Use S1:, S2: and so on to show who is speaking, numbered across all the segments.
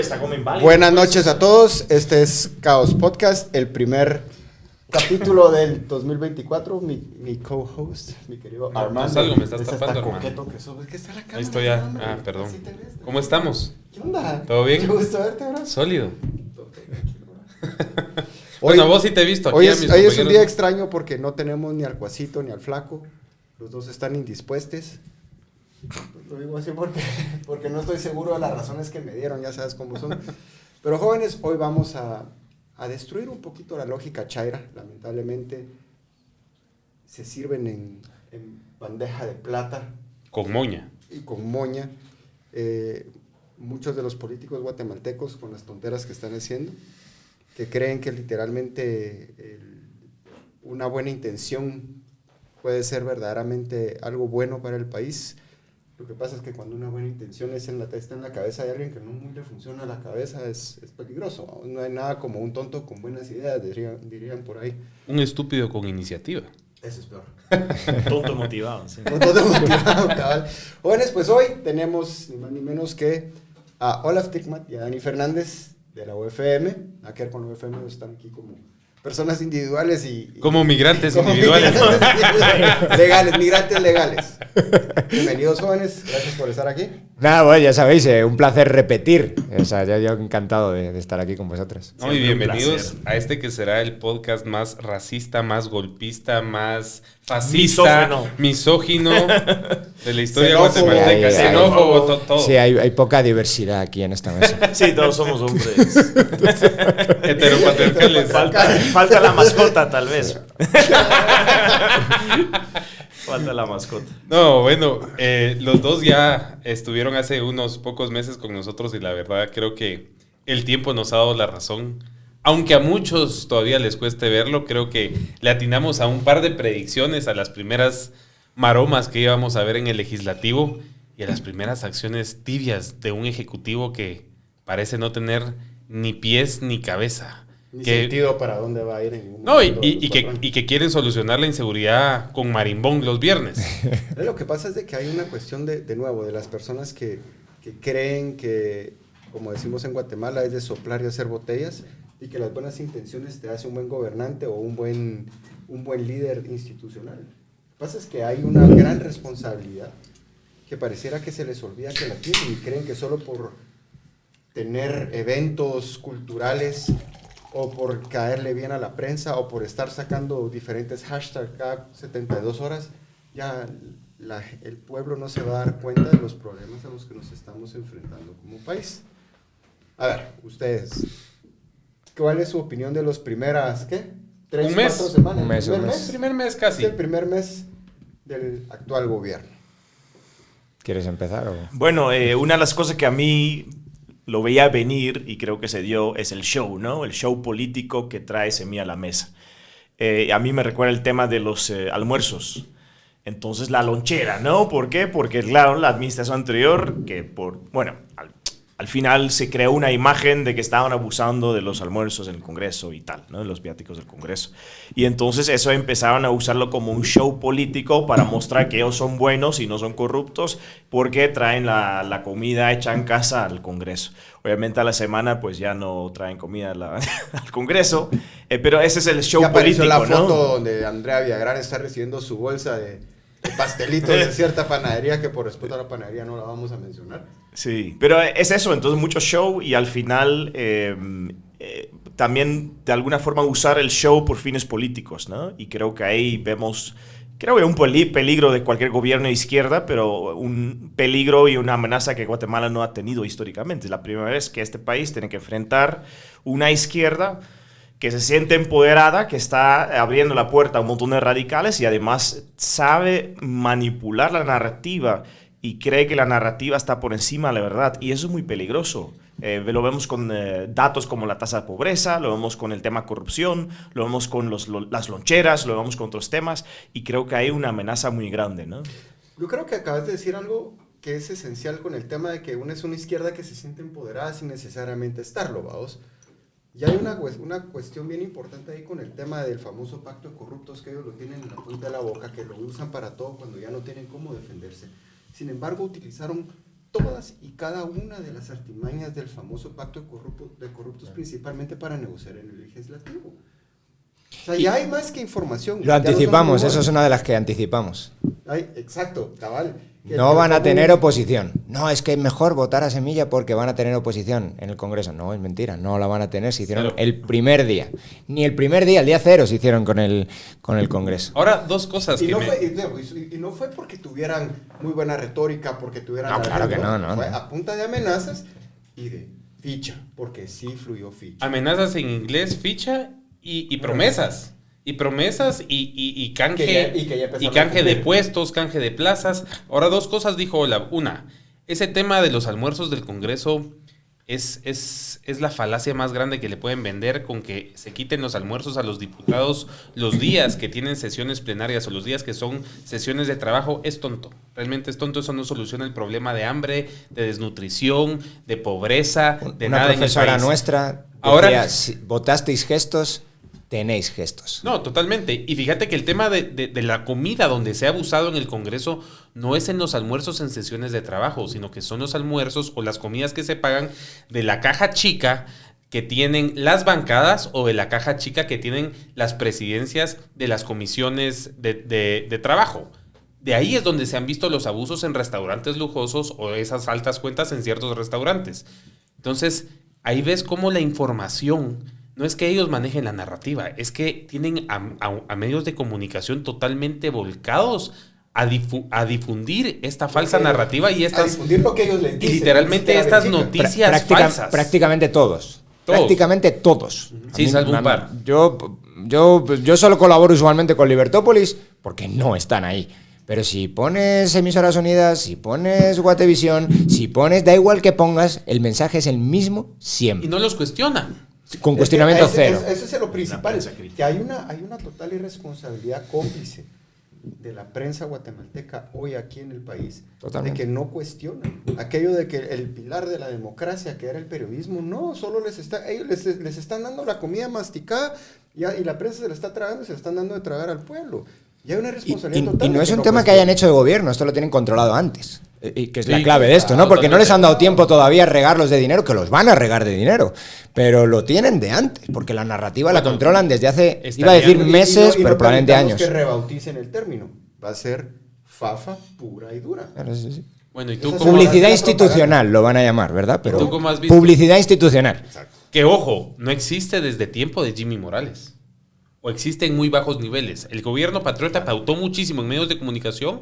S1: está como inválido.
S2: Buenas noches a todos, este es Caos Podcast, el primer capítulo del 2024, mi co-host, mi querido Armando.
S3: Algo me estás tapando, hermano.
S2: Coqueto que sos, es que está la cámara.
S3: Ahí estoy ya.
S2: hombre.
S3: Perdón.
S2: Así te ves,
S3: ¿Cómo estamos?
S2: ¿Qué onda?
S3: ¿Todo bien?
S2: Qué gusto verte, bro.
S3: Sólido.
S2: Hoy,
S3: Bueno, vos sí te he visto aquí.
S2: hoy
S3: a
S2: es,
S3: mis
S2: hoy es un
S3: compañeros.
S2: día extraño porque no tenemos ni al Cuasito ni al Flaco, los dos están indispuestos. Lo digo así porque no estoy seguro de las razones que me dieron, ya sabes cómo son. Pero jóvenes, hoy vamos a destruir un poquito la lógica chaira. Lamentablemente se sirven en bandeja de plata.
S3: Con moña.
S2: Y con moña. Muchos de los políticos guatemaltecos con las tonteras que están haciendo, que creen que literalmente una buena intención puede ser verdaderamente algo bueno para el país. Lo que pasa es que cuando una buena intención está en la cabeza de alguien que no muy le funciona la cabeza, es peligroso. No hay nada como un tonto con buenas ideas, dirían por ahí.
S3: Un estúpido con iniciativa.
S2: Eso es peor.
S1: Tonto motivado. Sí.
S2: Un tonto motivado, cabal. Jóvenes, pues hoy tenemos ni más ni menos que a Olaf Tickmat y a Dani Fernández de la UFM. A que ver con la UFM, están aquí como personas individuales y
S3: Como migrantes
S2: como
S3: individuales.
S2: legales, migrantes legales. Bienvenidos, jóvenes, gracias por estar aquí.
S4: Nada, bueno, ya sabéis, un placer repetir. O sea, yo encantado de estar aquí con vosotros.
S3: No, y
S1: Siempre un
S3: bienvenidos
S1: placer.
S3: a este que será el podcast más racista, más golpista, más fascista, misógino de la historia
S2: Xenófobo.
S3: guatemalteca.
S4: Ay, ay,
S3: Xenófobo, todo.
S4: Sí, hay poca diversidad aquí en esta mesa.
S1: Sí, todos somos hombres.
S3: Heteropatriarcales.
S1: Falta la mascota, tal vez. Falta la mascota.
S3: No, bueno, los dos ya estuvieron hace unos pocos meses con nosotros y la verdad creo que el tiempo nos ha dado la razón. Aunque a muchos todavía les cueste verlo, creo que le atinamos a un par de predicciones, a las primeras maromas que íbamos a ver en el legislativo y a las primeras acciones tibias de un ejecutivo que parece no tener ni pies ni cabeza.
S2: Ni
S3: Que-
S2: sentido para dónde va a ir en ningún
S3: No,
S2: momento de los
S3: y
S2: 4 años.
S3: que quieren solucionar la inseguridad con marimbón los viernes.
S2: Lo que pasa es de que hay una cuestión de nuevo, de las personas que creen que, como decimos en Guatemala, es de soplar y hacer botellas, y que las buenas intenciones te hace un buen gobernante o un buen líder institucional. Lo que pasa es que hay una gran responsabilidad que pareciera que se les olvida que la tienen y creen que solo por tener eventos culturales o por caerle bien a la prensa o por estar sacando diferentes hashtags cada 72 horas, ya el pueblo no se va a dar cuenta de los problemas a los que nos estamos enfrentando como país. A ver, ustedes, ¿cuál es su opinión de los primeras, qué? 3,
S3: Un mes.
S2: 4 semanas.
S4: Un mes,
S2: ¿El primer
S4: un mes.
S2: mes?
S3: Primer mes
S2: Es
S3: casi.
S2: el primer mes del actual gobierno.
S4: ¿Quieres empezar o...?
S1: Bueno, una de las cosas que a mí lo veía venir y creo que se dio es el show, ¿no? El show político que trae Semilla a la mesa. A mí me recuerda el tema de los almuerzos. Entonces la lonchera, ¿no? ¿Por qué? Porque claro, la administración anterior, al final se creó una imagen de que estaban abusando de los almuerzos en el Congreso y tal, ¿no? De los viáticos del Congreso. Y entonces eso empezaron a usarlo como un show político para mostrar que ellos son buenos y no son corruptos porque traen la comida hecha en casa al Congreso. Obviamente a la semana pues ya no traen comida al Congreso, pero ese es el show
S2: Ya apareció
S1: político,
S2: la foto
S1: ¿no?
S2: donde Andrea Villagrán está recibiendo su bolsa de pastelitos de cierta panadería que por respeto a la panadería no la vamos a mencionar.
S1: Sí, pero es eso, entonces mucho show y al final también de alguna forma usar el show por fines políticos, ¿no? Y creo que ahí vemos, creo que un peligro de cualquier gobierno de izquierda, pero un peligro y una amenaza que Guatemala no ha tenido históricamente. Es la primera vez que este país tiene que enfrentar una izquierda que se siente empoderada, que está abriendo la puerta a un montón de radicales y además sabe manipular la narrativa y cree que la narrativa está por encima de la verdad. Y eso es muy peligroso. Lo vemos con datos como la tasa de pobreza, lo vemos con el tema corrupción, lo vemos con las loncheras, lo vemos con otros temas y creo que hay una amenaza muy grande, ¿no?
S2: Yo creo que acabas de decir algo que es esencial con el tema de que una es una izquierda que se siente empoderada sin necesariamente estarlo, vamos. Y hay una cuestión bien importante ahí con el tema del famoso pacto de corruptos, que ellos lo tienen en la punta de la boca, que lo usan para todo cuando ya no tienen cómo defenderse. Sin embargo, utilizaron todas y cada una de las artimañas del famoso pacto de corruptos, principalmente para negociar en el legislativo. O sea, ya hay más que información.
S4: Lo anticipamos, eso es una de las que anticipamos.
S2: Exacto, cabal.
S4: No van a tener oposición. No, es que es mejor votar a Semilla porque van a tener oposición en el Congreso. No, es mentira, no la van a tener. Se hicieron el primer día. Ni el primer día, el día 0 se hicieron con el Congreso.
S3: Ahora, dos cosas
S2: y no fue porque tuvieran muy buena retórica, porque tuvieran...
S4: No, claro que no.
S2: Fue a punta de amenazas y de ficha, porque sí fluyó ficha.
S3: Amenazas en inglés, ficha y promesas. Y promesas y canje, y canje de puestos, canje de plazas. Ahora, dos cosas dijo Olaf. Una, ese tema de los almuerzos del Congreso es la falacia más grande que le pueden vender, con que se quiten los almuerzos a los diputados los días que tienen sesiones plenarias o los días que son sesiones de trabajo. Es tonto, realmente es tonto. Eso no soluciona el problema de hambre, de desnutrición, de pobreza, de
S4: Una
S3: nada en el
S4: profesora
S3: país.
S4: nuestra decía,
S3: Ahora,
S4: si votasteis gestos, tenéis gestos.
S3: No, totalmente. Y fíjate que el tema de la comida donde se ha abusado en el Congreso no es en los almuerzos en sesiones de trabajo, sino que son los almuerzos o las comidas que se pagan de la caja chica que tienen las bancadas o de la caja chica que tienen las presidencias de las comisiones de trabajo. De ahí es donde se han visto los abusos en restaurantes lujosos o esas altas cuentas en ciertos restaurantes. Entonces, ahí ves cómo la información... No es que ellos manejen la narrativa, es que tienen a medios de comunicación totalmente volcados a difundir esta falsa narrativa y estas...
S2: A difundir lo que ellos les dicen.
S3: Y literalmente estas noticias falsas.
S4: Prácticamente todos. Prácticamente todos.
S3: Sí, salvo un par.
S4: Yo solo colaboro usualmente con Libertópolis porque no están ahí. Pero si pones Emisoras Unidas, si pones Guatevisión, si pones... Da igual que pongas, el mensaje es el mismo siempre.
S3: Y no los cuestionan.
S4: Con cuestionamiento cero.
S2: Eso es lo principal, que hay una total irresponsabilidad cómplice de la prensa guatemalteca hoy aquí en el país.
S4: Totalmente.
S2: De que no cuestionan aquello de que el pilar de la democracia, que era el periodismo, no, solo ellos les están dando la comida masticada y la prensa se la está tragando y se la están dando de tragar al pueblo. Y hay una responsabilidad total.
S4: Y no es un tema que hayan hecho de gobierno, esto lo tienen controlado antes. Y que es la clave de esto, ¿no? Porque no les han dado tiempo todavía a regarlos de dinero, que los van a regar de dinero. Pero lo tienen de antes, porque la narrativa la controlan desde hace, iba a decir meses, pero probablemente años.
S2: Que rebauticen el término. Va a ser fafa pura y dura.
S4: Sí.
S3: Bueno, ¿y tú
S4: Publicidad institucional lo van a llamar, ¿verdad? Pero
S3: ¿tú cómo has visto?
S4: Publicidad institucional.
S2: Exacto.
S3: Que ojo, no existe desde tiempo de Jimmy Morales. O existe en muy bajos niveles. El gobierno patriota pautó muchísimo en medios de comunicación.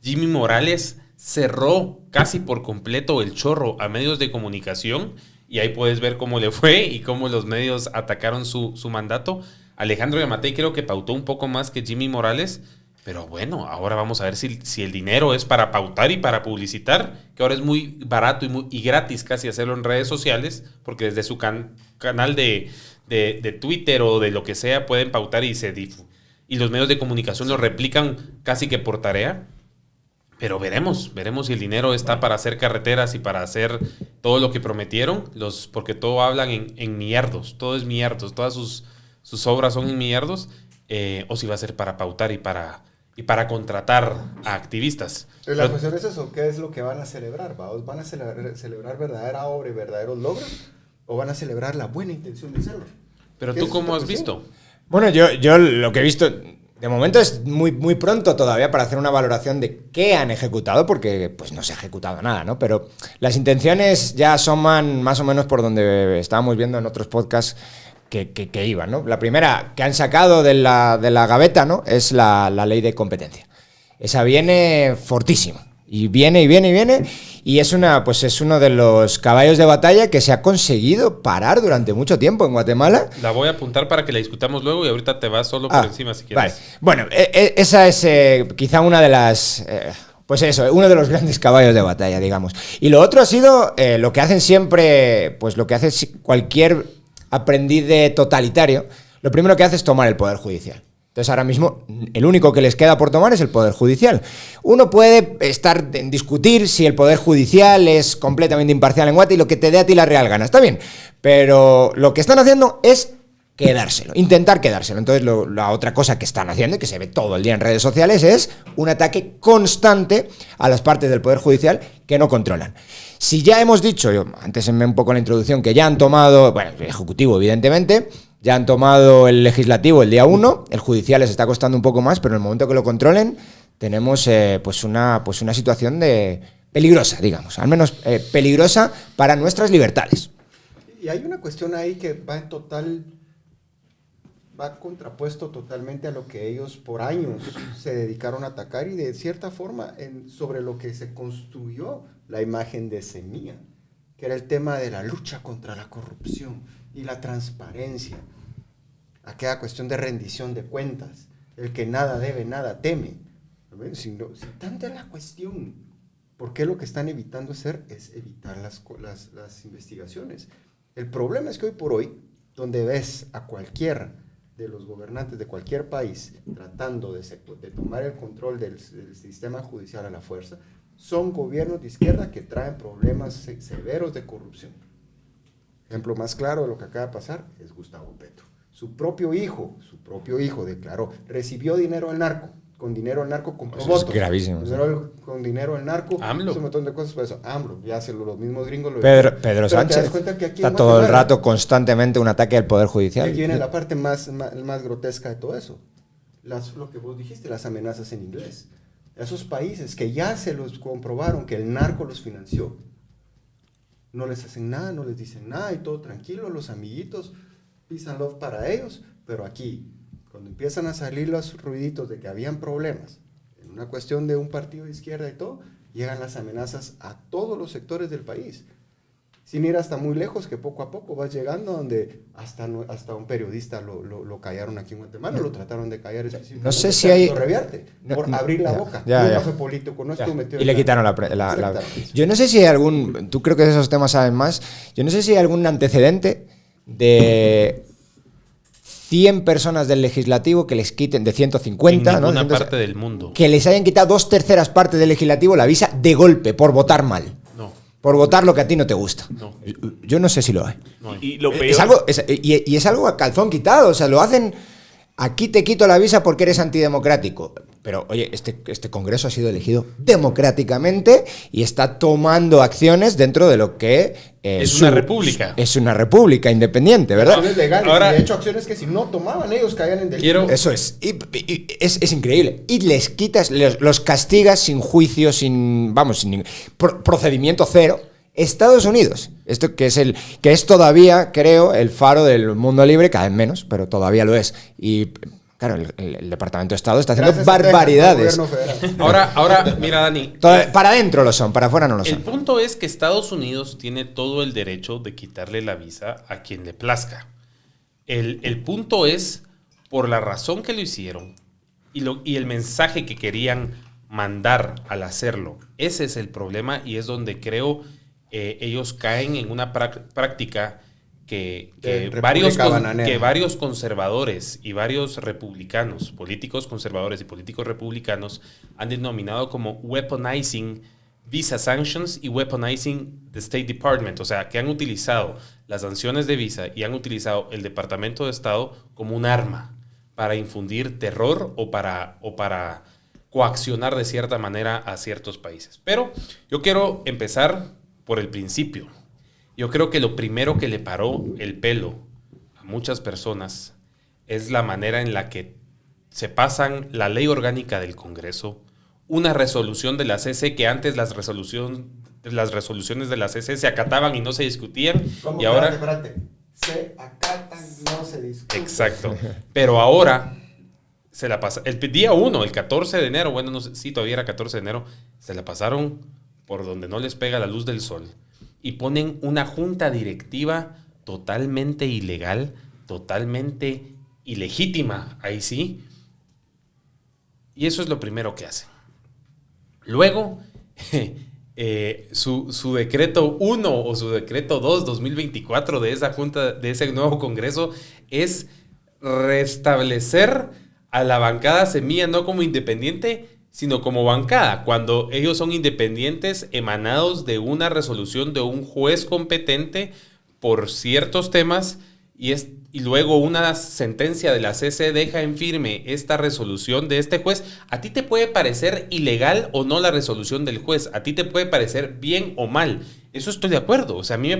S3: Jimmy Morales cerró casi por completo el chorro a medios de comunicación. Y ahí puedes ver cómo le fue y cómo los medios atacaron su mandato. Alejandro Yamatei creo que pautó un poco más que Jimmy Morales. Pero bueno, ahora vamos a ver si el dinero es para pautar y para publicitar. Que ahora es muy barato y gratis casi hacerlo en redes sociales. Porque desde su canal de Twitter o de lo que sea pueden pautar y los medios de comunicación lo replican casi que por tarea. Pero veremos si el dinero está para hacer carreteras y para hacer todo lo que prometieron, porque todo hablan en millardos, todo es millardos, todas sus obras son en millardos, o si va a ser para pautar y para contratar a activistas.
S2: Pero la cuestión es eso, ¿qué es lo que van a celebrar? ¿Van a celebrar verdadera obra y verdaderos logros? ¿O van a celebrar la buena intención de hacerlo?
S3: Pero tú, ¿cómo has visto?
S4: Bueno, yo lo que he visto, de momento es muy, muy pronto todavía para hacer una valoración de qué han ejecutado, porque pues no se ha ejecutado nada, ¿no? Pero las intenciones ya asoman más o menos por donde estábamos viendo en otros podcasts que iban, ¿no? La primera que han sacado de la gaveta, ¿no? Es la ley de competencia. Esa viene fortísima. Y viene, y es uno de los caballos de batalla que se ha conseguido parar durante mucho tiempo en Guatemala.
S3: La voy a apuntar para que la discutamos luego y ahorita te vas solo por encima si quieres.
S4: Vale. Bueno, esa es quizá una de las... uno de los grandes caballos de batalla, digamos. Y lo otro ha sido lo que hacen siempre, pues lo que hace cualquier aprendiz de totalitario, lo primero que hace es tomar el poder judicial. Entonces ahora mismo el único que les queda por tomar es el Poder Judicial. Uno puede discutir si el Poder Judicial es completamente imparcial en Guate y lo que te dé a ti la real gana. Está bien, pero lo que están haciendo es quedárselo, intentar quedárselo. Entonces la otra cosa que están haciendo, y que se ve todo el día en redes sociales, es un ataque constante a las partes del Poder Judicial que no controlan. Si ya hemos dicho, yo antes en un poco la introducción, que ya han tomado, bueno, el Ejecutivo evidentemente, ya han tomado el Legislativo el día 1, el Judicial les está costando un poco más, pero en el momento que lo controlen tenemos pues una situación peligrosa, digamos, al menos peligrosa para nuestras libertades.
S2: Y hay una cuestión ahí que va contrapuesto totalmente a lo que ellos por años se dedicaron a atacar y de cierta forma sobre lo que se construyó la imagen de Semilla, que era el tema de la lucha contra la corrupción y la transparencia, aquella cuestión de rendición de cuentas, el que nada debe, nada teme. Si tanta es la cuestión, ¿por qué lo que están evitando hacer es evitar las investigaciones? El problema es que hoy por hoy, donde ves a cualquiera de los gobernantes de cualquier país tratando de tomar el control del sistema judicial a la fuerza, son gobiernos de izquierda que traen problemas severos de corrupción. Ejemplo más claro de lo que acaba de pasar es Gustavo Petro. Su propio hijo declaró, recibió dinero del narco, con dinero del narco compró votos.
S4: Es gravísimo.
S2: Con dinero del narco,
S3: AMLO.
S2: hizo un montón de cosas por eso. AMLO, ya los mismos gringos lo
S4: Pedro Sánchez está todo el rato constantemente un ataque al Poder Judicial.
S2: Aquí viene la parte más grotesca de todo eso. Lo que vos dijiste, las amenazas en inglés. Esos países que ya se los comprobaron que el narco los financió, no les hacen nada, no les dicen nada y todo tranquilo, los amiguitos, peace and love para ellos, pero aquí, cuando empiezan a salir los ruiditos de que habían problemas, en una cuestión de un partido de izquierda y todo, llegan las amenazas a todos los sectores del país. Sin ir hasta muy lejos, que poco a poco vas llegando donde hasta un periodista lo callaron aquí en Guatemala, lo trataron de callar específicamente.
S4: No sé si hay...
S2: por abrir la boca.
S4: Ya.
S2: Fue político, no estuvo metido
S4: y le quitaron Yo no sé si hay algún... Tú creo que de esos temas sabes más. Yo no sé si hay algún antecedente de 100 personas del legislativo que les quiten, de 150,
S3: en
S4: ¿no?
S3: ninguna parte del mundo.
S4: Que les hayan quitado 2/3 partes del legislativo la visa de golpe por votar mal.
S3: No.
S4: Por votar lo que a ti no te gusta.
S3: No.
S4: Yo no sé si lo hay.
S3: No.
S1: Y lo peor...
S4: Es algo a calzón quitado. O sea, lo hacen... Aquí te quito la visa porque eres antidemocrático. Pero, oye, este Congreso ha sido elegido democráticamente y está tomando acciones dentro de lo que...
S3: es una república.
S4: Es una república independiente, ¿verdad?
S2: Acciones legales.
S3: Ahora,
S2: de hecho, acciones que si no tomaban ellos caían en delito.
S4: Eso es. Es increíble. Y les quitas, los castigas sin juicio, sin procedimiento cero. Estados Unidos, esto que es todavía, creo, el faro del mundo libre, cada vez menos, pero todavía lo es. Y claro, el Departamento de Estado está haciendo barbaridades.
S3: Ahora, mira, Dani.
S4: Para adentro lo son, para afuera no lo son.
S3: El punto es que Estados Unidos tiene todo el derecho de quitarle la visa a quien le plazca. El punto es, por la razón que lo hicieron y el mensaje que querían mandar al hacerlo. Ese es el problema y es donde creo ellos caen en una práctica que varios conservadores y varios republicanos, políticos conservadores y políticos republicanos, han denominado como weaponizing visa sanctions y weaponizing the State Department. O sea, que han utilizado las sanciones de visa y han utilizado el Departamento de Estado como un arma para infundir terror o para coaccionar de cierta manera a ciertos países. Pero yo quiero empezar por el principio. Yo creo que lo primero que le paró el pelo a muchas personas es la manera en la que se pasan la ley orgánica del Congreso, una resolución de la CC que antes las resoluciones de la CC se acataban y no se discutían.
S2: ¿Cómo?
S3: Y ahora
S2: Espérate. Se acatan, no se discuten.
S3: Exacto. Pero ahora se la pasa. El día 1, el 14 de enero, bueno, no sé, sí, todavía era 14 de enero, se la pasaron por donde no les pega la luz del sol y ponen una junta directiva totalmente ilegal, totalmente ilegítima, ahí sí. Y eso es lo primero que hacen. Luego, su decreto 1 o su decreto 2, 2024 de esa junta, de ese nuevo Congreso, es restablecer a la bancada Semilla no como independiente, sino como bancada, cuando ellos son independientes emanados de una resolución de un juez competente por ciertos temas y luego una sentencia de la CC deja en firme esta resolución de este juez, a ti te puede parecer ilegal o no la resolución del juez, a ti te puede parecer bien o mal. Eso estoy de acuerdo. O sea, a mí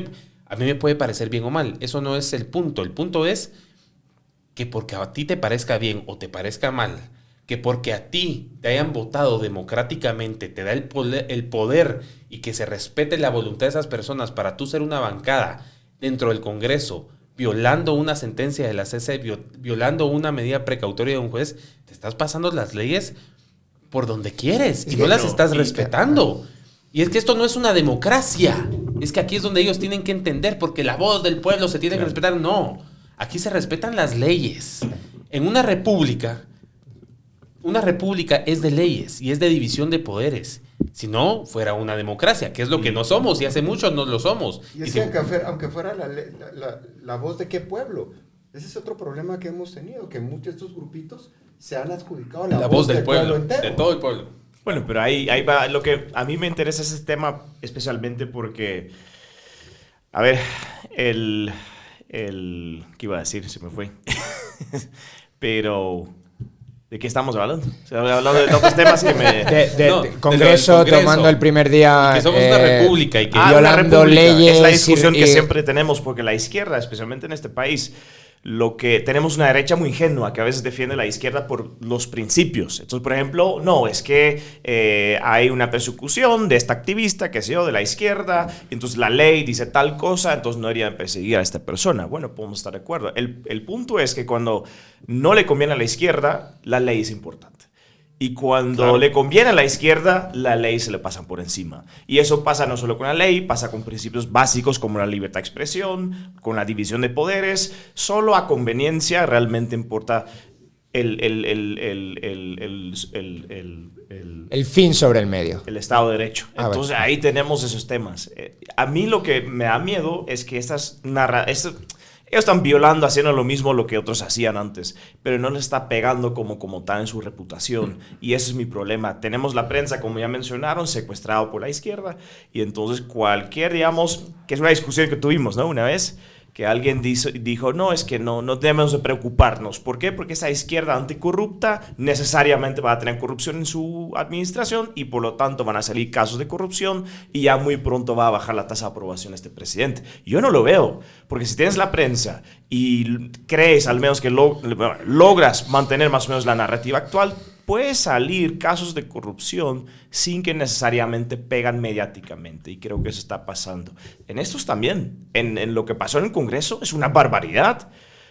S3: me puede parecer bien o mal. Eso no es el punto. El punto es que porque a ti te parezca bien o te parezca mal, que porque a ti te hayan votado democráticamente, te da el poder y que se respete la voluntad de esas personas para tú ser una bancada dentro del Congreso, violando una sentencia de la CC, violando una medida precautoria de un juez, te estás pasando las leyes por donde quieres y no las estás respetando. Y es que esto no es una democracia. Es que aquí es donde ellos tienen que entender, porque la voz del pueblo se tiene que respetar. No, aquí se respetan las leyes. En una república es de leyes y es de división de poderes. Si no, fuera una democracia, que es lo que no somos, y hace mucho no lo somos.
S2: Y es que aunque fuera la voz de qué pueblo, ese es otro problema que hemos tenido, que muchos de estos grupitos se han adjudicado
S3: la voz del pueblo entero. De todo el pueblo.
S1: Bueno, pero ahí va. Lo que a mí me interesa ese tema especialmente porque, a ver, ¿qué iba a decir? Se me fue. Pero... ¿de qué estamos hablando? Se ha hablado de otros temas que me...
S4: Congreso, tomando el primer día...
S3: Y que somos una república y que...
S4: violando leyes...
S1: Es la discusión que siempre tenemos, porque la izquierda, especialmente en este país, tenemos una derecha muy ingenua que a veces defiende la izquierda por los principios. Entonces, por ejemplo, no, es que hay una persecución de esta activista, que sé yo, de la izquierda, y entonces la ley dice tal cosa, entonces no deberían perseguir a esta persona. Bueno, podemos estar de acuerdo. El punto es que cuando no le conviene a la izquierda, la ley es importante. Y cuando le conviene a la izquierda, la ley se le pasa por encima. Y eso pasa no solo con la ley, pasa con principios básicos como la libertad de expresión, con la división de poderes. Solo a conveniencia realmente importa el
S4: fin sobre el medio.
S1: El Estado de Derecho. Entonces ahí tenemos esos temas. A mí lo que me da miedo es que ellos están violando, haciendo lo mismo lo que otros hacían antes, pero no les está pegando como tal en su reputación. Y ese es mi problema. Tenemos la prensa, como ya mencionaron, secuestrado por la izquierda. Y entonces digamos, que es una discusión que tuvimos, ¿no? Una vez, que alguien dijo, no, es que no debemos de preocuparnos. ¿Por qué? Porque esa izquierda anticorrupta necesariamente va a tener corrupción en su administración y por lo tanto van a salir casos de corrupción y ya muy pronto va a bajar la tasa de aprobación de este presidente. Yo no lo veo, porque si tienes la prensa y crees al menos que logras mantener más o menos la narrativa actual, puede salir casos de corrupción sin que necesariamente pegan mediáticamente. Y creo que eso está pasando. En estos también. En lo que pasó en el Congreso es una barbaridad.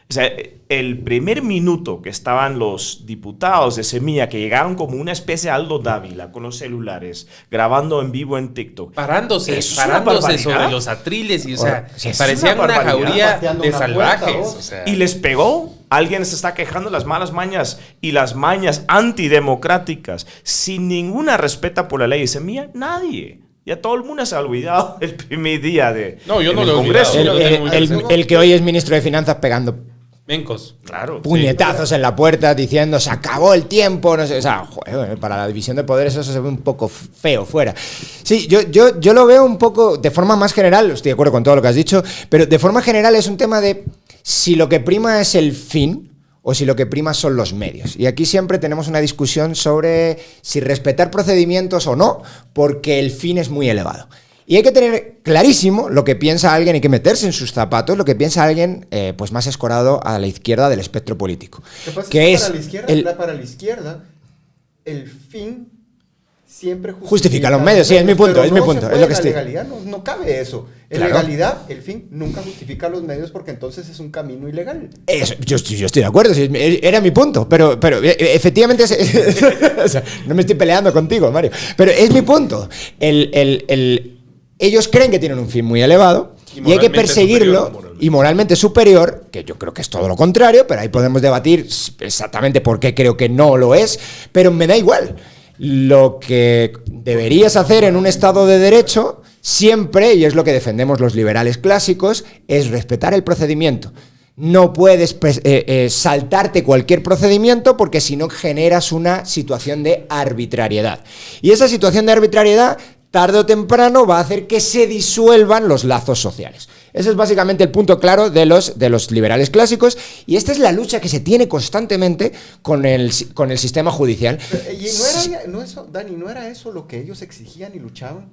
S1: O sea, el primer minuto que estaban los diputados de Semilla, que llegaron como una especie de Aldo Dávila con los celulares, grabando en vivo en TikTok.
S3: Parándose sobre los atriles. Y, o sea, parecían una jauría de salvajes. O sea.
S1: Y les pegó. Alguien se está quejando de las malas mañas y las mañas antidemocráticas sin ninguna respeta por la ley de Semilla. Nadie. Ya todo el mundo se ha olvidado el primer día de
S3: No, yo no lo he olvidado.
S4: El que hoy es ministro de Finanzas pegando
S3: mencos.
S1: Claro.
S4: Puñetazos en la puerta diciendo se acabó el tiempo. No sé, o sea, joder, para la división de poderes eso se ve un poco feo fuera. Sí, yo lo veo un poco de forma más general. Estoy de acuerdo con todo lo que has dicho, pero de forma general es un tema de si lo que prima es el fin o si lo que prima son los medios. Y aquí siempre tenemos una discusión sobre si respetar procedimientos o no, porque el fin es muy elevado. Y hay que tener clarísimo lo que piensa alguien, hay que meterse en sus zapatos, lo que piensa alguien pues más escorado a la izquierda del espectro político.
S2: Lo que pasa es que para la izquierda, el fin siempre justifica
S4: los medios. Sí, es mi punto, es mi punto. Es lo que
S2: estoy. En legalidad no cabe eso. En legalidad, el fin nunca justifica los medios porque entonces es un camino ilegal.
S4: Eso, yo estoy de acuerdo, era mi punto, pero efectivamente o sea, no me estoy peleando contigo, Mario, pero es mi punto. Ellos creen que tienen un fin muy elevado y hay que perseguirlo y moralmente superior, que yo creo que es todo lo contrario, pero ahí podemos debatir exactamente por qué creo que no lo es, pero me da igual. Lo que deberías hacer en un Estado de Derecho siempre, y es lo que defendemos los liberales clásicos, es respetar el procedimiento. No puedes saltarte cualquier procedimiento porque si no generas una situación de arbitrariedad. Y esa situación de arbitrariedad, tarde o temprano, va a hacer que se disuelvan los lazos sociales. Ese es básicamente el punto claro de los liberales clásicos, y esta es la lucha que se tiene constantemente con el sistema judicial.
S2: Y Dani, ¿no era eso lo que ellos exigían y luchaban?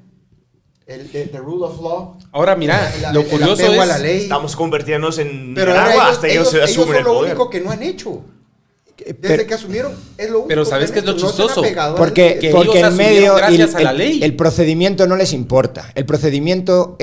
S2: The rule of law.
S3: Ahora mira, lo curioso
S2: apego a
S3: es...
S2: la ley.
S1: Estamos convirtiéndonos en
S2: Pero
S1: Nicaragua hasta ellos
S2: ellos
S1: asumen
S2: son
S1: el
S2: lo
S1: poder.
S2: único que no han hecho. Desde que asumieron, es lo único.
S3: Pero ¿sabes qué es lo
S2: no se han
S3: chistoso?
S2: apegado a la
S4: Porque
S2: ley.
S3: que
S4: porque
S3: ellos
S4: en medio
S3: asumieron gracias a la ley.
S4: el procedimiento no les importa. El procedimiento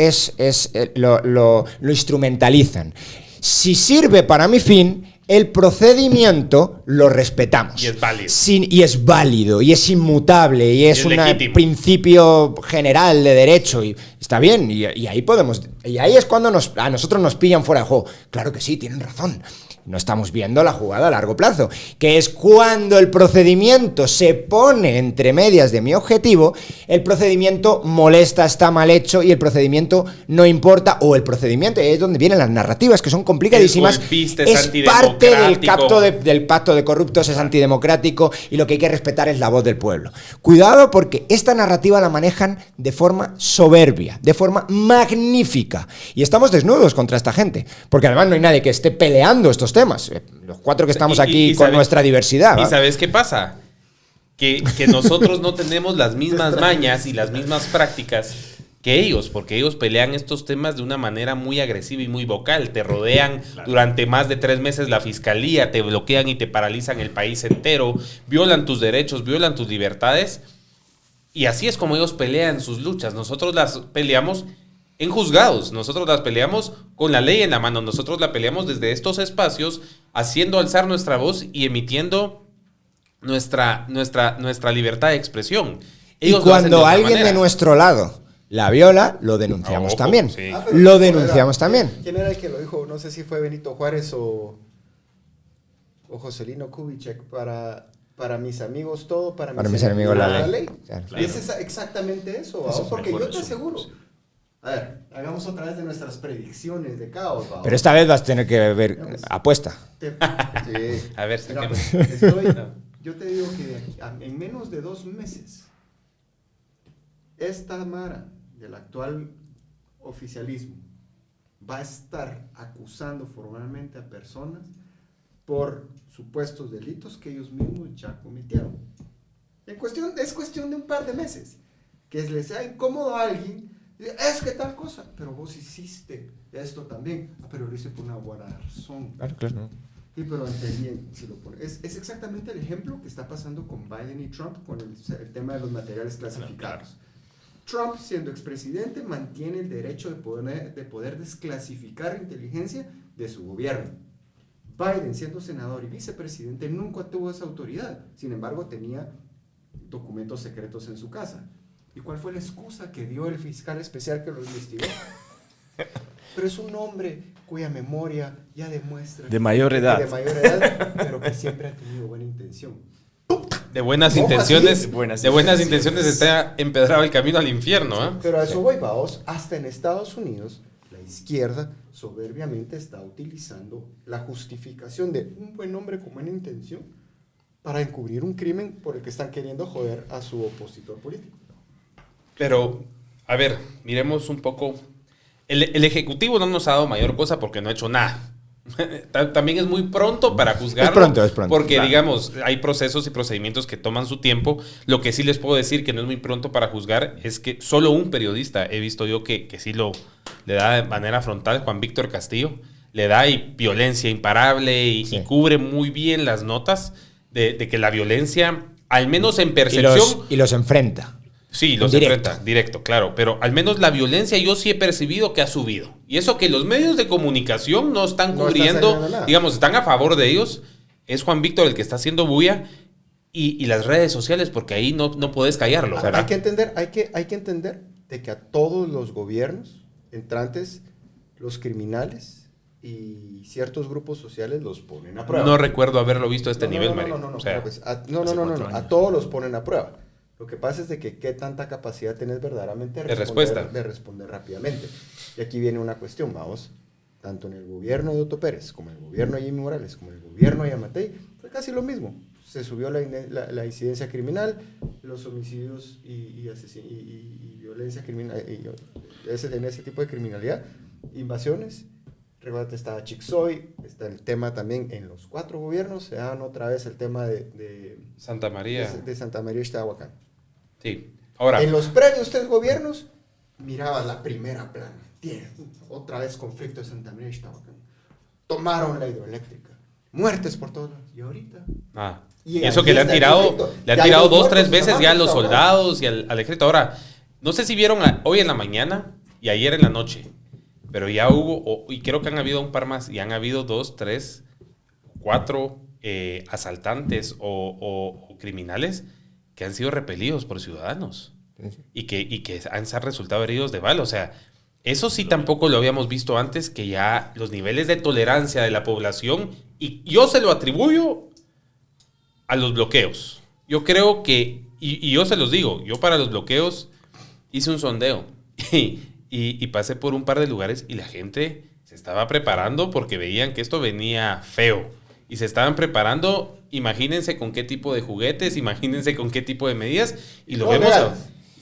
S4: lo instrumentalizan. Si sirve para mi fin, el procedimiento lo respetamos.
S3: Y es válido.
S4: Y es válido, y es inmutable, y es un
S3: legítimo.
S4: principio general de derecho. Y está bien, y ahí podemos. Y ahí es cuando a nosotros nos pillan fuera de juego. Claro que sí, tienen razón. No estamos viendo la jugada a largo plazo, que es cuando el procedimiento se pone entre medias de mi objetivo, el procedimiento molesta, está mal hecho y el procedimiento no importa, o el procedimiento, y ahí es donde vienen las narrativas, que son complicadísimas,
S3: El golpista es
S4: parte
S3: antidemocrático.
S4: del pacto de corruptos, es antidemocrático, y lo que hay que respetar es la voz del pueblo. Cuidado, porque esta narrativa la manejan de forma soberbia, de forma magnífica, y estamos desnudos contra esta gente, porque además no hay nadie que esté peleando estos temas. Los cuatro que estamos aquí con nuestra diversidad.
S3: ¿Y sabes qué pasa? Que nosotros no tenemos las mismas mañas y las mismas prácticas que ellos, porque ellos pelean estos temas de una manera muy agresiva y muy vocal. Te rodean durante más de 3 meses la fiscalía, te bloquean y te paralizan el país entero, violan tus derechos, violan tus libertades. Y así es como ellos pelean sus luchas. Nosotros las peleamos en juzgados, nosotros las peleamos con la ley en la mano, nosotros la peleamos desde estos espacios, haciendo alzar nuestra voz y emitiendo nuestra libertad de expresión. Ellos
S4: y cuando
S3: lo hacen de
S4: alguien
S3: otra manera.
S4: de nuestro lado la viola, lo denunciamos
S3: Ojo,
S4: también.
S3: sí.
S2: Pero
S4: Lo denunciamos también.
S2: ¿Quién era el que lo dijo? No sé si fue Benito Juárez o Joselino Kubitschek. Para mis amigos todo, para mis
S4: enemigos la
S2: ley.
S4: Claro.
S2: Y es exactamente eso, ¿va?
S1: Eso
S2: Porque
S1: mejor
S2: yo te
S1: resumen,
S2: aseguro.
S1: sí.
S2: A ver, hagamos otra vez de nuestras predicciones de caos, ¿va?
S4: Pero esta vez vas a tener que ver apuesta.
S2: Sí.
S3: A ver,
S2: Mira,
S3: saquemos.
S2: pues, yo te digo que de aquí en menos de 2 meses, esta mara del actual oficialismo va a estar acusando formalmente a personas por supuestos delitos que ellos mismos ya cometieron. Es cuestión de un par de meses. Que les sea incómodo a alguien, es que tal cosa, pero vos hiciste esto también. Pero lo hice por una buena razón.
S4: Claro.
S2: Sí, pero ante bien, si lo pone. Es exactamente el ejemplo que está pasando con Biden y Trump con el tema de los materiales clasificados. Trump, siendo expresidente, mantiene el derecho de poder desclasificar inteligencia de su gobierno. Biden, siendo senador y vicepresidente, nunca tuvo esa autoridad. Sin embargo, tenía documentos secretos en su casa. ¿Y cuál fue la excusa que dio el fiscal especial que lo investigó? Pero es un hombre cuya memoria ya demuestra...
S1: De mayor edad.
S2: De mayor edad, pero que siempre ha tenido buena intención.
S3: De buenas
S2: ¿Cómo
S3: intenciones,
S2: así?
S3: de buenas intenciones está empedrado el camino al infierno, ¿eh?
S2: Pero a eso voy, vamos. Hasta en Estados Unidos, la izquierda soberbiamente está utilizando la justificación de un buen hombre con buena intención para encubrir un crimen por el que están queriendo joder a su opositor político.
S3: Pero, a ver, miremos un poco. El Ejecutivo no nos ha dado mayor cosa porque no ha hecho nada. También es muy pronto para juzgarlo.
S4: Es pronto.
S3: Porque,
S1: claro,
S3: digamos, hay procesos y procedimientos que toman su tiempo. Lo que sí les puedo decir que no es muy pronto para juzgar es que solo un periodista he visto yo que sí le da de manera frontal, Juan Víctor Castillo, le da violencia imparable y cubre muy bien las notas de que la violencia, al menos en percepción...
S4: Y los enfrenta.
S3: Sí, los enfrenta, directo, claro. Pero al menos la violencia yo sí he percibido que ha subido. Y eso que los medios de comunicación no están cubriendo, digamos, están a favor de ellos. Es Juan Víctor el que está haciendo bulla y las redes sociales, porque ahí no puedes callarlo.
S2: Hay que entender de que a todos los gobiernos entrantes, los criminales y ciertos grupos sociales los ponen a prueba.
S3: No recuerdo haberlo visto a este nivel, Mario.
S2: A todos los ponen a prueba. Lo que pasa es de que qué tanta capacidad tenés verdaderamente
S3: de
S2: responder rápidamente. Y aquí viene una cuestión, vamos, tanto en el gobierno de Otto Pérez, como en el gobierno de Jimmy Morales, como en el gobierno de Yamatei, fue casi lo mismo. Se subió la incidencia criminal, los homicidios y violencia criminal, en ese tipo de criminalidad, invasiones. Recuerda, está Chicxoy, está el tema también en los 4 gobiernos, se dan otra vez el tema de
S3: Santa María.
S2: De Santa María y Ixtahuacán.
S3: Sí. Ahora,
S2: En los previos 3 gobiernos, miraba la primera plana. Tiene otra vez conflicto de Santa María y Ixtahuacán. Tomaron la hidroeléctrica. Muertes por todos lados. Y ahorita...
S3: Y eso que le han tirado 2-3 veces ya a los soldados y al ejército. Ahora, no sé si vieron hoy en la mañana y ayer en la noche, pero ya hubo, y creo que han habido un par más, y han habido 2, 3, 4 asaltantes o criminales que han sido repelidos por ciudadanos y que han resultado heridos de bala. O sea, eso sí tampoco lo habíamos visto antes, que ya los niveles de tolerancia de la población, y yo se lo atribuyo a los bloqueos. Yo creo que, y yo se los digo, yo para los bloqueos hice un sondeo y pasé por un par de lugares y la gente se estaba preparando porque veían que esto venía feo. Y se estaban preparando, imagínense con qué tipo de juguetes, imagínense con qué tipo de medidas, y lo vemos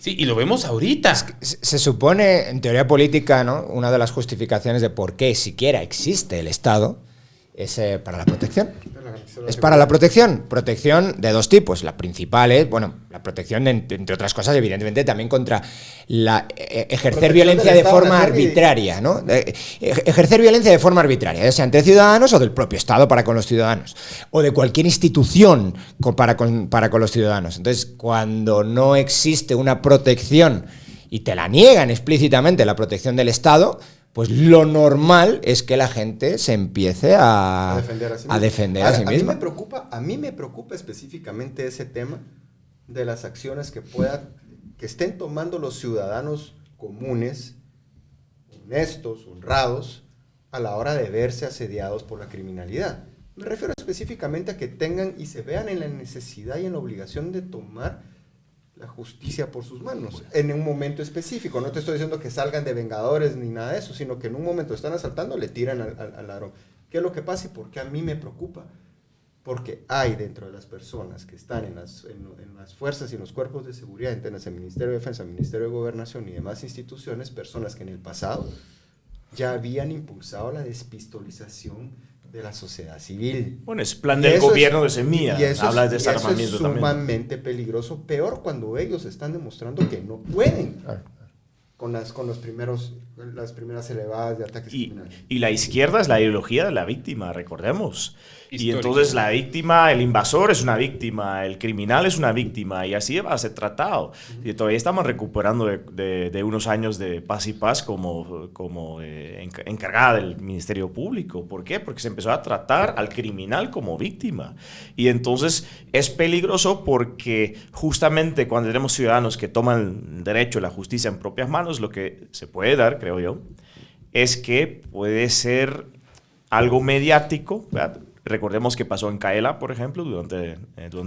S3: y lo vemos ahorita.
S4: Se supone, en teoría política, ¿no? Una de las justificaciones de por qué siquiera existe el Estado es para la protección. Es para la protección. Protección de 2 tipos. La principal es, bueno, la protección, entre otras cosas, evidentemente, también contra ejercer violencia de forma arbitraria, ¿no? Ejercer violencia de forma arbitraria, ya sea entre ciudadanos o del propio Estado para con los ciudadanos, o de cualquier institución para con los ciudadanos. Entonces, cuando no existe una protección y te la niegan explícitamente, la protección del Estado, pues lo normal es que la gente se empiece a defender a sí misma.
S2: A mí me preocupa específicamente ese tema de las acciones que estén tomando los ciudadanos comunes, honestos, honrados, a la hora de verse asediados por la criminalidad. Me refiero específicamente a que tengan y se vean en la necesidad y en la obligación de tomar la justicia por sus manos, en un momento específico. No te estoy diciendo que salgan de vengadores ni nada de eso, sino que en un momento están asaltando, le tiran al ladrón. ¿Qué es lo que pasa y por qué a mí me preocupa? Porque hay dentro de las personas que están en las fuerzas y en los cuerpos de seguridad internas, el Ministerio de Defensa, el Ministerio de Gobernación y demás instituciones, personas que en el pasado ya habían impulsado la despistolización de la sociedad civil.
S1: Bueno, es plan del gobierno de Semilla. Habla de desarmamiento también.
S2: Es sumamente peligroso, peor cuando ellos están demostrando que no pueden con las primeras elevadas de ataques criminales.
S1: Y la izquierda es la ideología de la víctima, recordemos. Y entonces la víctima, el invasor es una víctima, el criminal es una víctima, y así va a ser tratado. Y todavía estamos recuperando de unos años de Paz y Paz como encargada del Ministerio Público. ¿Por qué? Porque se empezó a tratar al criminal como víctima. Y entonces es peligroso porque justamente cuando tenemos ciudadanos que toman el derecho a la justicia en propias manos, lo que se puede dar, creo yo, es que puede ser algo mediático, ¿verdad? Recordemos que pasó en Kaela, por ejemplo, durante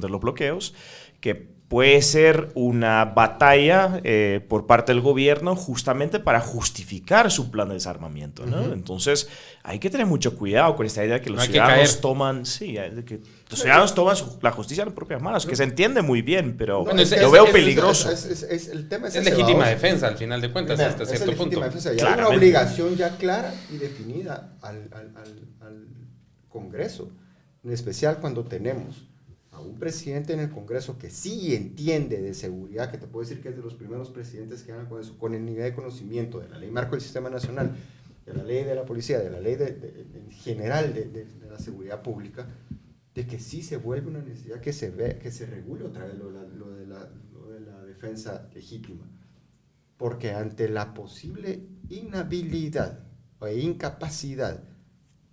S1: los bloqueos, que puede ser una batalla por parte del gobierno justamente para justificar su plan de desarmamiento, ¿no? Entonces, hay que tener mucho cuidado con esta idea de que los ciudadanos toman la justicia en propias manos, que se entiende muy bien, pero lo veo peligroso.
S2: El tema
S3: es legítima defensa, al final de cuentas, hasta cierto punto.
S2: Hay una obligación ya clara y definida al Congreso, en especial cuando tenemos a un presidente en el Congreso que sí entiende de seguridad, que te puedo decir que es de los primeros presidentes que hagan con eso, con el nivel de conocimiento de la ley marco del sistema nacional, de la ley de la policía, de la ley en general de la seguridad pública, de que sí se vuelve una necesidad que se regule otra vez lo de la defensa legítima. Porque ante la posible inhabilidad o incapacidad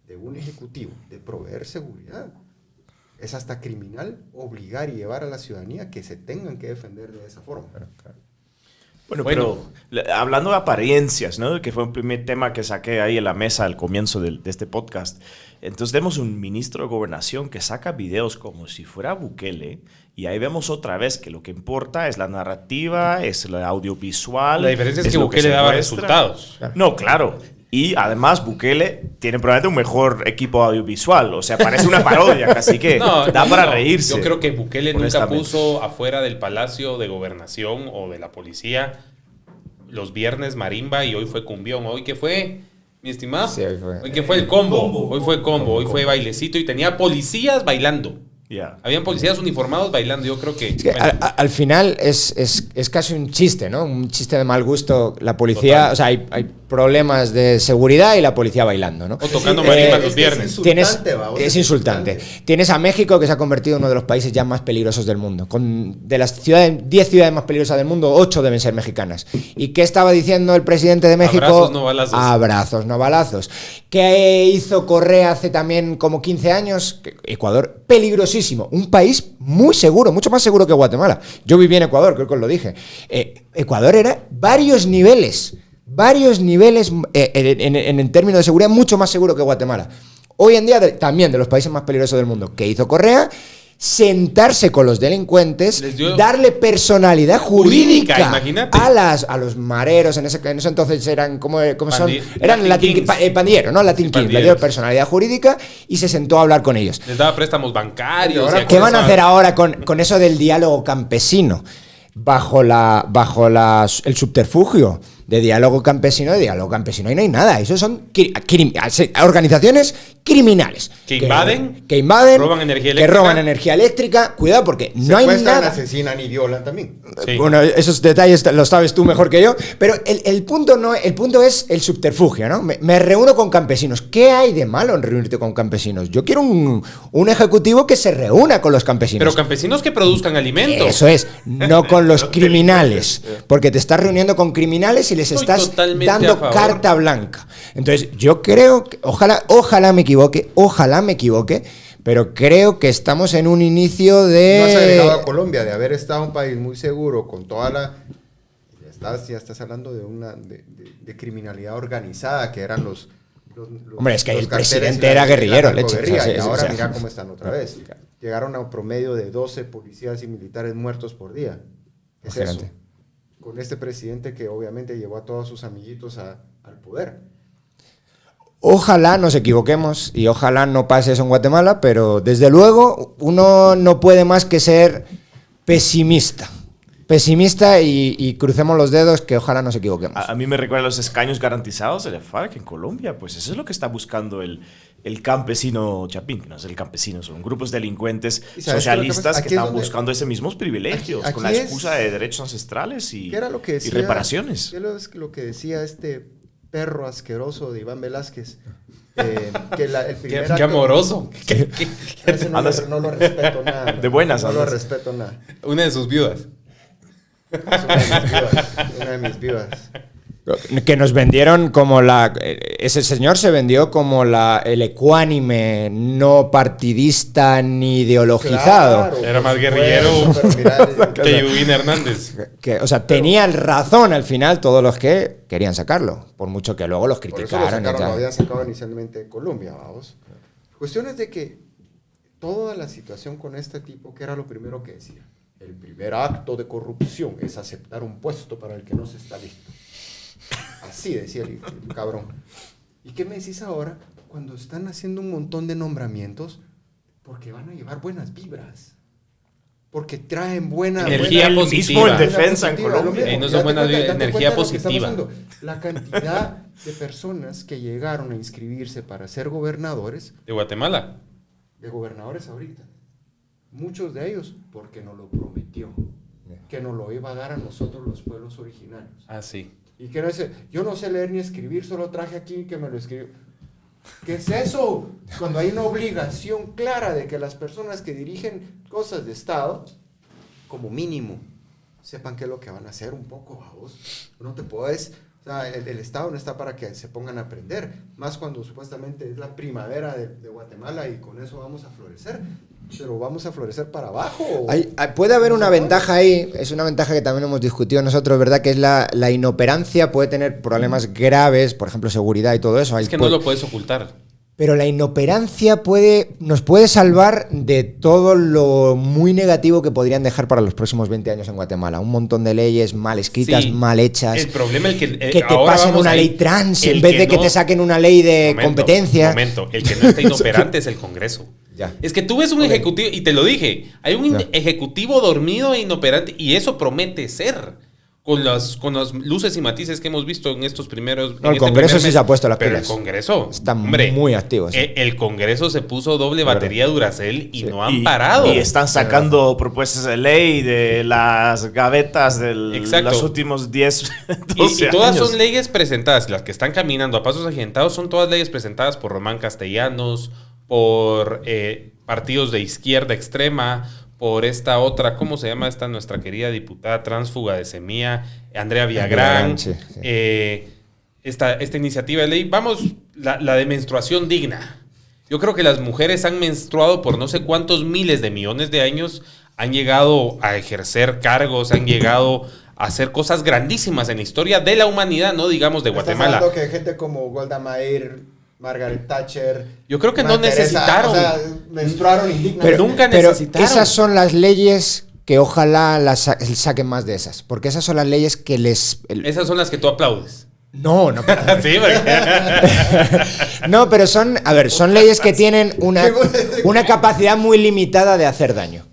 S2: de un ejecutivo de proveer seguridad, es hasta criminal obligar y llevar a la ciudadanía que se tengan que defender de esa forma.
S1: Bueno, pero hablando de apariencias, ¿no? Que fue un primer tema que saqué ahí en la mesa al comienzo de este podcast. Entonces tenemos un ministro de Gobernación que saca videos como si fuera Bukele, y ahí vemos otra vez que lo que importa es la narrativa, es el audiovisual.
S3: La diferencia es que Bukele daba resultados.
S1: No, claro. Y además Bukele tiene probablemente un mejor equipo audiovisual. O sea, parece una parodia, casi que da para reírse.
S3: Yo creo que Bukele nunca puso afuera del Palacio de Gobernación o de la policía los viernes marimba y hoy fue cumbión. Hoy que fue mi estimado.
S4: Sí, hoy fue.
S3: Hoy que fue el combo. Hoy fue combo. Hoy fue bailecito y tenía policías bailando.
S1: Yeah.
S3: Habían policías uniformados bailando. Yo creo que...
S4: Es que
S3: bueno,
S4: al final es casi un chiste, ¿no? Un chiste de mal gusto. La policía,
S3: Total.
S4: o sea, hay problemas de seguridad y la policía bailando, ¿no?
S3: o tocando
S2: Sí,
S3: marimbas
S2: es
S3: los
S2: que
S3: viernes.
S4: Es insultante. Tienes a México, que se ha convertido en uno de los países ya más peligrosos del mundo. De las 10 ciudades más peligrosas del mundo, 8 deben ser mexicanas. ¿Y qué estaba diciendo el presidente de México?
S3: Abrazos, no balazos.
S4: Abrazos, no balazos. ¿Qué hizo Correa hace también como 15 años? Ecuador, peligrosísimo. Un país muy seguro, mucho más seguro que Guatemala. Yo viví en Ecuador, creo que os lo dije. Ecuador era varios niveles en términos de seguridad mucho más seguro que Guatemala. Hoy en día también de los países más peligrosos del mundo. ¿Qué hizo Correa? Sentarse con los delincuentes, darle personalidad jurídica,
S3: imagínate.
S4: a los mareros. En ese entonces eran ¿cómo son? Eran
S3: Latin Kings.
S4: pandilleros, ¿no? Latin Kings. Le dio personalidad jurídica y se sentó a hablar con ellos.
S3: Les daba préstamos bancarios.
S4: ¿Qué van a hacer ahora con eso del diálogo campesino? Bajo el subterfugio de diálogo campesino, ahí no hay nada. Eso son organizaciones criminales
S3: Que invaden,
S4: roban energía eléctrica. Cuidado, porque no hay nada.
S2: Asesinan y violan también.
S3: Sí.
S4: Bueno, esos detalles los sabes tú mejor que yo. Pero el punto es el subterfugio, ¿no? Me reúno con campesinos. ¿Qué hay de malo en reunirte con campesinos? Yo quiero un ejecutivo que se reúna con los campesinos.
S3: Pero campesinos que produzcan alimentos.
S4: Eso es, no con los criminales. Porque te estás reuniendo con criminales y les estás dando carta blanca. Entonces, yo creo que, ojalá me equivoque, pero creo que estamos en un inicio de...
S2: No has agregado a Colombia, de haber estado un país muy seguro, con toda la... Ya estás hablando de criminalidad organizada, que eran los
S4: Hombre, es que el
S2: carteles
S4: presidente era guerrillero, leche.
S2: Y ahora mira cómo están otra vez. Llegaron a un promedio de 12 policías y militares muertos por día. ¿Qué es eso? Con este presidente que obviamente llevó a todos sus amiguitos al poder.
S4: Ojalá nos equivoquemos y ojalá no pase eso en Guatemala, pero desde luego uno no puede más que ser pesimista y crucemos los dedos que ojalá nos equivoquemos.
S1: A mí me recuerda los escaños garantizados de la FARC en Colombia, pues eso es lo que está buscando el campesino Chapín, que no es el campesino, son grupos delincuentes socialistas que están buscando ese mismos privilegios con la excusa de derechos ancestrales y reparaciones.
S2: ¿Qué es lo que decía este perro asqueroso de Iván Velázquez? Que el primer
S3: Qué amoroso.
S2: No lo respeto nada.
S1: De buenas.
S2: No lo respeto nada.
S3: Una de sus viudas.
S2: Es una de mis viudas.
S4: Que nos vendieron como ese señor se vendió como el ecuánime, no partidista ni ideologizado.
S2: Claro,
S3: era más guerrillero que Yubín Hernández.
S4: O sea, tenían razón al final todos los que querían sacarlo, por mucho que luego los criticaron.
S2: Lo habían sacado inicialmente de Colombia, vamos. Cuestiones de que toda la situación con este tipo, ¿qué era lo primero que decía? El primer acto de corrupción es aceptar un puesto para el que no se está listo. Así decía el cabrón. ¿Y qué me decís ahora? Cuando están haciendo un montón de nombramientos, porque van a llevar buenas vibras. Porque traen buena
S3: energía positiva.
S1: Mismo en defensa en Colombia.
S3: No son buenas vibras, energía positiva.
S2: La cantidad de personas que llegaron a inscribirse para ser gobernadores.
S3: ¿De Guatemala?
S2: De gobernadores ahorita. Muchos de ellos porque nos lo prometió. Que nos lo iba a dar a nosotros los pueblos originarios.
S3: Ah, sí.
S2: Y que no es, yo no sé leer ni escribir, solo traje aquí que me lo escribió. ¿Qué es eso? Cuando hay una obligación clara de que las personas que dirigen cosas de Estado, como mínimo, sepan qué es lo que van a hacer un poco, vamos. No te puedes... O sea, el Estado no está para que se pongan a aprender, más cuando supuestamente es la primavera de Guatemala y con eso vamos a florecer. Pero vamos a florecer para abajo.
S4: Puede haber una ventaja ahí, es una ventaja que también hemos discutido nosotros, ¿verdad? Que es la inoperancia, puede tener problemas graves, por ejemplo, seguridad y todo eso.
S3: Es que no lo puedes ocultar.
S4: Pero la inoperancia nos puede salvar de todo lo muy negativo que podrían dejar para los próximos 20 años en Guatemala. Un montón de leyes mal escritas, mal hechas.
S3: El problema es que
S4: te pasen una ley trans en vez de que te saquen una ley de competencia.
S3: El que no está inoperante es el Congreso.
S4: Ya.
S3: Es que tú ves un ejecutivo, y te lo dije, hay un ejecutivo dormido e inoperante, y eso promete ser. con las luces y matices que hemos visto en estos primeros...
S4: No, el Congreso sí se ha puesto las pilas.
S3: Pero el Congreso...
S4: Está muy activo. Sí.
S3: El Congreso se puso doble batería Duracell y no han
S1: Y
S3: parado.
S1: están sacando propuestas de ley de las gavetas de los últimos 10, 12
S3: y todas
S1: años.
S3: son leyes presentadas. Las que están caminando a pasos agigantados son todas leyes presentadas por Román Castellanos, por partidos de izquierda extrema, por esta otra, ¿cómo se llama esta nuestra querida diputada tránsfuga de Semilla, Andrea Villagrán?
S4: Sí.
S3: Esta iniciativa de ley, vamos, la de menstruación digna. Yo creo que las mujeres han menstruado por no sé cuántos miles de millones de años, han llegado a ejercer cargos, han llegado a hacer cosas grandísimas en la historia de la humanidad, no digamos de Guatemala.
S2: Estás hablando que gente como Golda Meir, Margaret Thatcher...
S3: Yo creo que no
S2: Teresa,
S3: necesitaron.
S2: o sea, menstruaron indignamente.
S3: Pero nunca necesitaron.
S4: Esas son las leyes que ojalá saquen más de esas. Porque esas son las leyes que les...
S3: Esas son las que tú aplaudes.
S4: No, pero...
S3: Sí, porque...
S4: No, pero son leyes que tienen una capacidad muy limitada de hacer daño.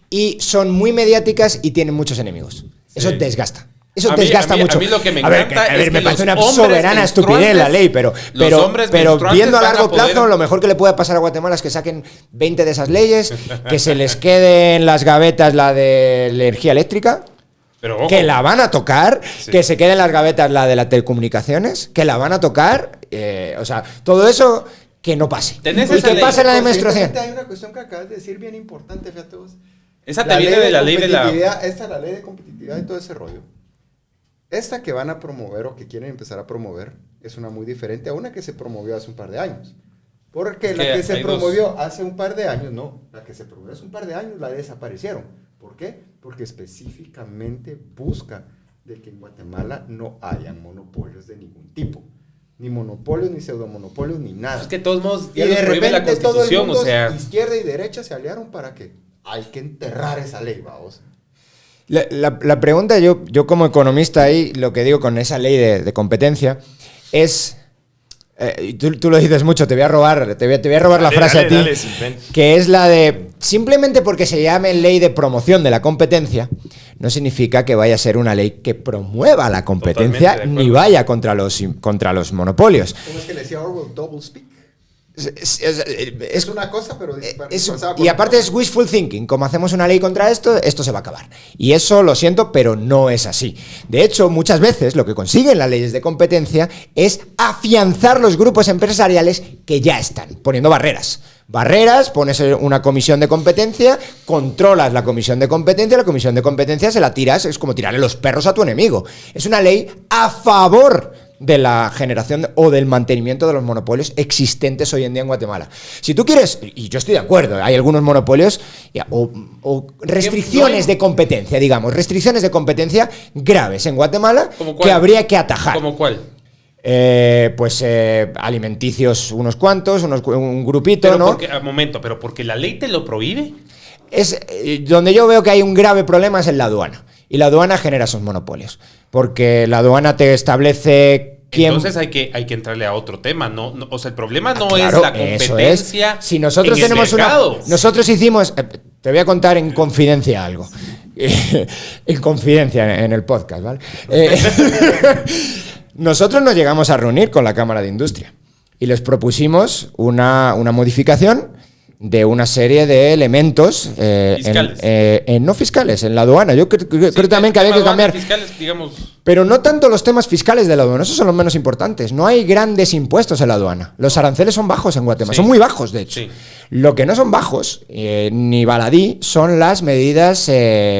S4: Y son muy mediáticas y tienen muchos enemigos. Eso desgasta. Eso desgasta mucho.
S3: A mí lo que me encanta
S4: es que me parece una
S3: los
S4: soberana
S3: hombres
S4: estupidez la ley, pero viendo a largo
S3: van a poder...
S4: plazo, lo mejor que le puede pasar a Guatemala es que saquen 20 de esas leyes, que se les quede en las gavetas la de la energía eléctrica,
S3: pero, ojo,
S4: que la van a tocar, que se quede en las gavetas la de las telecomunicaciones, que la van a tocar, o sea, todo eso que no pase. Y que pase la de menstruación.
S2: Hay una cuestión que acabas de decir bien importante, fíjate vos.
S3: Esa te viene de la ley de la...
S2: Esta es la ley de competitividad y todo ese rollo. Esta que van a promover o que quieren empezar a promover es una muy diferente a una que se promovió hace un par de años. Porque la que se promovió hace un par de años, no, la que se promovió hace un par de años la desaparecieron. ¿Por qué? Porque específicamente busca de que en Guatemala no hayan monopolios de ningún tipo. Ni monopolios, ni pseudomonopolios, ni nada.
S3: Es que de todos modos
S2: y
S3: ya
S2: de
S3: los prohíbe la
S2: repente todo el
S3: Constitución,
S2: mundo,
S3: o sea...
S2: izquierda y derecha se aliaron para que hay que enterrar esa ley, vamos.
S4: La pregunta, yo como economista ahí, lo que digo con esa ley de competencia es... tú lo dices mucho, te voy a robar la frase a ti, que es la de, simplemente porque se llame ley de promoción de la competencia, no significa que vaya a ser una ley que promueva la competencia ni vaya contra los monopolios.
S2: ¿Cómo es que le decía Orwell? Double speak. Es una cosa, pero
S4: y aparte es wishful thinking. Como hacemos una ley contra esto se va a acabar. Y eso lo siento, pero no es así. De hecho, muchas veces lo que consiguen las leyes de competencia es afianzar los grupos empresariales que ya están, poniendo barreras. Pones una comisión de competencia, controlas la comisión de competencia se la tiras, es como tirarle los perros a tu enemigo. Es una ley a favor de la generación o del mantenimiento de los monopolios existentes hoy en día en Guatemala. Si tú quieres, y yo estoy de acuerdo, hay algunos monopolios o restricciones de competencia, digamos, restricciones de competencia graves en Guatemala que habría que atajar.
S3: ¿Cómo cuál?
S4: Alimenticios unos cuantos, un grupito,
S3: pero
S4: ¿no?
S3: Pero porque la ley te lo prohíbe.
S4: Es donde yo veo que hay un grave problema es en la aduana. Y la aduana genera esos monopolios. Porque la aduana te establece quién...
S3: Entonces hay que entrarle a otro tema. O sea, el problema no es la competencia.
S4: Es. Si nosotros tenemos nosotros hicimos... te voy a contar en confidencia algo. En confidencia en el podcast, ¿vale? Nosotros nos llegamos a reunir con la Cámara de Industria. Y les propusimos una modificación de una serie de elementos no fiscales en la aduana. Yo creo también que había que cambiar
S3: fiscales, digamos.
S4: Pero no tanto los temas fiscales de la aduana, esos son los menos importantes. No hay grandes impuestos en la aduana. Los aranceles son bajos en Guatemala, son muy bajos de hecho. Lo que no son bajos ni baladí son las medidas,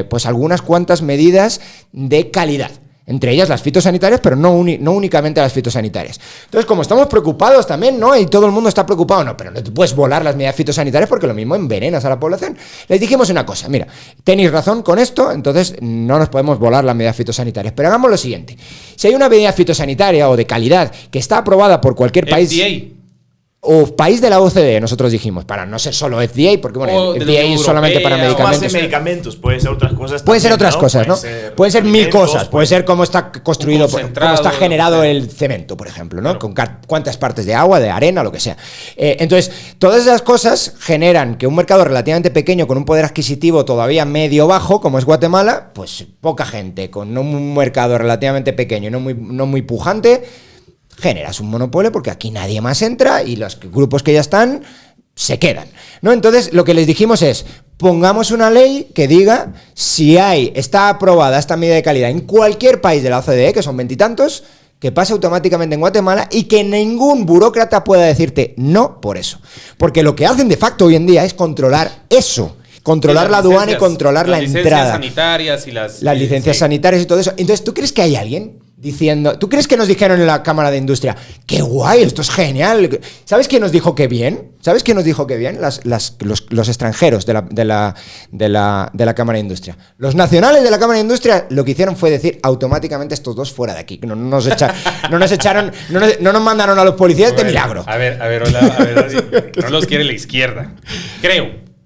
S4: pues algunas cuantas medidas de calidad. Entre ellas las fitosanitarias, pero no únicamente las fitosanitarias. Entonces, como estamos preocupados también, ¿no? Y todo el mundo está preocupado, no, pero no te puedes volar las medidas fitosanitarias porque lo mismo envenenas a la población. Les dijimos una cosa, mira, tenéis razón con esto, entonces no nos podemos volar las medidas fitosanitarias. Pero hagamos lo siguiente, si hay una medida fitosanitaria o de calidad que está aprobada por cualquier país...
S3: FDA.
S4: o país de la OCDE, nosotros dijimos, para no ser solo FDA, porque bueno, FDA es solamente para medicamentos.
S1: Más de medicamentos, puede ser otras cosas.
S4: Puede ser otras cosas, ¿no? Pueden ser mil cosas. Puede ser cómo está construido, cómo está generado el cemento, por ejemplo, ¿no? Con cuántas partes de agua, de arena, lo que sea. Entonces, todas esas cosas generan que un mercado relativamente pequeño, con un poder adquisitivo todavía medio bajo, como es Guatemala, pues poca gente, con un mercado relativamente pequeño y no muy pujante, generas un monopolio porque aquí nadie más entra y los grupos que ya están se quedan, ¿no? Entonces, lo que les dijimos es, pongamos una ley que diga si está aprobada esta medida de calidad en cualquier país de la OCDE, que son 20 y tantos, que pase automáticamente en Guatemala y que ningún burócrata pueda decirte no por eso. Porque lo que hacen de facto hoy en día es controlar eso. Controlar la aduana y controlar la entrada.
S3: Las licencias sanitarias y
S4: las licencias sanitarias y todo eso. Entonces, ¿tú crees que hay alguien diciendo... ¿Tú crees que nos dijeron en la Cámara de Industria, qué guay, esto es genial? ¿Sabes quién nos dijo que bien? ¿Sabes quién nos dijo que bien? Los extranjeros de la Cámara de Industria. Los nacionales de la Cámara de Industria lo que hicieron fue decir automáticamente estos dos fuera de aquí. No nos nos mandaron a los policías de milagro.
S3: A ver, no los quiere la izquierda.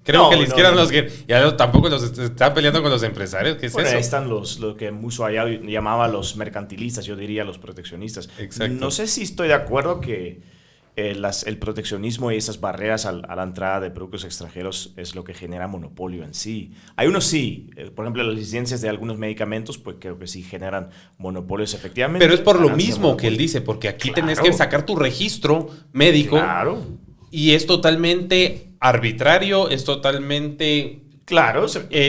S3: Creo que la izquierda no los quiere. Y tampoco los está peleando con los empresarios. ¿Qué es eso?
S1: Ahí están lo que Musso allá llamaba los mercantilistas, yo diría los proteccionistas.
S3: Exacto.
S1: No sé si estoy de acuerdo que el proteccionismo y esas barreras a la entrada de productos extranjeros es lo que genera monopolio en sí. Hay unos sí, por ejemplo, las licencias de algunos medicamentos, pues creo que sí generan monopolios efectivamente.
S3: Pero es por lo mismo que él dice, porque aquí tenés que sacar tu registro médico.
S1: Claro.
S3: Y es totalmente arbitrario, es totalmente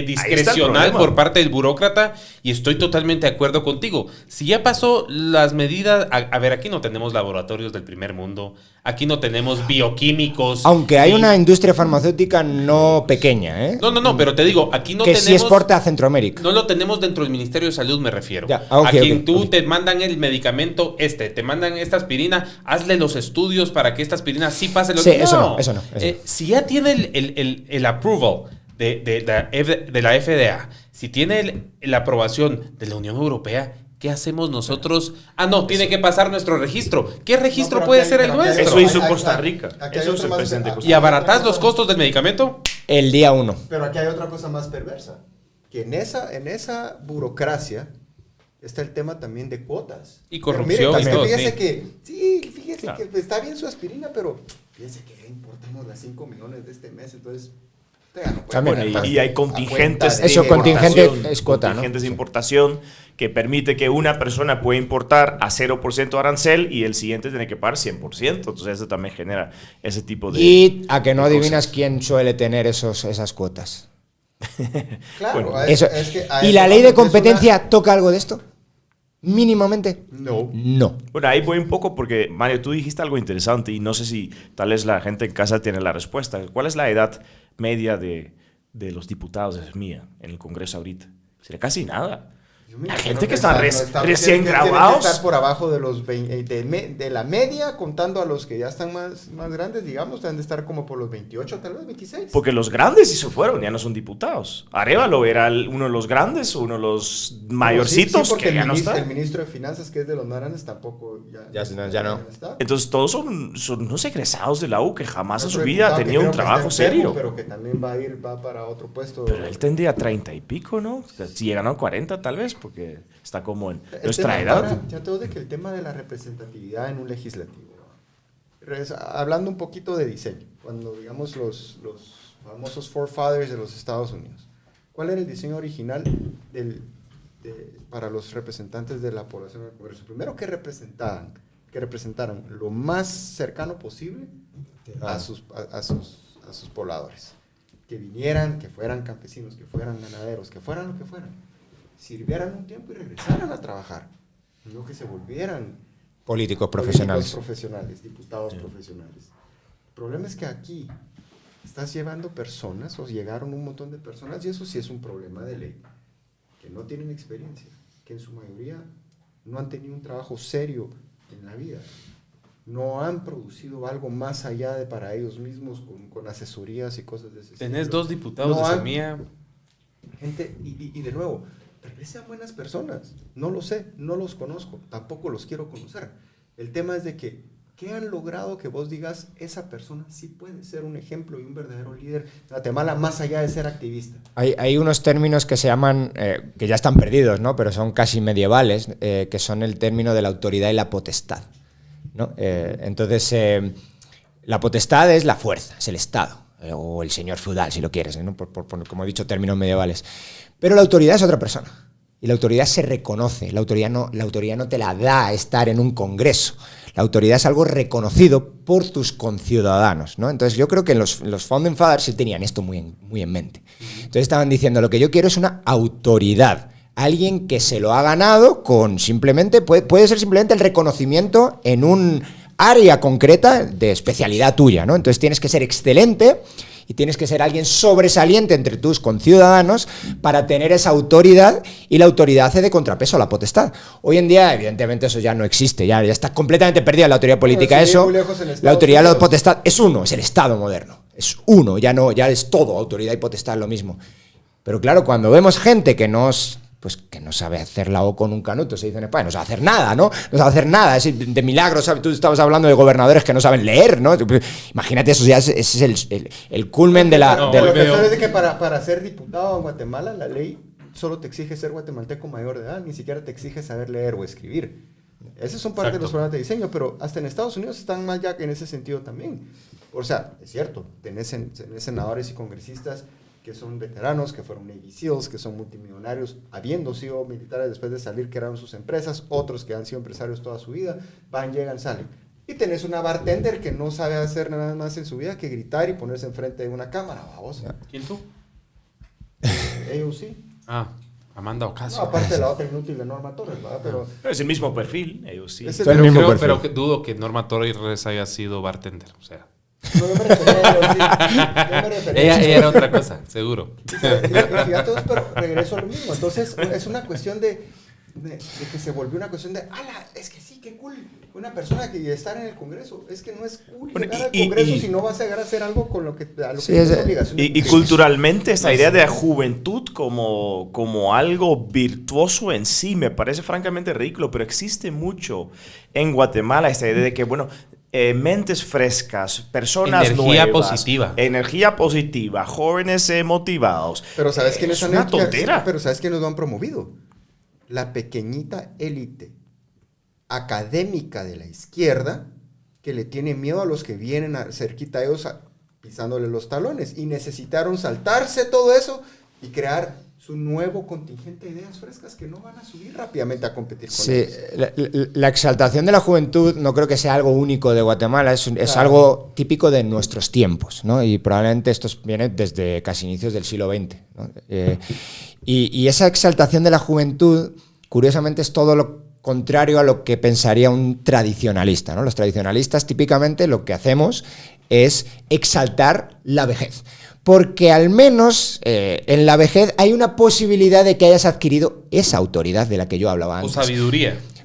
S3: discrecional por parte del burócrata, y estoy totalmente de acuerdo contigo. Si ya pasó las medidas, a ver, aquí no tenemos laboratorios del primer mundo, aquí no tenemos bioquímicos.
S4: Aunque hay una industria farmacéutica no pequeña, ¿eh?
S3: No, pero te digo, aquí no
S4: que
S3: tenemos...
S4: sí exporta a Centroamérica.
S3: No lo tenemos dentro del Ministerio de Salud, me refiero.
S4: Ya,
S3: a quien te mandan el medicamento te mandan esta aspirina, hazle los estudios para que esta aspirina sí pase los...
S4: Sí, eso no.
S3: Si ya tiene el approval de la FDA, si tiene la aprobación de la Unión Europea, ¿qué hacemos nosotros? Tiene que pasar nuestro registro. ¿Qué registro puede ser el nuestro?
S1: Eso hizo Costa Rica. Eso es el presidente de Costa Rica.
S3: ¿Y abaratás los costos del medicamento?
S4: El día 1.
S2: Pero aquí hay otra cosa más perversa. Que en esa burocracia está el tema también de cuotas.
S3: Y corrupción.
S2: Fíjese que está bien su aspirina, pero fíjese que importamos las 5 millones de este mes, entonces...
S1: y hay contingentes de importación que permite que una persona pueda importar a 0% arancel y el siguiente tiene que pagar 100%. Entonces eso también genera ese tipo de...
S4: Y a que no adivinas quién suele tener esas cuotas.
S2: Claro,
S4: ¿Y la ley de competencia toca algo de esto? ¿Mínimamente?
S2: No.
S1: Bueno, ahí voy un poco porque, Mario, tú dijiste algo interesante y no sé si tal vez la gente en casa tiene la respuesta. ¿Cuál es la edad media de los diputados de SMIA en el Congreso ahorita? Sería casi nada. La gente que está recién graduados.
S2: Tiene que estar por abajo de los 20, de la media, contando a los que ya están más grandes, digamos, deben de estar como por los 28, tal vez 26.
S1: Porque los grandes sí se fueron, ya no son diputados. Arévalo era uno de los grandes, uno de los mayorcitos,
S2: porque
S1: que ya no está.
S2: El ministro de Finanzas, que es de los más grandes, tampoco
S4: ya no.
S2: Está.
S1: Entonces todos son unos egresados de la U que jamás en su vida ha tenido un trabajo serio.
S2: Pero que también va para otro puesto.
S1: Pero él tendría 30 y pico, ¿no? Si llegan a 40 tal vez, porque está como en nuestra edad.
S2: Ya todo de que el tema de la representatividad en un legislativo. Hablando un poquito de diseño, cuando digamos los famosos forefathers de los Estados Unidos, ¿cuál era el diseño original para los representantes de la población del Congreso? Primero, que representaran lo más cercano posible a sus pobladores. Que vinieran, que fueran campesinos, que fueran ganaderos, que fueran lo que fueran. Sirvieran un tiempo y regresaran a trabajar. No que se volvieran
S4: políticos profesionales,
S2: diputados profesionales. El problema es que aquí estás llevando personas, o llegaron un montón de personas, y eso sí es un problema de ley, que no tienen experiencia, que en su mayoría no han tenido un trabajo serio en la vida, no han producido algo más allá de para ellos mismos con asesorías y cosas de ese estilo.
S3: Tenés 2 diputados de SEMIA.
S2: Gente, y de nuevo, tal vez sean buenas personas, no lo sé, no los conozco, tampoco los quiero conocer. El tema es de que ¿qué han logrado que vos digas, esa persona sí puede ser un ejemplo y un verdadero líder de Guatemala más allá de ser activista?
S4: Hay unos términos que se llaman, que ya están perdidos, ¿no? Pero son casi medievales, que son el término de la autoridad y la potestad, ¿no? Entonces, la potestad es la fuerza, es el Estado, o el señor feudal, si lo quieres, ¿no? Como he dicho, términos medievales. Pero la autoridad es otra persona. Y la autoridad se reconoce. La autoridad no te la da estar en un congreso. La autoridad es algo reconocido por tus conciudadanos, ¿no? Entonces yo creo que los Founding Fathers sí tenían esto muy en mente. Entonces estaban diciendo, lo que yo quiero es una autoridad. Alguien que se lo ha ganado con simplemente, puede ser simplemente el reconocimiento en un área concreta de especialidad tuya, ¿no? Entonces tienes que ser excelente y tienes que ser alguien sobresaliente entre tus conciudadanos para tener esa autoridad, y la autoridad hace de contrapeso a la potestad. Hoy en día, evidentemente, eso ya no existe, ya está completamente perdida la autoridad política.
S2: Bueno,
S4: eso, la autoridad y la potestad es uno, es el Estado moderno, es uno, ya es todo, autoridad y potestad lo mismo. Pero claro, cuando vemos gente que no sabe hacer la O con un canuto, se dice en España, no sabe hacer nada, ¿no? No sabe hacer nada, es de milagros, ¿sabes? Tú estabas hablando de gobernadores que no saben leer, ¿no? Imagínate, eso ya es el culmen de la...
S2: No, lo que es de que para ser diputado en Guatemala, la ley solo te exige ser guatemalteco mayor de edad, ni siquiera te exige saber leer o escribir. Esos son parte de los programas de diseño, pero hasta en Estados Unidos están más ya que en ese sentido también. O sea, es cierto, tenés senadores y congresistas que son veteranos, que fueron Navy SEALs, que son multimillonarios, habiendo sido militares después de salir, crearon sus empresas, otros que han sido empresarios toda su vida, van, llegan, salen. Y tenés una bartender que no sabe hacer nada más en su vida que gritar y ponerse enfrente de una cámara, vamos.
S3: ¿Quién tú?
S2: AOC.
S3: Amanda Ocasio.
S2: No, aparte de la otra inútil de Norma Torres, ¿verdad? Pero
S1: es el mismo perfil, ellos sí.
S3: Pero dudo que Norma Torres haya sido bartender, o sea.
S2: No, yo me refería,
S3: ella era otra cosa, seguro.
S2: Fíjate, pero regreso a lo mismo. Entonces, es una cuestión de que se volvió una cuestión de, ¡ala! Es que sí, qué cool. Una persona que estar en el Congreso. Es que no es cool llegar al Congreso si no vas a llegar a hacer algo con lo que
S4: sí,
S2: es obligación.
S1: Y culturalmente, esta idea de la juventud como algo virtuoso en sí me parece francamente ridículo, pero existe mucho en Guatemala esta idea de que, bueno, mentes frescas, personas nuevas, energía positiva, jóvenes motivados.
S2: Pero ¿sabes quiénes
S1: es una tontera?
S2: Pero ¿sabes quiénes lo han promovido? La pequeñita élite académica de la izquierda que le tiene miedo a los que vienen cerquita a ellos pisándole los talones, y necesitaron saltarse todo eso y crear su nuevo contingente de ideas frescas que no van a subir rápidamente a competir con ellos.
S4: La exaltación de la juventud no creo que sea algo único de Guatemala, es algo típico de nuestros tiempos, ¿no? Y probablemente esto viene desde casi inicios del siglo XX, ¿no? Y esa exaltación de la juventud, curiosamente, es todo lo contrario a lo que pensaría un tradicionalista, ¿no? Los tradicionalistas típicamente lo que hacemos es exaltar la vejez. Porque al menos en la vejez hay una posibilidad de que hayas adquirido esa autoridad de la que yo hablaba antes.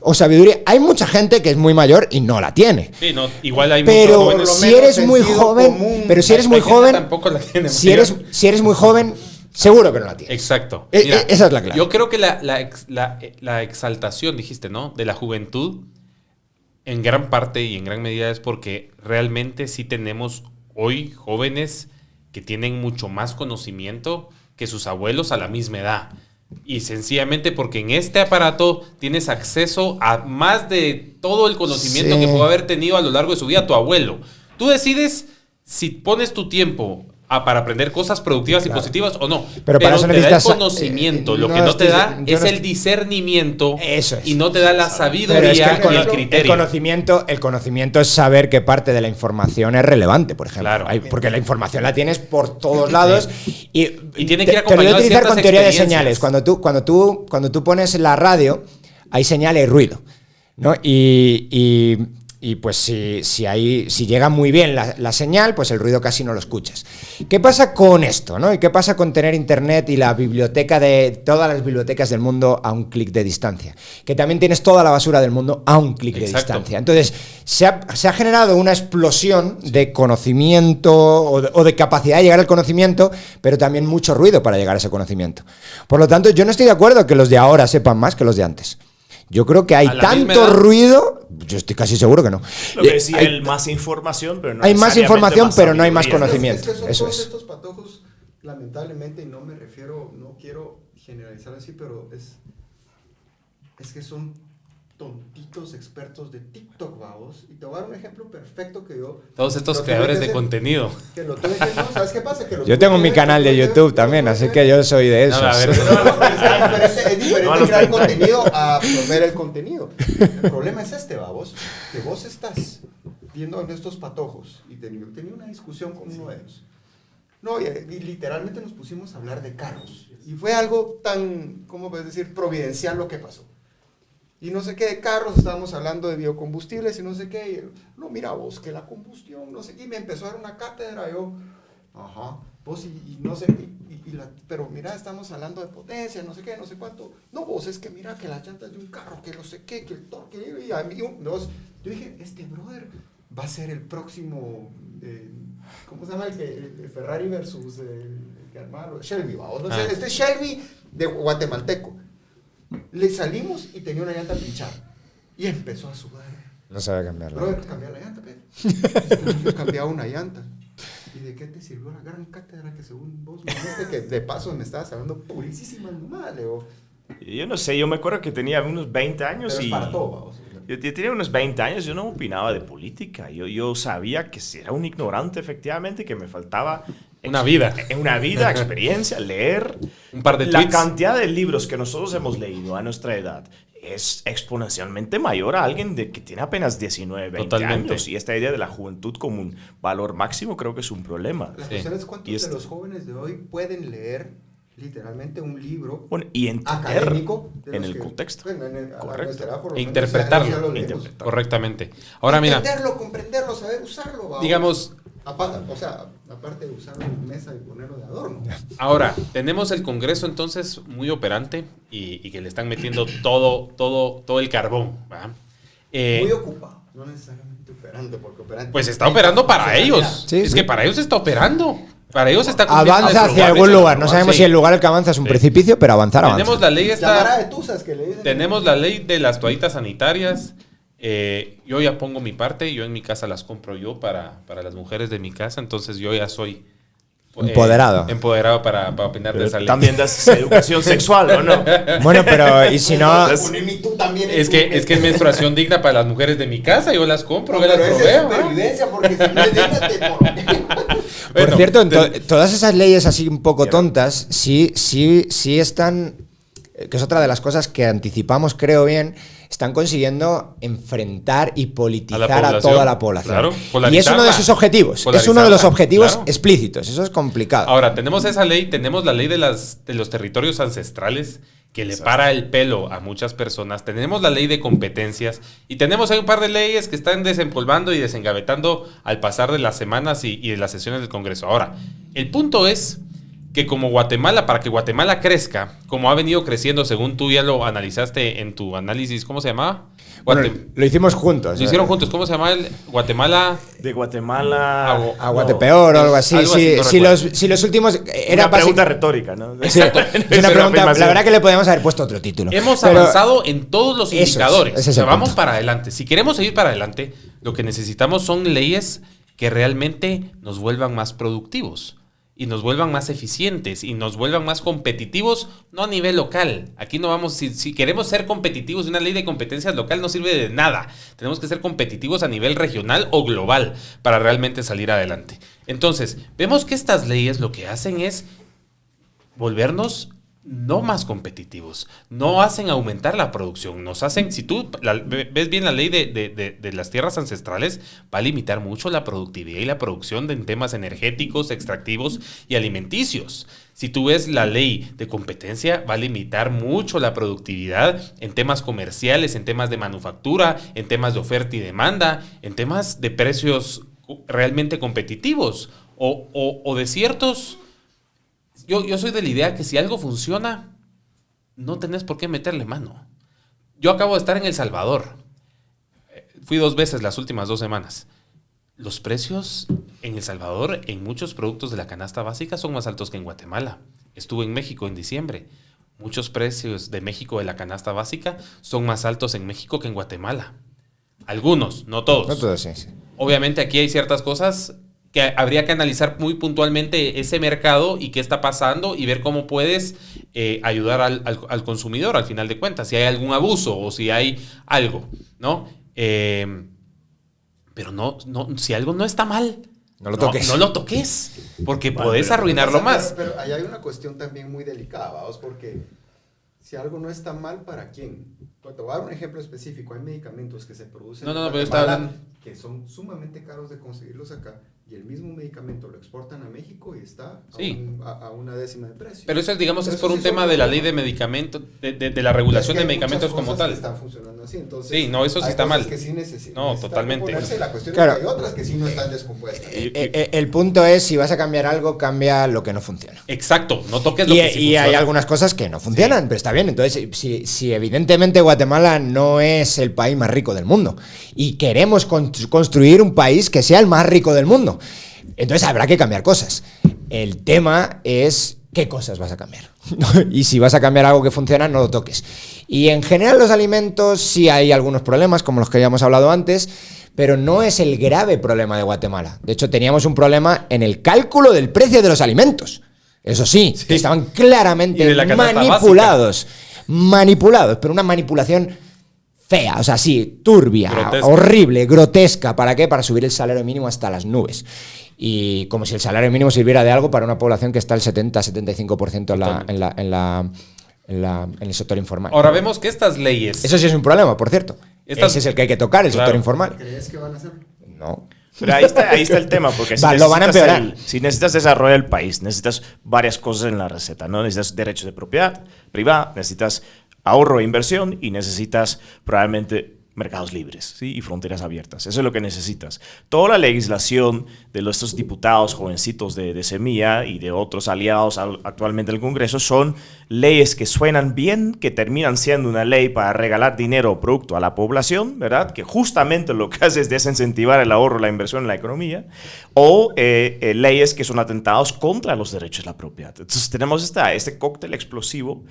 S4: O sabiduría. Hay mucha gente que es muy mayor y no la tiene.
S3: Sí, no, igual hay
S4: pero
S3: muchos jóvenes.
S4: Si eres muy joven, pero si eres muy joven,
S3: tampoco la tiene.
S4: Si eres muy joven, seguro que no la tienes.
S3: Exacto.
S4: Mira, esa es la clave.
S3: Yo creo que la exaltación, dijiste, ¿no?, de la juventud, en gran parte y en gran medida es porque realmente sí tenemos hoy jóvenes que tienen mucho más conocimiento que sus abuelos a la misma edad. Y sencillamente porque en este aparato tienes acceso a más de todo el conocimiento que pudo haber tenido a lo largo de su vida tu abuelo. Tú decides si pones tu tiempo para aprender cosas productivas y positivas o no. Pero para eso te da el conocimiento. Lo que no te da es el discernimiento.
S4: Eso es.
S3: Y no te da la sabiduría y el criterio.
S4: El conocimiento es saber qué parte de la información es relevante, por ejemplo.
S3: Claro.
S4: Porque la información la tienes por todos lados. Y
S3: tiene que ir acompañado
S4: te lo voy a utilizar
S3: de
S4: con teoría de señales. Cuando tú pones la radio, hay señal y ruido, ¿no? Y pues si llega muy bien la señal, pues el ruido casi no lo escuchas. ¿Qué pasa con esto, ¿no? ¿Y qué pasa con tener internet y la biblioteca de todas las bibliotecas del mundo a un clic de distancia? Que también tienes toda la basura del mundo a un clic de distancia. Entonces, se ha generado una explosión de conocimiento o de capacidad de llegar al conocimiento, pero también mucho ruido para llegar a ese conocimiento. Por lo tanto, yo no estoy de acuerdo que los de ahora sepan más que los de antes. Yo creo que hay tanto ruido, yo estoy casi seguro que no.
S1: Lo que decía él, más información, pero no
S4: hay más información, pero no hay más
S1: sabiduría.
S4: conocimiento.
S2: Es que son
S4: Eso
S2: todos
S4: es.
S2: estos patojos, lamentablemente, y no quiero generalizar así, pero es que son tontitos expertos de TikTok, babos. Y te voy a dar un ejemplo perfecto que yo...
S3: Todos estos
S2: lo tuve
S3: creadores
S2: que
S3: de
S2: hacer,
S3: contenido.
S2: Que lo tuve que... No, ¿sabes qué pasa? Que lo
S4: Yo
S2: tuve
S4: tengo
S2: que
S4: mi
S2: ver,
S4: canal de
S2: lo tuve que
S4: YouTube
S2: ver,
S4: también,
S2: lo
S4: así
S2: tuve que
S4: que yo soy de esos.
S3: No, a ver.
S2: Es diferente
S1: No a los
S2: crear
S1: 20 años.
S2: contenido a absorber el contenido. El problema es este, babos, que vos estás viendo en estos patojos y tenía una discusión con uno de ellos. No, y literalmente nos pusimos a hablar de carros. Y fue algo tan, ¿cómo puedes decir?, providencial lo que pasó. Y no sé qué de carros, estábamos hablando de biocombustibles y no sé qué. Y, no, mira vos, que la combustión, no sé qué. Y me empezó a dar una cátedra. Yo, ajá, vos y no sé. Pero mira, estamos hablando de potencia, no sé qué, no sé cuánto. No, vos, es que mira que las llantas de un carro, que no sé qué, que el torque. Y a mí, yo dije, este brother va a ser el próximo. ¿Cómo se llama el Ferrari versus el que armaron? Shelby, vamos. No sé, este Shelby de guatemalteco. Le salimos y tenía una llanta pinchada. Y empezó a sudar.
S4: No sabe cambiarla.
S2: Brother, cambiar la llanta, pero. Yo cambiaba una llanta. ¿Y de qué te sirvió la gran cátedra que según vos me dijiste que de paso me estabas hablando purísima nomás, Leo?
S1: Yo no sé, yo me acuerdo que tenía unos 20 años
S2: Pero es
S1: y...
S2: para todo, vamos.
S1: Yo tenía unos 20 años, yo no opinaba de política. Yo sabía que si era un ignorante, efectivamente, que me faltaba...
S3: Una vida.
S1: Una vida, experiencia, leer.
S3: Un par de
S1: La
S3: tweets.
S1: cantidad de libros que nosotros hemos leído a nuestra edad es exponencialmente mayor a alguien que tiene apenas 19, 20
S3: Totalmente.
S1: años. Y esta idea de la juventud como un valor máximo creo que es un problema.
S2: La
S3: Sí.
S2: cuestión es cuántos
S1: Y
S2: de los jóvenes de hoy pueden leer literalmente un libro
S1: Bueno, y entender
S2: académico de
S1: en
S2: los
S1: el
S2: que,
S1: contexto.
S2: bueno, a
S1: Correcto.
S2: nuestra edad, por lo
S3: E
S2: menos,
S3: interpretarlo.
S2: ya lo leemos.
S1: Interpretar.
S3: Correctamente. Ahora mira,
S2: Entenderlo, comprenderlo, saber usarlo. Vamos.
S3: digamos,
S2: Aparte de usarlo en mesa y ponerlo de adorno.
S3: ahora, tenemos el Congreso entonces muy operante y que le están metiendo todo el carbón. ¿va?
S2: Muy ocupado, no necesariamente operante, porque operante.
S3: Pues está operando para ellos.
S4: Sí,
S3: es
S4: sí.
S3: que para ellos está operando. Para ellos está cumpliendo
S4: Avanza
S3: las
S4: hacia algún
S3: órdenes.
S4: lugar. No sabemos
S3: Sí.
S4: si el lugar al que avanza es un
S3: Sí.
S4: precipicio, pero avanzar avanza.
S3: Tenemos la ley
S2: La vara de
S3: esta,
S2: tuzas que le dicen.
S3: tenemos la ley de las toallitas sanitarias. Yo ya pongo mi parte, yo en mi casa las compro yo para las mujeres de mi casa, entonces yo ya soy
S4: Empoderado.
S3: empoderado para opinar de
S1: Pero
S3: esa ley.
S1: también das educación sexual, ¿o no?
S4: Bueno, pero ¿y si no?
S2: Unirme tú también.
S3: Es que es menstruación digna para las mujeres de mi casa, yo las compro,
S2: No,
S3: yo las
S2: pero esa es
S3: proveo. ¿no?
S2: supervivencia, porque si no, déjate por.
S4: Por
S3: Bueno,
S4: cierto, todas esas leyes así un poco tontas, sí están, que es otra de las cosas que anticipamos, creo bien, están consiguiendo enfrentar y politizar a
S3: población,
S4: toda la población.
S3: claro,
S4: Y es
S3: polarizarla.
S4: uno de sus objetivos, es uno de los
S3: Polarizarla,
S4: objetivos
S3: claro.
S4: explícitos, eso es complicado.
S3: Ahora, tenemos esa ley, tenemos la ley de los territorios ancestrales que le para el pelo a muchas personas. Tenemos la ley de competencias y tenemos ahí un par de leyes que están desempolvando y desengavetando al pasar de las semanas y de las sesiones del Congreso. Ahora, el punto es que como Guatemala, para que Guatemala crezca, como ha venido creciendo, según tú ya lo analizaste en tu análisis, ¿cómo se llamaba?
S4: Bueno, lo hicimos juntos.
S3: Lo hicieron juntos. ¿Cómo se llama el Guatemala?
S1: De Guatemala...
S4: A Guatepeor o algo así.
S3: Algo así, no
S4: si
S3: recuerdo.
S4: los últimos... Era
S1: Una pregunta
S4: básic-
S1: retórica, ¿no?
S4: Sí, es una pregunta, la verdad que le podemos haber puesto otro título.
S3: Hemos
S4: Pero-
S3: avanzado en todos los
S4: Eso es,
S3: indicadores.
S4: ese es
S3: O sea,
S4: el
S3: vamos
S4: punto.
S3: para adelante. Si queremos seguir para adelante, lo que necesitamos son leyes que realmente nos vuelvan más productivos y nos vuelvan más eficientes y nos vuelvan más competitivos, no a nivel local. Aquí no vamos, si queremos ser competitivos, una ley de competencias local no sirve de nada. Tenemos que ser competitivos a nivel regional o global para realmente salir adelante. Entonces, vemos que estas leyes lo que hacen es volvernos no más competitivos, no hacen aumentar la producción, nos hacen, si tú ves bien la ley de las tierras ancestrales, va a limitar mucho la productividad y la producción en temas energéticos, extractivos y alimenticios. Si tú ves la ley de competencia, va a limitar mucho la productividad en temas comerciales, en temas de manufactura, en temas de oferta y demanda, en temas de precios realmente competitivos o de ciertos... Yo soy de la idea que si algo funciona, no tenés por qué meterle mano. Yo acabo de estar en El Salvador. Fui 2 veces las últimas 2 semanas. Los precios en El Salvador, en muchos productos de la canasta básica, son más altos que en Guatemala. Estuve en México en diciembre. Muchos precios de México de la canasta básica son más altos en México que en Guatemala. Algunos, no todos.
S4: No todos, sí, sí.
S3: Obviamente aquí hay ciertas cosas que habría que analizar muy puntualmente ese mercado y qué está pasando y ver cómo puedes ayudar al consumidor al final de cuentas, si hay algún abuso o si hay algo, ¿no? Pero no, si algo no está mal,
S4: no lo toques.
S3: No lo toques, porque podés arruinarlo más.
S2: Pero ahí hay una cuestión también muy delicada, vamos, porque si algo no está mal, ¿para quién? Te voy a dar un ejemplo específico. Hay medicamentos que se producen
S3: pero yo estaba hablando
S2: que son sumamente caros de conseguirlos acá, y el mismo medicamento lo exportan a México y está a una décima de precio.
S3: Pero eso, digamos, es por un tema de la ley de medicamentos, de la regulación de medicamentos como tal.
S2: Están funcionando así, entonces,
S3: sí, no, eso sí está mal.
S2: Que sí
S3: no, totalmente.
S2: La cuestión es que hay otras que sí no están descompuestas.
S4: El punto es, si vas a cambiar algo, cambia lo que no funciona.
S3: Exacto, no toques lo que sí funciona.
S4: Y hay algunas cosas que no funcionan, pero está bien. Entonces, si evidentemente Guatemala no es el país más rico del mundo y queremos construir un país que sea el más rico del mundo, entonces habrá que cambiar cosas. El tema es qué cosas vas a cambiar. Y si vas a cambiar algo que funciona, no lo toques. Y en general los alimentos sí hay algunos problemas, como los que habíamos hablado antes, pero no es el grave problema de Guatemala. De hecho, teníamos un problema en el cálculo del precio de los alimentos. Eso sí, que estaban claramente manipulados. Manipulados, pero una manipulación fea, o sea, sí, turbia, grotesca. Horrible, grotesca. ¿Para qué? Para subir el salario mínimo hasta las nubes. Y como si el salario mínimo sirviera de algo para una población que está al 70-75% en el sector informal.
S3: Ahora vemos que estas leyes...
S4: Eso sí es un problema, por cierto. Ese es el que hay que tocar, el sector informal.
S2: ¿Crees que van a hacer?
S4: No.
S1: Pero ahí está el tema, porque
S4: lo van a empeorar.
S1: Si necesitas desarrollar el país, necesitas varias cosas en la receta, ¿no? Necesitas derechos de propiedad privada, necesitas ahorro e inversión y necesitas probablemente mercados libres, ¿sí? Y fronteras abiertas. Eso es lo que necesitas. Toda la legislación de estos diputados jovencitos de Semilla y de otros aliados actualmente en el Congreso son leyes que suenan bien, que terminan siendo una ley para regalar dinero o producto a la población, ¿verdad? Que justamente lo que hace es desincentivar el ahorro, la inversión en la economía, o leyes que son atentados contra los derechos de la propiedad. Entonces tenemos este cóctel explosivo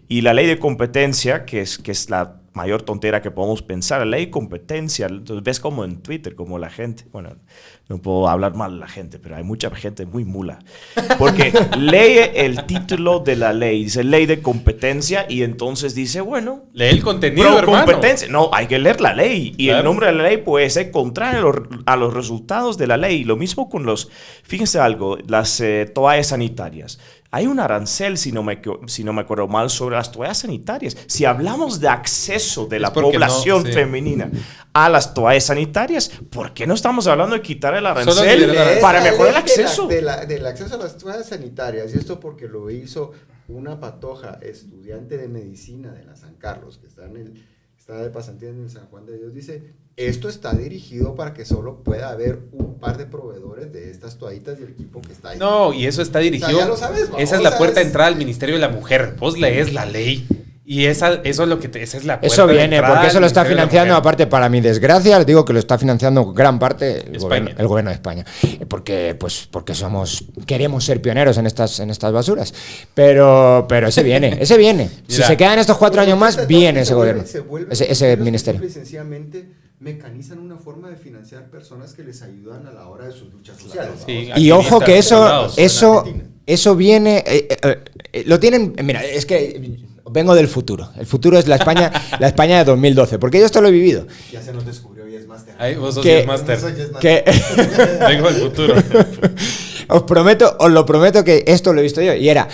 S1: y la ley de competencia, que es la mayor tontera que podemos pensar, la ley de competencia. Entonces ves como en Twitter, como la gente, bueno, no puedo hablar mal de la gente, pero hay mucha gente muy mula, porque lee el título de la ley, dice ley de competencia, y entonces dice, bueno,
S3: lee el contenido, hermano.
S1: Competencia. No, hay que leer la ley, y el nombre de la ley puede ser contrario a los resultados de la ley. Lo mismo con fíjense algo, las toallas sanitarias. Hay un arancel, si no me acuerdo mal, sobre las toallas sanitarias. Si hablamos de acceso de la población femenina a las toallas sanitarias, ¿por qué no estamos hablando de quitar el arancel para mejorar el acceso?
S2: Del acceso a las toallas sanitarias, y esto porque lo hizo una patoja estudiante de medicina de la San Carlos, que está de pasantía en el San Juan de Dios, dice, esto está dirigido para que solo pueda haber un par de proveedores de estas toallitas y el equipo que está ahí.
S3: No, y eso está dirigido... O sea, ya lo sabes, esa es la puerta de entrada al Ministerio de la Mujer. Vos lees la ley y esa es la puerta.
S4: Eso viene, porque eso lo está financiando, aparte, para mi desgracia, les digo que lo está financiando gran parte el gobierno de España. Porque queremos ser pioneros en estas basuras. Pero ese viene.
S3: Mira,
S4: si se quedan estos 4 años más, viene ese gobierno, ese ministerio.
S2: Sencillamente mecanizan una forma de financiar personas que les ayudan a la hora de sus luchas sociales.
S3: Sí,
S4: y ojo que eso viene, lo tienen, mira, es que vengo del futuro. El futuro es la España de 2012, porque yo esto lo he vivido.
S2: Ya se nos descubrió y es máster.
S3: Vos sos el máster. Vengo del futuro.
S4: Os lo prometo que esto lo he visto yo, y era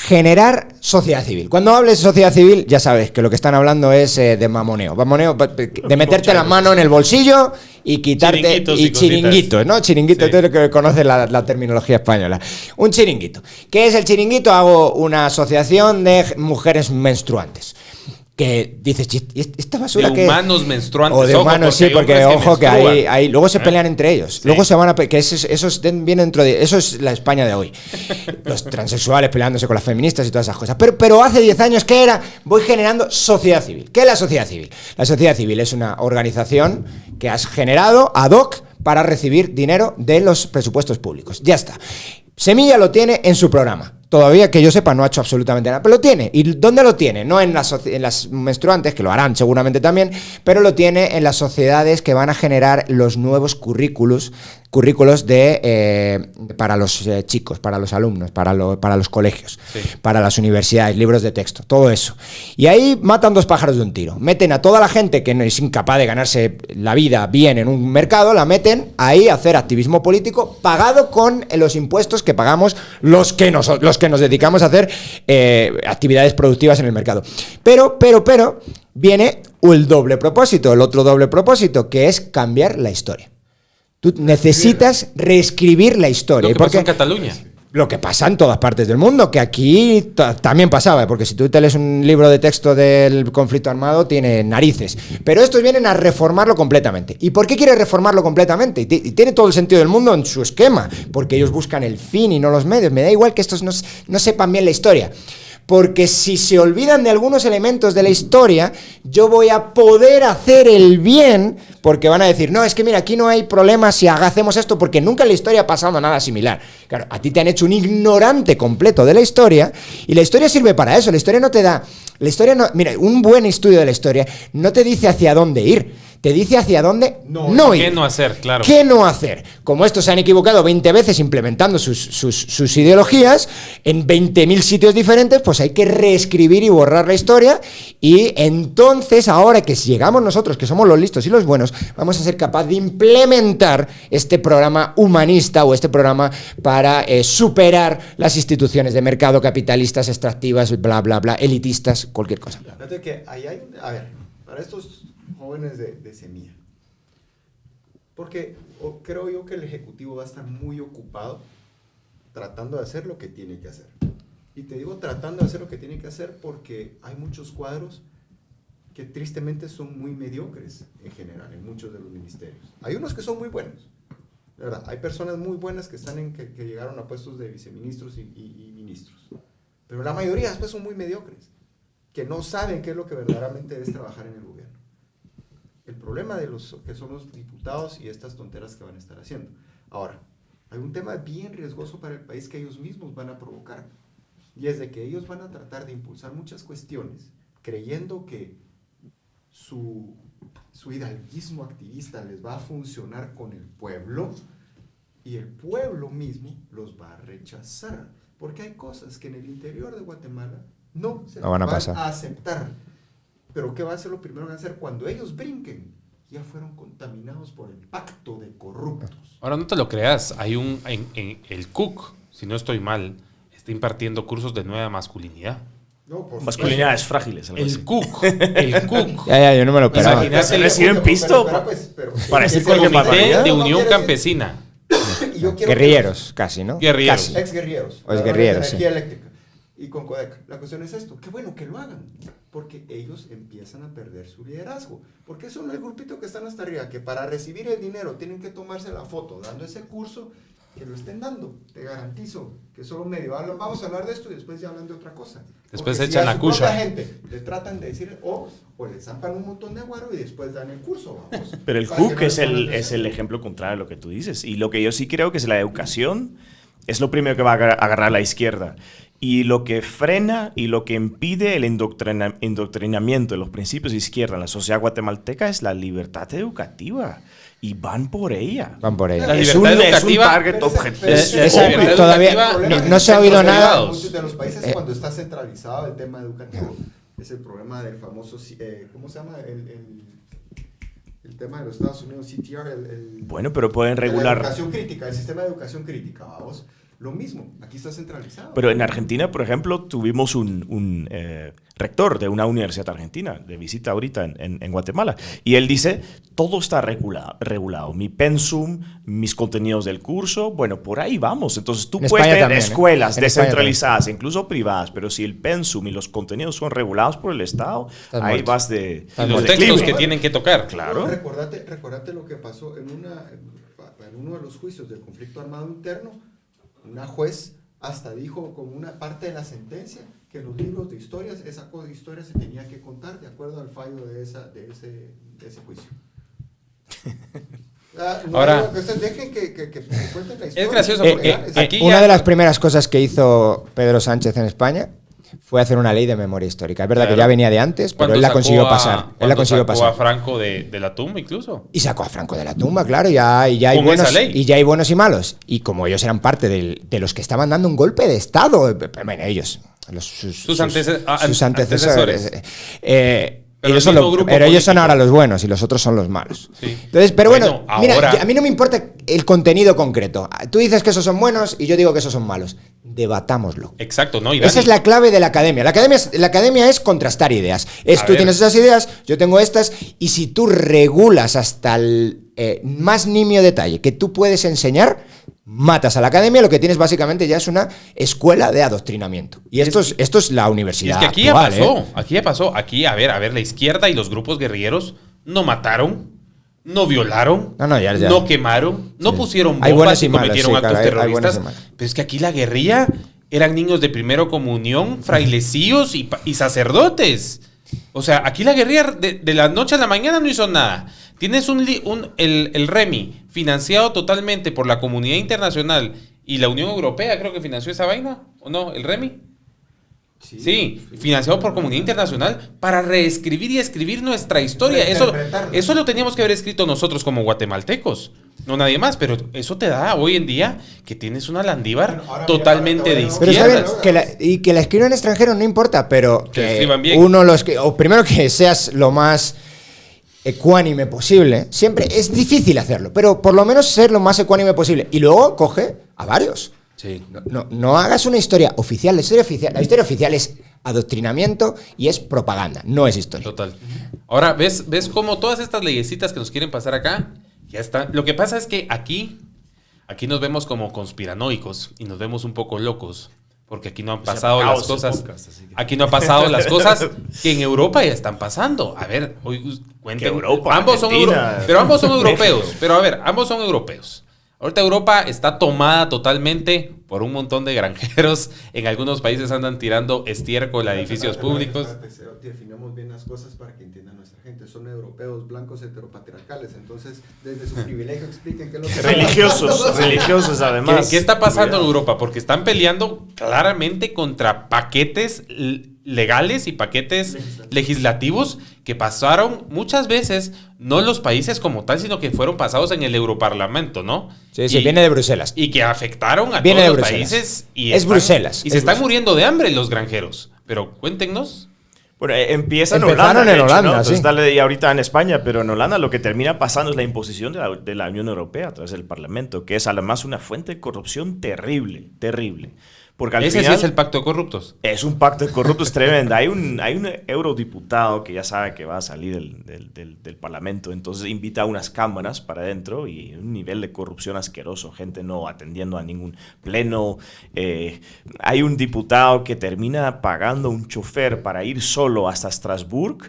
S4: generar sociedad civil. Cuando hables de sociedad civil, ya sabes que lo que están hablando es de mamoneo, de meterte la mano en el bolsillo y quitarte chiringuitos, ¿no? Chiringuito, sí. Todo lo que conoce la terminología española. Un chiringuito. ¿Qué es el chiringuito? Hago una asociación de mujeres menstruantes. Que dices, esta basura
S3: de humanos menstruantes.
S4: O de humanos, sí, porque ojo que ahí luego se pelean entre ellos. Sí. Luego se van a que esos vienen dentro de eso, es la España de hoy. Los transexuales peleándose con las feministas y todas esas cosas. Pero hace 10 años, ¿qué era? Voy generando sociedad civil. ¿Qué es la sociedad civil? La sociedad civil es una organización que has generado ad hoc para recibir dinero de los presupuestos públicos. Ya está. Semilla lo tiene en su programa. todavía que yo sepa no ha hecho absolutamente nada, pero lo tiene. ¿Y dónde lo tiene? No en las menstruantes, que lo harán seguramente también, pero lo tiene en las sociedades que van a generar los nuevos currículos para los chicos, para los alumnos, para los colegios, sí, para las universidades, libros de texto, todo eso. Y ahí matan dos pájaros de un tiro. Meten a toda la gente que no es incapaz de ganarse la vida bien en un mercado, la meten ahí a hacer activismo político pagado con los impuestos que pagamos los que nos dedicamos a hacer actividades productivas en el mercado. Pero viene el doble propósito, el otro doble propósito, que es cambiar la historia. Tú necesitas reescribir la historia.
S3: Lo que pasó en Cataluña.
S4: Lo que pasa en todas partes del mundo, que aquí también pasaba, porque si tú te lees un libro de texto del conflicto armado, tiene narices. Pero estos vienen a reformarlo completamente. ¿Y por qué quiere reformarlo completamente? Y tiene todo el sentido del mundo en su esquema, porque ellos buscan el fin y no los medios. Me da igual que estos no sepan bien la historia. Porque si se olvidan de algunos elementos de la historia, yo voy a poder hacer el bien, porque van a decir, no, es que mira, aquí no hay problema si hacemos esto, porque nunca en la historia ha pasado nada similar. Claro, a ti te han hecho un ignorante completo de la historia, y la historia sirve para eso. La historia no te da... Mira, un buen estudio de la historia no te dice hacia dónde ir, te dice hacia dónde no ir.
S3: ¿Qué no hacer? Claro.
S4: ¿Qué no hacer? Como estos se han equivocado 20 veces implementando sus ideologías en 20.000 sitios diferentes, pues hay que reescribir y borrar la historia. Y entonces, ahora que llegamos nosotros, que somos los listos y los buenos, vamos a ser capaces de implementar este programa humanista o este programa para superar las instituciones de mercado capitalistas, extractivas, bla, bla, bla, elitistas, cualquier cosa.
S2: Fíjate que ahí hay, a ver, para estos jóvenes de semilla, porque creo yo que el Ejecutivo va a estar muy ocupado tratando de hacer lo que tiene que hacer. Y te digo tratando de hacer lo que tiene que hacer porque hay muchos cuadros que tristemente son muy mediocres en general, en muchos de los ministerios. Hay unos que son muy buenos, de verdad, hay personas muy buenas que llegaron a puestos de viceministros y ministros, pero la mayoría después son muy mediocres, que no saben qué es lo que verdaderamente es trabajar en el gobierno. El problema de los que son los diputados y estas tonteras que van a estar haciendo. Ahora, hay un tema bien riesgoso para el país que ellos mismos van a provocar, y es de que ellos van a tratar de impulsar muchas cuestiones creyendo que su hidalguismo activista les va a funcionar con el pueblo, y el pueblo mismo los va a rechazar, porque hay cosas que en el interior de Guatemala no se van a aceptar. Pero ¿qué va a ser lo primero que van a hacer cuando ellos brinquen? Ya fueron contaminados por el pacto de corruptos.
S3: Ahora, no te lo creas, hay el CUC, si no estoy mal, está impartiendo cursos de nueva masculinidad.
S1: No, masculinidades frágiles.
S3: El CUC.
S4: Ya, yo no me lo esperaba.
S1: ¿Se reciben pisto? Para decir cualquier
S3: barbaridad. De Unión Campesina.
S4: Guerrilleros, casi, ¿no?
S3: Guerrilleros.
S2: Ex-guerrilleros.
S4: O exguerrilleros, sí.
S2: Energía eléctrica. Y con Codeca. La cuestión es esto. Qué bueno que lo hagan. Porque ellos empiezan a perder su liderazgo. Porque eso no es el grupito que están hasta arriba, que para recibir el dinero tienen que tomarse la foto dando ese curso, que lo estén dando. Te garantizo que solo medio. Vamos a hablar de esto y después ya hablan de otra cosa.
S3: Después se echan la cucha.
S2: La gente le tratan de decir, o le zampan un montón de aguaro y después dan el curso. Vamos.
S1: Pero el CUC es el ejemplo contrario de lo que tú dices. Y lo que yo sí creo que es la educación es lo primero que va a agarrar la izquierda. Y lo que frena y lo que impide el indoctrinamiento de los principios de izquierda en la sociedad guatemalteca es la libertad educativa. Y van por ella.
S3: La libertad educativa
S1: es un target objetivo.
S4: Todavía no se ha oído nada.
S2: En muchos de los países cuando está centralizado el tema educativo es el problema del famoso, ¿cómo se llama? El tema de los Estados Unidos, CTR.
S1: Bueno, pero pueden regular.
S2: La educación crítica, el sistema de educación crítica, vamos. Lo mismo, aquí está centralizado.
S1: Pero en Argentina, por ejemplo, tuvimos un rector de una universidad argentina de visita ahorita en Guatemala. Y él dice, todo está regulado. Mi pensum, mis contenidos del curso, bueno, por ahí vamos. Entonces tú puedes tener escuelas descentralizadas, incluso privadas, pero si el pensum y los contenidos son regulados por el Estado, ahí vas de...
S3: los textos que tienen que tocar.
S1: Claro.
S2: Recordate lo que pasó en uno de los juicios del conflicto armado interno. Una juez hasta dijo como una parte de la sentencia que en los libros de historias, esa historia se tenía que contar de acuerdo al fallo de ese juicio.
S3: Ahora,
S2: ustedes dejen que cuenten la historia.
S3: es gracioso porque aquí
S4: una
S3: ya-
S4: de las primeras cosas que hizo Pedro Sánchez en España fue hacer una ley de memoria histórica. Es verdad que ya venía de antes, pero
S3: cuando
S4: él la
S3: sacó
S4: consiguió
S3: a-
S4: pasar. Él la
S3: cuando
S4: consiguió
S3: sacó
S4: pasar.
S3: a Franco de la tumba incluso.
S4: Y sacó a Franco de la tumba, claro, y ya hay
S3: Con
S4: buenos,
S3: esa ley.
S4: y ya hay buenos y malos. Y como ellos eran parte de los que estaban dando un golpe de Estado, bueno, ellos, sus antecesores.
S3: Pero
S4: Ellos
S3: el
S4: son,
S3: mismo grupo
S4: pero ellos son
S3: político.
S4: ahora los buenos y los otros son los malos.
S3: Sí.
S4: Entonces, pero bueno, mira,
S3: ahora-
S4: a mí no me importa el contenido concreto. Tú dices que esos son buenos y yo digo que esos son malos. Debatámoslo.
S3: Exacto, ¿no? Y
S4: Esa
S3: Dani,
S4: es la clave de la academia. La academia es contrastar ideas.
S3: A
S4: Tú
S3: ver.
S4: tienes esas ideas, yo tengo estas, y si tú regulas hasta el más nimio detalle que tú puedes enseñar, matas a la academia. Lo que tienes básicamente ya es una escuela de adoctrinamiento. Y esto es la
S3: Y
S4: universidad.
S3: es que aquí
S4: actual,
S3: ya pasó, aquí ya pasó. Aquí, a ver, la izquierda y los grupos guerrilleros no mataron, no violaron,
S4: No, ya.
S3: no quemaron, no pusieron
S4: Hay buenos
S3: bombas
S4: y
S3: y
S4: malos,
S3: cometieron
S4: sí,
S3: actos
S4: claro, hay buenos y
S3: terroristas.
S4: malos.
S3: Pero es que aquí la guerrilla eran niños de primero comunión, frailecillos y sacerdotes. O sea, aquí la guerrilla de la noche a la mañana no hizo nada. Tienes el REMI financiado totalmente por la comunidad internacional y la Unión Europea, creo que financió esa vaina, ¿o no? ¿El REMI? Sí, financiado por comunidad internacional para reescribir y escribir nuestra historia. Eso lo teníamos que haber escrito nosotros como guatemaltecos, no nadie más, pero eso te da hoy en día que tienes una Landívar totalmente de
S4: Pero está bien,
S3: izquierdas.
S4: que la escriban en extranjero no importa, pero
S3: Que
S4: que
S3: escriban bien.
S4: o primero que seas lo más ecuánime posible. Siempre es difícil hacerlo, pero por lo menos ser lo más ecuánime posible. Y luego coge a varios.
S3: Sí.
S4: No hagas una historia oficial. La historia oficial es adoctrinamiento y es propaganda, no es historia.
S3: Total. Ahora, ¿ves cómo todas estas leyesitas que nos quieren pasar acá ya están? Lo que pasa es que aquí nos vemos como conspiranoicos y nos vemos un poco locos. Porque aquí no han pasado las cosas. Aquí no han pasado las cosas que en Europa ya están pasando. A ver, hoy cuenten.
S1: Europa,
S3: ambos son
S1: Argentina,
S3: pero ambos son europeos.
S1: México.
S3: Pero a ver, ambos son europeos. Ahorita Europa está tomada totalmente por un montón de granjeros. En algunos países andan tirando estiércol a edificios públicos.
S2: Definamos bien las cosas para que entienda nuestra gente. Son europeos, blancos, heteropatriarcales. Entonces, desde su privilegio expliquen qué es lo que está
S1: Religiosos,
S2: pasando.
S1: religiosos además.
S3: ¿Qué está pasando en
S1: Cuidado.
S3: Europa? Porque están peleando claramente contra paquetes legales y paquetes legislativos que pasaron muchas veces, no en los países como tal, sino que fueron pasados en el Europarlamento, ¿no?
S4: Sí, viene de Bruselas.
S3: Y que afectaron a
S4: Viene
S3: todos
S4: de
S3: los
S4: Bruselas.
S3: países. Y
S4: Es Bruselas,
S3: Y
S4: es
S3: se están
S4: Bruselas.
S3: muriendo de hambre los granjeros. Pero cuéntenos.
S1: Bueno, empieza en
S4: Empezaron
S1: Holanda.
S4: en
S1: de hecho,
S4: Holanda,
S1: ¿no? Entonces
S4: sí.
S1: está la ley ahorita en España, pero en Holanda lo que termina pasando es la imposición de la Unión Europea a través del Parlamento, que es además una fuente de corrupción terrible, terrible. Porque al
S3: Ese
S1: final
S3: sí es el pacto de corruptos.
S1: es un pacto de corruptos tremendo. Hay un eurodiputado que ya sabe que va a salir del Parlamento, entonces invita a unas cámaras para adentro y un nivel de corrupción asqueroso, gente no atendiendo a ningún pleno. Hay un diputado que termina pagando un chofer para ir solo hasta Estrasburgo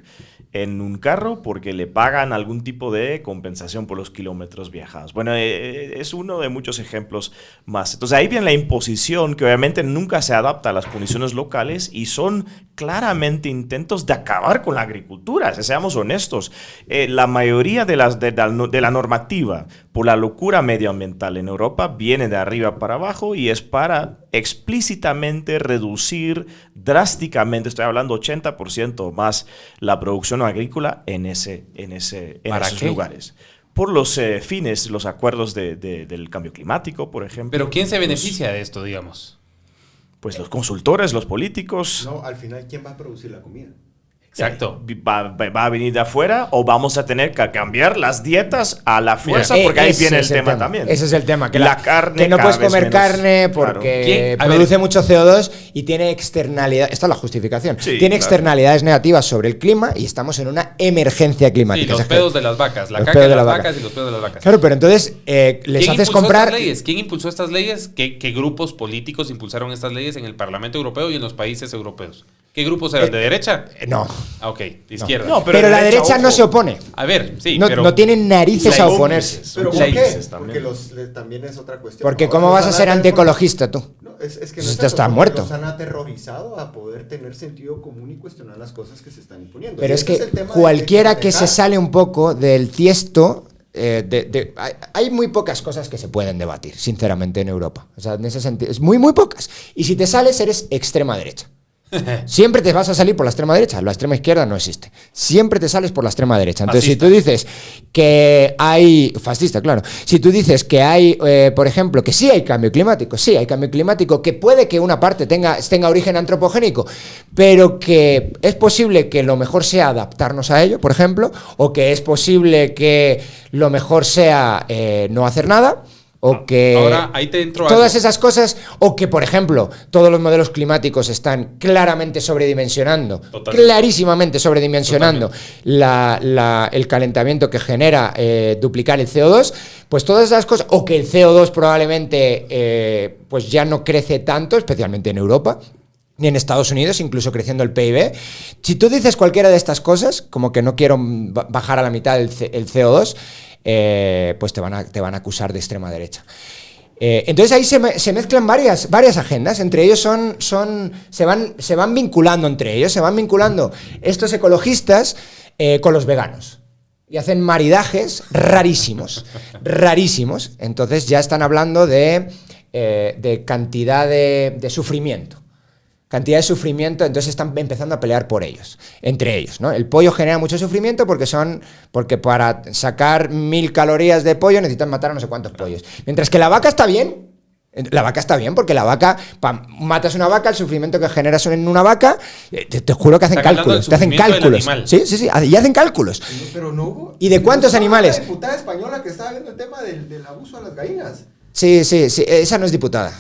S1: en un carro porque le pagan algún tipo de compensación por los kilómetros viajados. Bueno, es uno de muchos ejemplos más. Entonces ahí viene la imposición que obviamente nunca se adapta a las condiciones locales y son claramente intentos de acabar con la agricultura, seamos honestos. La mayoría de la normativa por la locura medioambiental en Europa viene de arriba para abajo y es para explícitamente reducir drásticamente, estoy hablando 80% o más, la producción agrícola en esos lugares. Por los fines, los acuerdos del cambio climático, por ejemplo.
S3: Pero ¿quién se beneficia de esto, digamos?
S1: Pues los consultores, los políticos.
S2: No, al final, ¿quién va a producir la comida?
S3: Exacto.
S1: ¿Va a venir de afuera o vamos a tener que cambiar las dietas a la fuerza?
S4: Mira,
S1: porque ahí
S4: ese
S1: viene el
S4: es
S1: tema también.
S4: Ese es el tema. Que
S1: la carne
S4: que no
S1: cada
S4: puedes
S1: vez
S4: comer
S1: menos,
S4: carne
S1: claro.
S4: porque
S3: A
S4: produce
S3: ver.
S4: mucho CO2 y tiene externalidades. Esta es la justificación.
S1: Sí,
S4: Tiene
S1: claro.
S4: externalidades negativas sobre el clima y estamos en una emergencia
S3: Sí,
S4: climática.
S3: los
S4: Es que-
S3: pedos de las vacas, la
S4: los
S3: caca
S4: pedos
S3: de
S4: de
S3: las
S4: la
S3: vacas
S4: vaca.
S3: y los pedos de las vacas.
S4: Claro, pero entonces les
S3: ¿Quién
S4: haces
S3: impulsó
S4: comprar.
S3: estas leyes? ¿Quién impulsó estas leyes? ¿Qué grupos políticos impulsaron estas leyes en el Parlamento Europeo y en los países europeos? ¿Qué grupos eran? ¿De derecha?
S4: No.
S3: Ah, ok, de izquierda.
S1: No,
S4: Pero la derecha no
S1: ojo.
S4: se opone.
S3: A ver, sí,
S4: No,
S3: pero...
S4: no tienen narices a oponerse.
S2: ¿Pero por
S1: Cómplices
S2: qué?
S1: también.
S2: Porque también es otra cuestión.
S4: Porque
S2: Ahora
S4: ¿cómo
S2: los
S4: vas a
S2: han
S4: ser
S2: aterrorizado-
S4: antiecologista tú?
S2: No, es que
S4: Pues
S2: no
S4: esto está
S2: porque
S4: muerto.
S2: Los han aterrorizado a poder tener sentido común y cuestionar las cosas que se están imponiendo.
S4: Pero
S2: Y
S4: es
S2: ese
S4: que
S2: el tema de
S4: cualquiera que
S2: proteger.
S4: se sale un poco del tiesto hay muy pocas cosas que se pueden debatir, sinceramente, en Europa. O sea, en ese sentido, es muy, muy pocas. Y si te sales, eres extrema derecha. Siempre te vas a salir por la extrema derecha. La extrema izquierda no existe. Siempre te sales por la extrema derecha. Entonces,
S3: Fascista.
S4: si tú dices que hay... Fascista, claro. Si tú dices que hay, por ejemplo, que sí hay cambio climático, sí hay cambio climático, que puede que una parte tenga origen antropogénico, pero que es posible que lo mejor sea adaptarnos a ello, por ejemplo, o que es posible que lo mejor sea no hacer nada, o que
S3: Ahora, ahí te entro
S4: todas
S3: algo.
S4: esas cosas, o que, por ejemplo, todos los modelos climáticos están claramente sobredimensionando,
S3: Totalmente.
S4: clarísimamente sobredimensionando el calentamiento que genera duplicar el CO2, pues todas esas cosas, o que el CO2 probablemente pues ya no crece tanto, especialmente en Europa, ni en Estados Unidos, incluso creciendo el PIB. Si tú dices cualquiera de estas cosas, como que no quiero bajar a la mitad el CO2, pues te van a acusar de extrema derecha. Entonces ahí se mezclan varias agendas, entre ellos se van vinculando entre ellos, se van vinculando estos ecologistas con los veganos. Y hacen maridajes rarísimos, rarísimos. Entonces ya están hablando de cantidad de sufrimiento. Cantidad de sufrimiento, entonces están empezando a pelear por ellos, entre ellos, ¿no? El pollo genera mucho sufrimiento porque para sacar 1000 calorías de pollo necesitan matar a no sé cuántos pollos. Mientras que la vaca está bien. La vaca está bien, porque la vaca, matas una vaca, el sufrimiento que generas en una vaca, te juro que hacen
S3: Está hablando
S4: cálculos.
S3: del
S4: Te hacen
S3: sufrimiento del
S4: cálculos.
S3: animal.
S4: Sí, y hacen cálculos.
S2: Pero no hubo.
S4: ¿Y de cuántos animales?
S2: Una diputada española que estaba viendo el tema del abuso a las gallinas.
S4: Sí, esa no es diputada.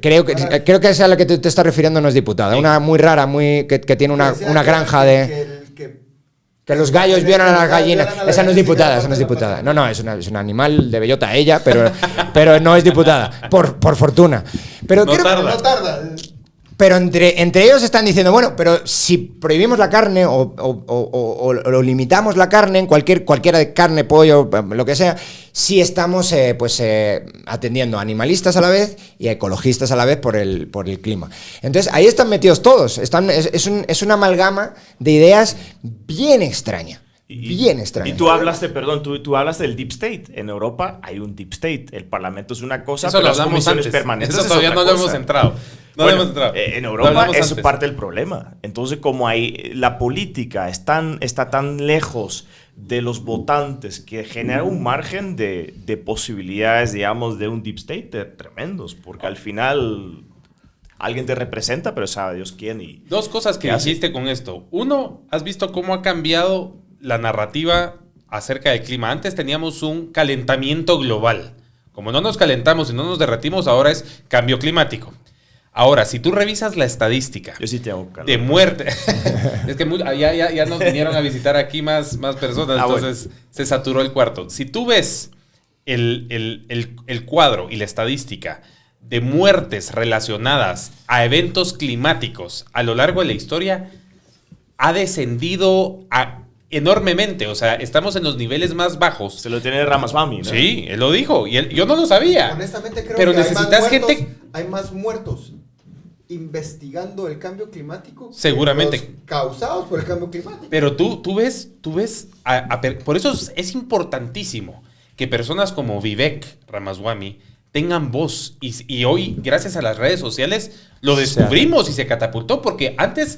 S4: Creo que esa a la que te estás refiriendo no es diputada.
S3: Sí.
S4: Una muy rara, que tiene una granja de... Que los gallos violan a las gallinas. Esa no es diputada, esa no es diputada. No, es un animal de bellota ella, pero no es diputada, por fortuna. Pero
S3: No
S4: creo,
S3: tarda.
S2: No tarda.
S4: pero entre ellos están diciendo, bueno, pero si prohibimos la carne o limitamos la carne, en cualquiera de carne, pollo, lo que sea, sí estamos atendiendo a animalistas a la vez y a ecologistas a la vez por el clima. Entonces ahí están metidos todos. Es una amalgama de ideas bien extraña. Bien extraña.
S1: Y tú hablaste, perdón, tú hablas del Deep State. En Europa hay un Deep State. El Parlamento es una cosa,
S3: Eso
S1: pero
S3: lo
S1: las
S3: hablamos
S1: comisiones
S3: antes.
S1: permanentes
S3: Eso
S1: es
S3: todavía
S1: otra
S3: no lo hemos
S1: cosa.
S3: entrado.
S1: En
S3: Lo
S1: Europa
S3: hablamos
S1: es
S3: antes.
S1: parte del problema. Entonces, como la política está tan lejos de los votantes que genera un margen de posibilidades, digamos, de un Deep State tremendos, porque al final alguien te representa, pero sabe Dios quién. Y
S3: Dos cosas que
S1: ¿qué hace?
S3: dijiste con esto. Uno, has visto cómo ha cambiado la narrativa acerca del clima. Antes teníamos un calentamiento global. Como no nos calentamos y no nos derretimos, ahora es cambio climático. Ahora, si tú revisas la estadística
S1: Yo sí tengo calor.
S3: de muerte, es que ya nos vinieron a visitar aquí más personas, entonces se saturó el cuarto. Si tú ves el cuadro y la estadística de muertes relacionadas a eventos climáticos a lo largo de la historia, ha descendido enormemente. O sea, estamos en los niveles más bajos.
S1: Se lo tiene Ramaswamy, ¿no?
S3: Sí, él lo dijo. Y yo no lo sabía.
S2: Honestamente creo
S3: Pero
S2: que
S3: necesitas gente...
S2: hay más muertos investigando el cambio climático que
S3: Seguramente.
S2: los causados por el cambio climático.
S3: Pero tú ves, por eso es importantísimo que personas como Vivek Ramaswamy tengan voz. Y hoy, gracias a las redes sociales, lo descubrimos y se catapultó, porque antes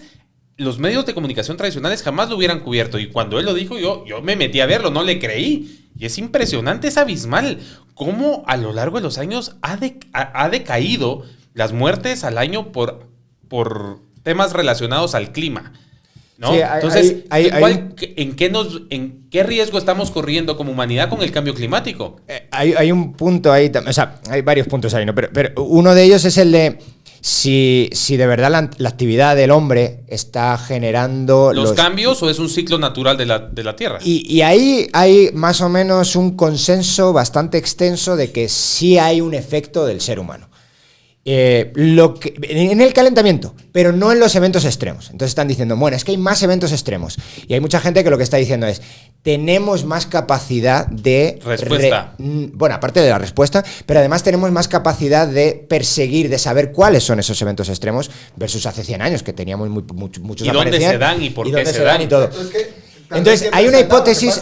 S3: los medios de comunicación tradicionales jamás lo hubieran cubierto. Y cuando él lo dijo, yo me metí a verlo, no le creí. Y es impresionante, es abismal cómo a lo largo de los años ha decaído las muertes al año por temas relacionados al clima, ¿no?
S4: Sí,
S3: Entonces,
S4: hay
S3: ¿en qué riesgo estamos corriendo como humanidad con el cambio climático?
S4: Hay un punto ahí, o sea, hay varios puntos ahí, ¿no? Pero uno de ellos es el de si de verdad la actividad del hombre está generando
S3: ¿Los cambios o es un ciclo natural de la Tierra?
S4: Y ahí hay más o menos un consenso bastante extenso de que sí hay un efecto del ser humano. En el calentamiento, pero no en los eventos extremos. Entonces están diciendo, bueno, es que hay más eventos extremos. Y hay mucha gente que lo que está diciendo es, tenemos más capacidad de...
S3: Respuesta.
S4: Bueno, aparte de la respuesta, pero además tenemos más capacidad de perseguir, de saber cuáles son esos eventos extremos versus hace 100 años, que teníamos muchos
S3: ¿Y dónde
S4: aparecían,
S3: se dan y por qué
S4: dónde
S3: se dan?
S4: y todo.
S2: Entonces,
S4: Entonces, hay una hipótesis...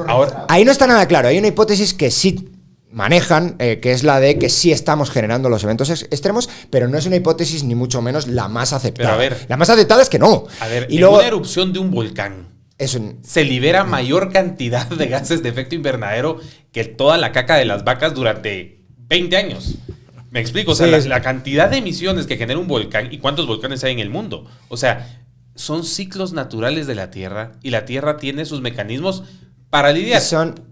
S3: ahora,
S4: ahí no está nada claro. Hay una hipótesis que sí manejan, que es la de que sí estamos generando los eventos extremos, pero no es una hipótesis ni mucho menos la más aceptada.
S3: Pero a ver,
S4: la más aceptada es que no.
S3: A ver,
S4: y
S3: en
S4: luego,
S3: una erupción de un volcán se libera mayor cantidad de gases de efecto invernadero que toda la caca de las vacas durante 20 años. Me explico, o sea, la cantidad de emisiones que genera un volcán y cuántos volcanes hay en el mundo. O sea, son ciclos naturales de la Tierra y la Tierra tiene sus mecanismos para lidiar.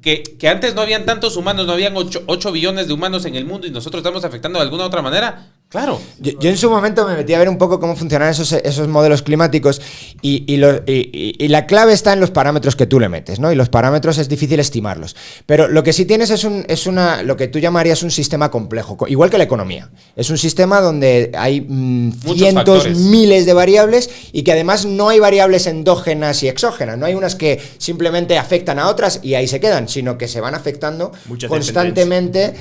S3: Que antes no habían tantos humanos, no habían 8 billones de humanos en el mundo y nosotros estamos afectando de alguna otra manera. Claro.
S4: Yo en su momento me metí a ver un poco cómo funcionan esos modelos climáticos y la clave está en los parámetros que tú le metes, ¿no? Y los parámetros es difícil estimarlos. Pero lo que sí tienes es lo que tú llamarías un sistema complejo, igual que la economía. Es un sistema donde hay cientos, miles de variables y que además no hay variables endógenas y exógenas. No hay unas que simplemente afectan a otras y ahí se quedan, sino que se van afectando constantemente,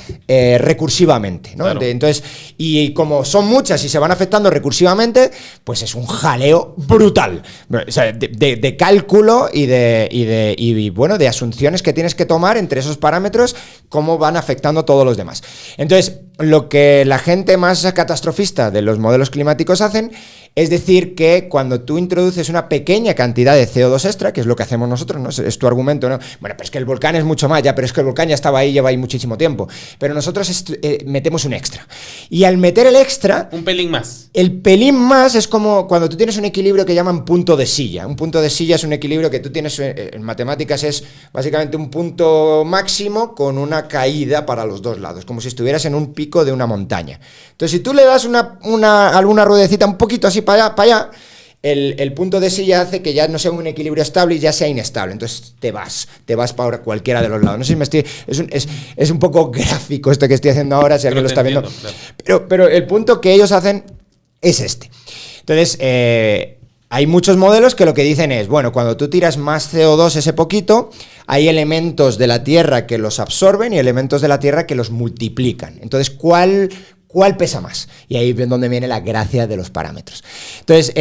S4: recursivamente, ¿no? Claro. Entonces, y como son muchas y se van afectando recursivamente, pues es un jaleo brutal. O sea, de cálculo y bueno, de asunciones que tienes que tomar entre esos parámetros, cómo van afectando todos los demás. Entonces, lo que la gente más catastrofista de los modelos climáticos hacen es decir que cuando tú introduces una pequeña cantidad de CO2 extra, que es lo que hacemos nosotros, ¿no? Es tu argumento, ¿no? Bueno, pero es que el volcán es mucho más, ya, pero es que el volcán ya estaba ahí, lleva ahí muchísimo tiempo. Pero nosotros metemos un extra. Y al meter el extra...
S3: Un pelín más.
S4: El pelín más es como cuando tú tienes un equilibrio que llaman punto de silla. Un punto de silla es un equilibrio que tú tienes, en matemáticas es básicamente un punto máximo con una caída para los dos lados, como si estuvieras en un pico de una montaña. Entonces, si tú le das alguna ruedecita un poquito así para allá, el punto de silla hace que ya no sea un equilibrio estable y ya sea inestable. Entonces te vas para cualquiera de los lados. No sé si es un poco gráfico esto que estoy haciendo ahora, si alguien lo está viendo. Claro. Pero el punto que ellos hacen es este. Entonces, hay muchos modelos que lo que dicen es, bueno, cuando tú tiras más CO2 ese poquito, hay elementos de la Tierra que los absorben y elementos de la Tierra que los multiplican. Entonces, ¿cuál pesa más? Y ahí es donde viene la gracia de los parámetros. Entonces,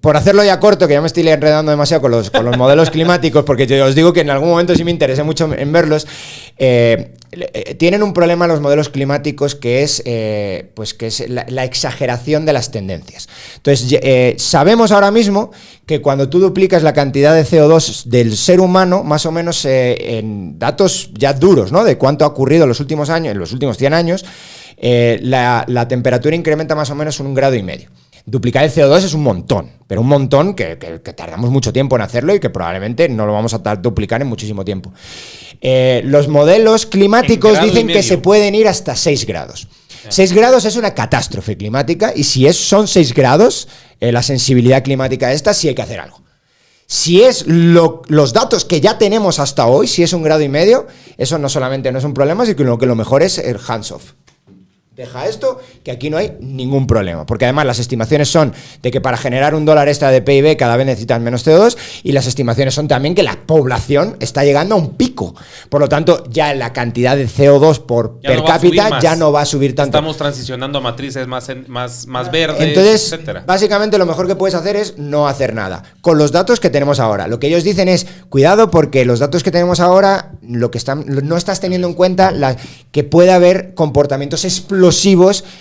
S4: por hacerlo ya corto, que ya me estoy enredando demasiado con los modelos climáticos, porque yo os digo que en algún momento sí me interesé mucho en verlos, tienen un problema los modelos climáticos que es la exageración de las tendencias. Entonces, sabemos ahora mismo que cuando tú duplicas la cantidad de CO2 del ser humano, más o menos en datos ya duros, ¿no? De cuánto ha ocurrido en los últimos años, en los últimos 100 años, la temperatura incrementa más o menos 1,5 grados. Duplicar el CO2 es un montón, pero un montón que tardamos mucho tiempo en hacerlo y que probablemente no lo vamos a duplicar en muchísimo tiempo. Los modelos climáticos dicen que se pueden ir hasta 6 grados. 6 grados es una catástrofe climática y si son 6 grados, la sensibilidad climática esta, sí hay que hacer algo. Si es los datos que ya tenemos hasta hoy, si es 1,5 grados, eso no solamente no es un problema, sino que lo mejor es el hands-off. Deja esto, que aquí no hay ningún problema. Porque además las estimaciones son de que para generar $1 extra de PIB cada vez necesitan menos CO2 y las estimaciones son también que la población está llegando a un pico. Por lo tanto, ya la cantidad de CO2 per cápita ya no va a subir tanto.
S3: Estamos transicionando a matrices más verdes,
S4: entonces,
S3: etcétera.
S4: Básicamente lo mejor que puedes hacer es no hacer nada. Con los datos que tenemos ahora. Lo que ellos dicen es, cuidado porque los datos que tenemos ahora, no estás teniendo en cuenta que puede haber comportamientos explosivos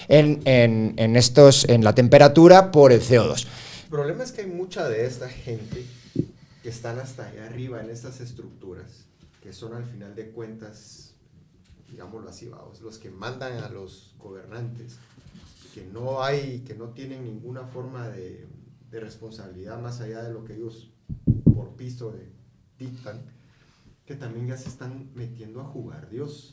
S4: en la temperatura por el CO2.
S2: El problema es que hay mucha de esta gente que están hasta allá arriba en estas estructuras, que son al final de cuentas, digámoslo así, vamos, los que mandan a los gobernantes, que no tienen ninguna forma de responsabilidad más allá de lo que ellos por piso dictan, que también ya se están metiendo a jugar Dios.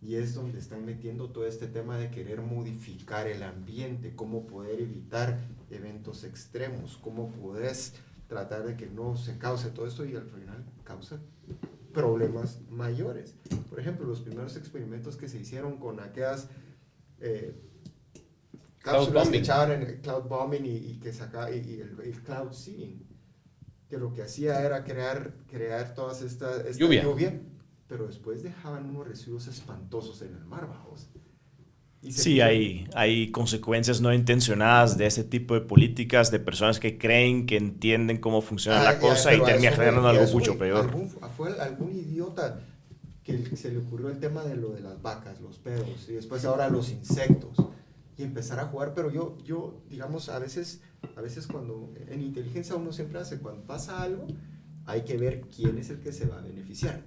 S2: Y es donde están metiendo todo este tema de querer modificar el ambiente, cómo poder evitar eventos extremos, cómo puedes tratar de que no se cause todo esto y al final causa problemas mayores. Por ejemplo, los primeros experimentos que se hicieron con aquellas cápsulas que echaban en el cloud bombing y el cloud seeding, que lo que hacía era crear todas esta lluvia. Pero después dejaban unos residuos espantosos en el mar, vamos.
S1: Sí, hay consecuencias no intencionadas de este tipo de políticas, de personas que creen que entienden cómo funciona la cosa y terminan generando algo mucho peor.
S2: Fue algún idiota que se le ocurrió el tema de lo de las vacas, los pedos, y después ahora los insectos, y empezar a jugar, pero yo digamos, a veces cuando en inteligencia uno siempre hace, cuando pasa algo, hay que ver quién es el que se va a beneficiar.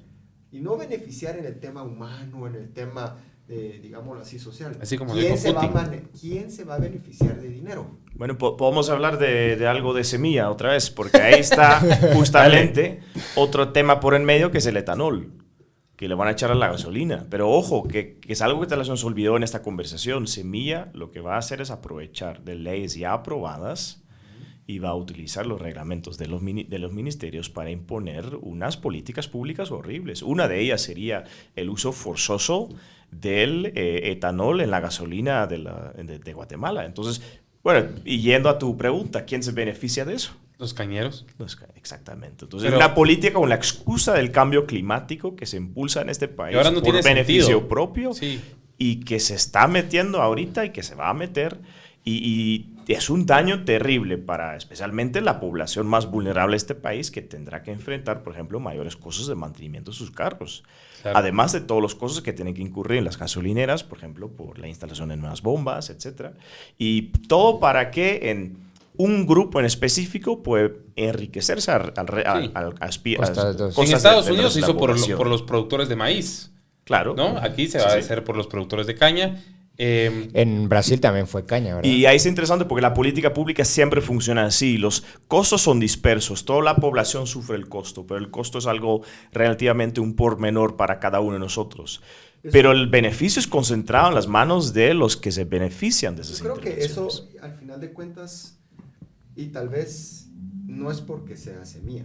S2: Y no beneficiar en el tema humano, en el tema, digámoslo así, social.
S3: Así como
S2: ¿Quién se va a beneficiar de dinero?
S1: Bueno, podemos hablar de algo de semilla otra vez, porque ahí está justamente otro tema por en medio que es el etanol, que le van a echar a la gasolina. Pero ojo, que es algo que tal vez nos olvidó en esta conversación. Semilla lo que va a hacer es aprovechar de leyes ya aprobadas y va a utilizar los reglamentos de los ministerios para imponer unas políticas públicas horribles. Una de ellas sería el uso forzoso del etanol en la gasolina de Guatemala. Entonces, bueno, y yendo a tu pregunta, ¿quién se beneficia de eso?
S3: Los cañeros.
S1: Exactamente. Entonces, una política con la excusa del cambio climático que se impulsa en este país
S3: ahora no
S1: por
S3: tiene
S1: beneficio
S3: sentido.
S1: propio,
S3: Sí.
S1: y que se está metiendo ahorita y que se va a meter. Y es un daño terrible para especialmente la población más vulnerable de este país, que tendrá que enfrentar, por ejemplo, mayores costos de mantenimiento de sus carros. Claro. Además de todos los costos que tienen que incurrir en las gasolineras, por ejemplo, por la instalación de nuevas bombas, etc. Y todo para que en un grupo en específico puede enriquecerse
S3: En
S1: costas
S3: Estados
S1: de
S3: Unidos se
S1: la
S3: hizo
S1: población.
S3: por los productores de maíz.
S1: Claro.
S3: ¿No? Aquí se va a hacer por los productores de caña.
S4: En Brasil también fue caña, ¿verdad?
S1: Y ahí es interesante porque la política pública siempre funciona así. Los costos son dispersos. Toda la población sufre el costo, pero el costo es algo relativamente un pormenor para cada uno de nosotros. Pero el beneficio es concentrado en las manos de los que se benefician de esas intervenciones.
S2: Yo creo que eso, al final de cuentas, y tal vez no es porque sea semilla,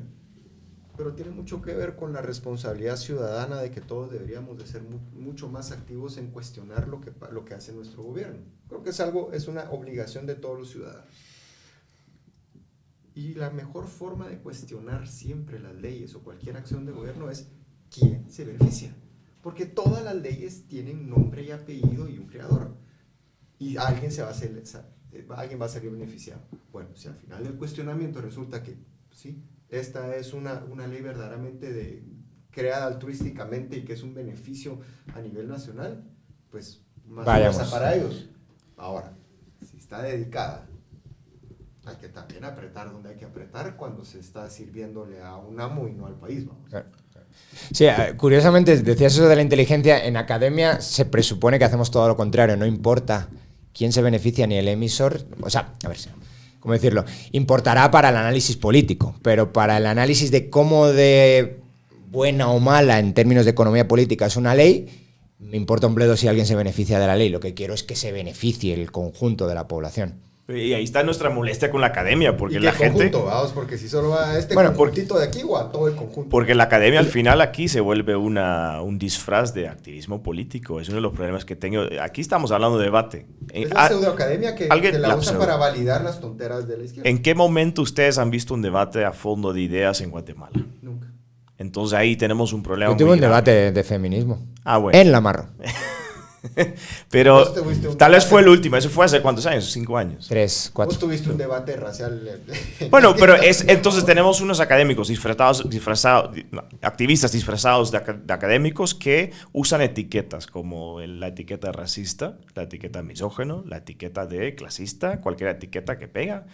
S2: pero tiene mucho que ver con la responsabilidad ciudadana de que todos deberíamos de ser mucho más activos en cuestionar lo que hace nuestro gobierno. Creo que es una obligación de todos los ciudadanos. Y la mejor forma de cuestionar siempre las leyes o cualquier acción de gobierno es quién se beneficia. Porque todas las leyes tienen nombre y apellido y un creador. Y alguien va a salir beneficiado. Bueno, si al final del cuestionamiento resulta que sí, esta es una ley verdaderamente creada altruísticamente y que es un beneficio a nivel nacional, pues más fuerza para ellos. Ahora, si está dedicada, hay que también apretar donde hay que apretar cuando se está sirviéndole a un amo y no al país, vamos.
S4: Sí, curiosamente decías eso de la inteligencia. En academia se presupone que hacemos todo lo contrario, no importa quién se beneficia ni el emisor. O sea, a ver, ¿cómo decirlo? Importará para el análisis político, pero para el análisis de cómo de buena o mala en términos de economía política es una ley, me importa un bledo si alguien se beneficia de la ley. Lo que quiero es que se beneficie el conjunto de la población.
S1: Y ahí está nuestra molestia con la academia, porque
S2: ¿Y
S1: la
S2: qué
S1: gente...
S2: conjunto, vamos? Porque si solo va a conjuntito de aquí o a todo el conjunto.
S1: Porque la academia al final aquí se vuelve un disfraz de activismo político. Es uno de los problemas que tengo. Aquí estamos hablando de debate.
S2: Es la pseudoacademia que la usan para validar las tonteras de la izquierda.
S1: ¿En qué momento ustedes han visto un debate a fondo de ideas en Guatemala?
S2: Nunca.
S1: Entonces ahí tenemos un problema.
S4: Yo tuve un debate de feminismo.
S1: Ah, bueno.
S4: En la Marro.
S1: Pero tal vez fue el último. ¿Eso fue hace cuántos años? 5 años.
S4: 3, 4.
S2: Vos tuviste un debate racial.
S1: Bueno, pero entonces tenemos unos académicos activistas disfrazados de académicos que usan etiquetas como la etiqueta racista, la etiqueta misógeno, la etiqueta de clasista, cualquier etiqueta que pega,